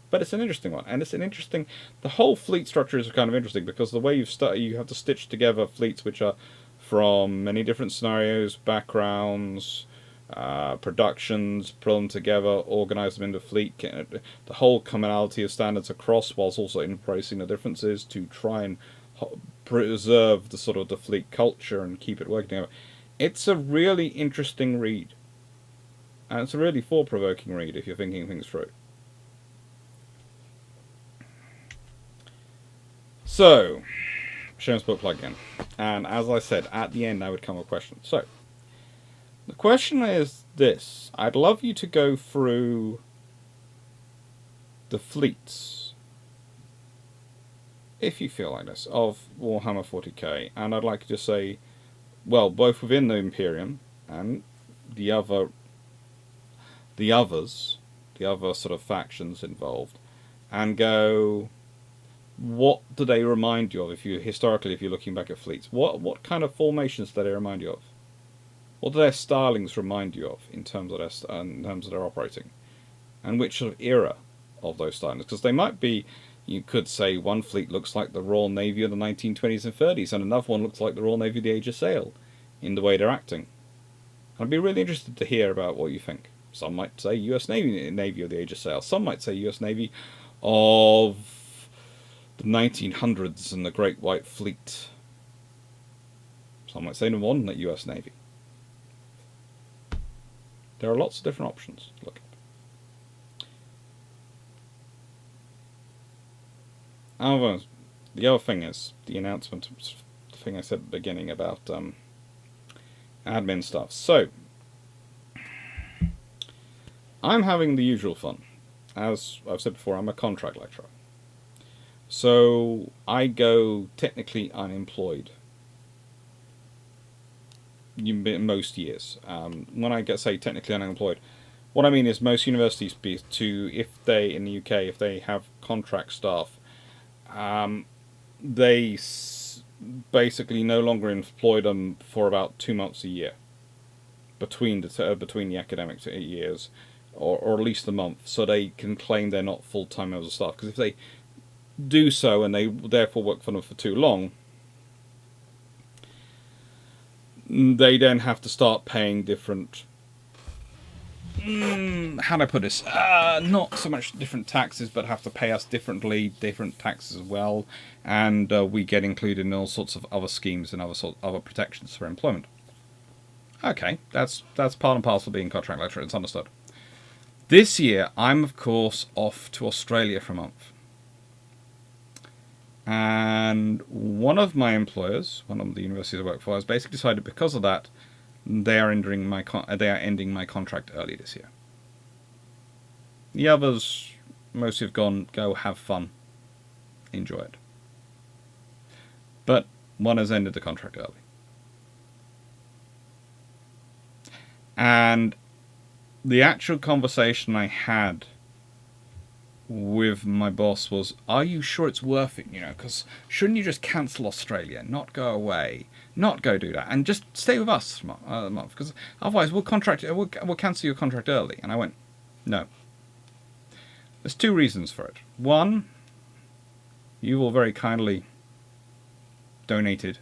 But it's an interesting one, and the whole fleet structure is kind of interesting, because the way you have to stitch together fleets which are from many different scenarios, backgrounds, productions, pull them together, organize them into fleet, the whole commonality of standards across, whilst also embracing the differences to try and preserve the sort of the fleet culture and keep it working together. It's a really interesting read. And it's a really thought-provoking read if you're thinking things through. So, Sharon's book plug in. And as I said, at the end I would come with a question. So, the question is this. I'd love you to go through the fleets, if you feel like this, of Warhammer 40k. And I'd like you to say, well, both within the Imperium and the other sort of factions involved, and go, what do they remind you of? If you're looking back at fleets, what kind of formations do they remind you of? What do their stylings remind you of in terms of their operating, and which sort of era of those stylings? Because they might be, you could say one fleet looks like the Royal Navy of the 1920s and 30s, and another one looks like the Royal Navy of the Age of Sail in the way they're acting. I'd be really interested to hear about what you think. Some might say US Navy of the Age of Sail. Some might say US Navy of the 1900s and the Great White Fleet. Some might say the modern US Navy. There are lots of different options to look at. The other thing is the announcement, the thing I said at the beginning about admin stuff. So, I'm having the usual fun. As I've said before, I'm a contract lecturer. So I go technically unemployed most years. When I say technically unemployed, what I mean is most universities, if they in the UK, if they have contract staff, they basically no longer employ them for about 2 months a year between the academic years. Or at least a month, so they can claim they're not full-time members of staff. Because if they do so, and they therefore work for them for too long, they then have to start paying different... how do I put this? Not so much different taxes, but have to pay us different taxes as well. And we get included in all sorts of other schemes and other protections for employment. Okay, that's part and parcel of being contract lecturer, it's understood. This year, I'm of course off to Australia for a month. And one of my employers, one of the universities I work for, has basically decided because of that, they are ending my contract early this year. The others, mostly have go have fun, enjoy it. But one has ended the contract early. And the actual conversation I had with my boss was, are you sure it's worth it? You know, because shouldn't you just cancel Australia, not go away, not go do that, and just stay with us for a month? Because otherwise we'll cancel your contract early. And I went, no. There's two reasons for it. One, you all very kindly donated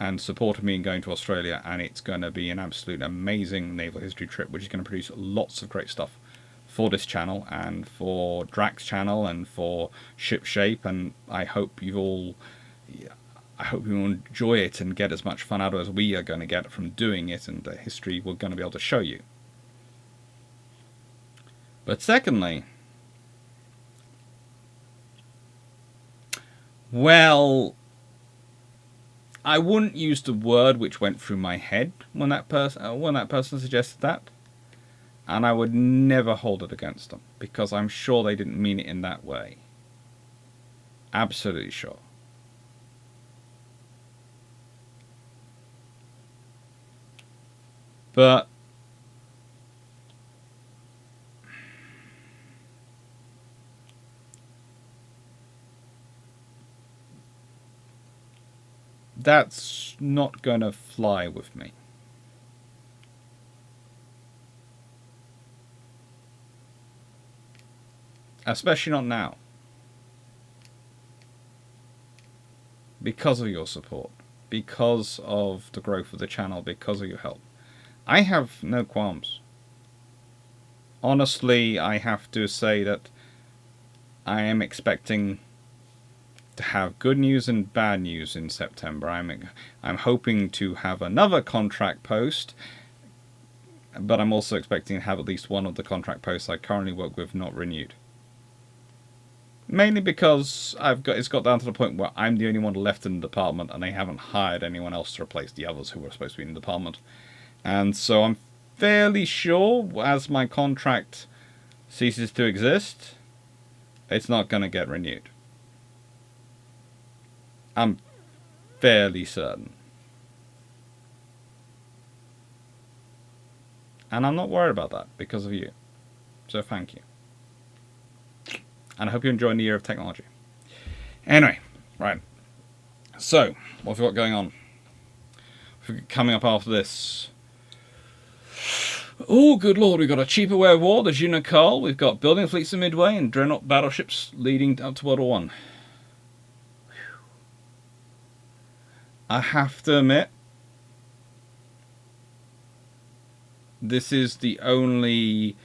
and supported me in going to Australia, and it's going to be an absolute amazing naval history trip, which is going to produce lots of great stuff for this channel and for Drax's channel and for Ship Shape, and I hope you all enjoy it and get as much fun out of it as we are going to get from doing it, and the history we're going to be able to show you. But secondly, well, I wouldn't use the word which went through my head when that person suggested that, and I would never hold it against them, because I'm sure they didn't mean it in that way. Absolutely sure. But that's not going to fly with me. Especially not now. Because of your support. Because of the growth of the channel. Because of your help. I have no qualms. Honestly, I have to say that I am expecting to have good news and bad news in September. I'm hoping to have another contract post, but I'm also expecting to have at least one of the contract posts I currently work with not renewed. Mainly because it's got down to the point where I'm the only one left in the department, and they haven't hired anyone else to replace the others who were supposed to be in the department. And so I'm fairly sure, as my contract ceases to exist, it's not going to get renewed. I'm fairly certain. And I'm not worried about that because of you. So thank you. And I hope you're enjoying the year of technology. Anyway, right. So, what have we got going on? Coming up after this. Oh, good lord, we've got a cheaper way of war, the Junakal. We've got building fleets in Midway and dreadnought battleships leading up to World War I. I have to admit, this is the only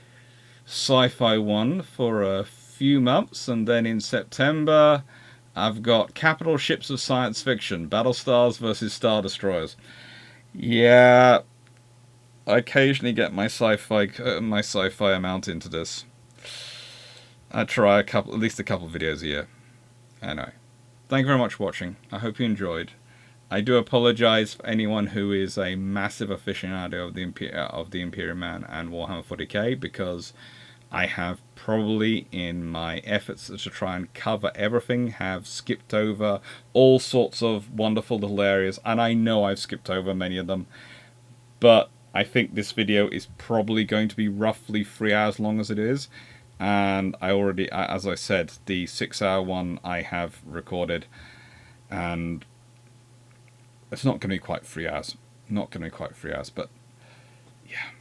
sci-fi one for a few months, and then in September I've got capital ships of science fiction, Battlestars versus Star Destroyers. Yeah, I occasionally get my sci-fi amount into this. I try at least a couple videos a year. Anyway, thank you very much for watching. I hope you enjoyed. I do apologise for anyone who is a massive aficionado of the Imperium Man and Warhammer 40k, because I have probably, in my efforts to try and cover everything, have skipped over all sorts of wonderful little areas, and I know I've skipped over many of them, but I think this video is probably going to be roughly 3 hours long as it is, and I already, as I said, the 6-hour one I have recorded, and it's not going to be quite 3 hours. Not going to be quite 3 hours, but yeah.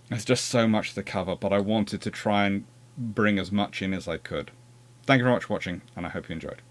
There's just so much to cover, but I wanted to try and bring as much in as I could. Thank you very much for watching, and I hope you enjoyed.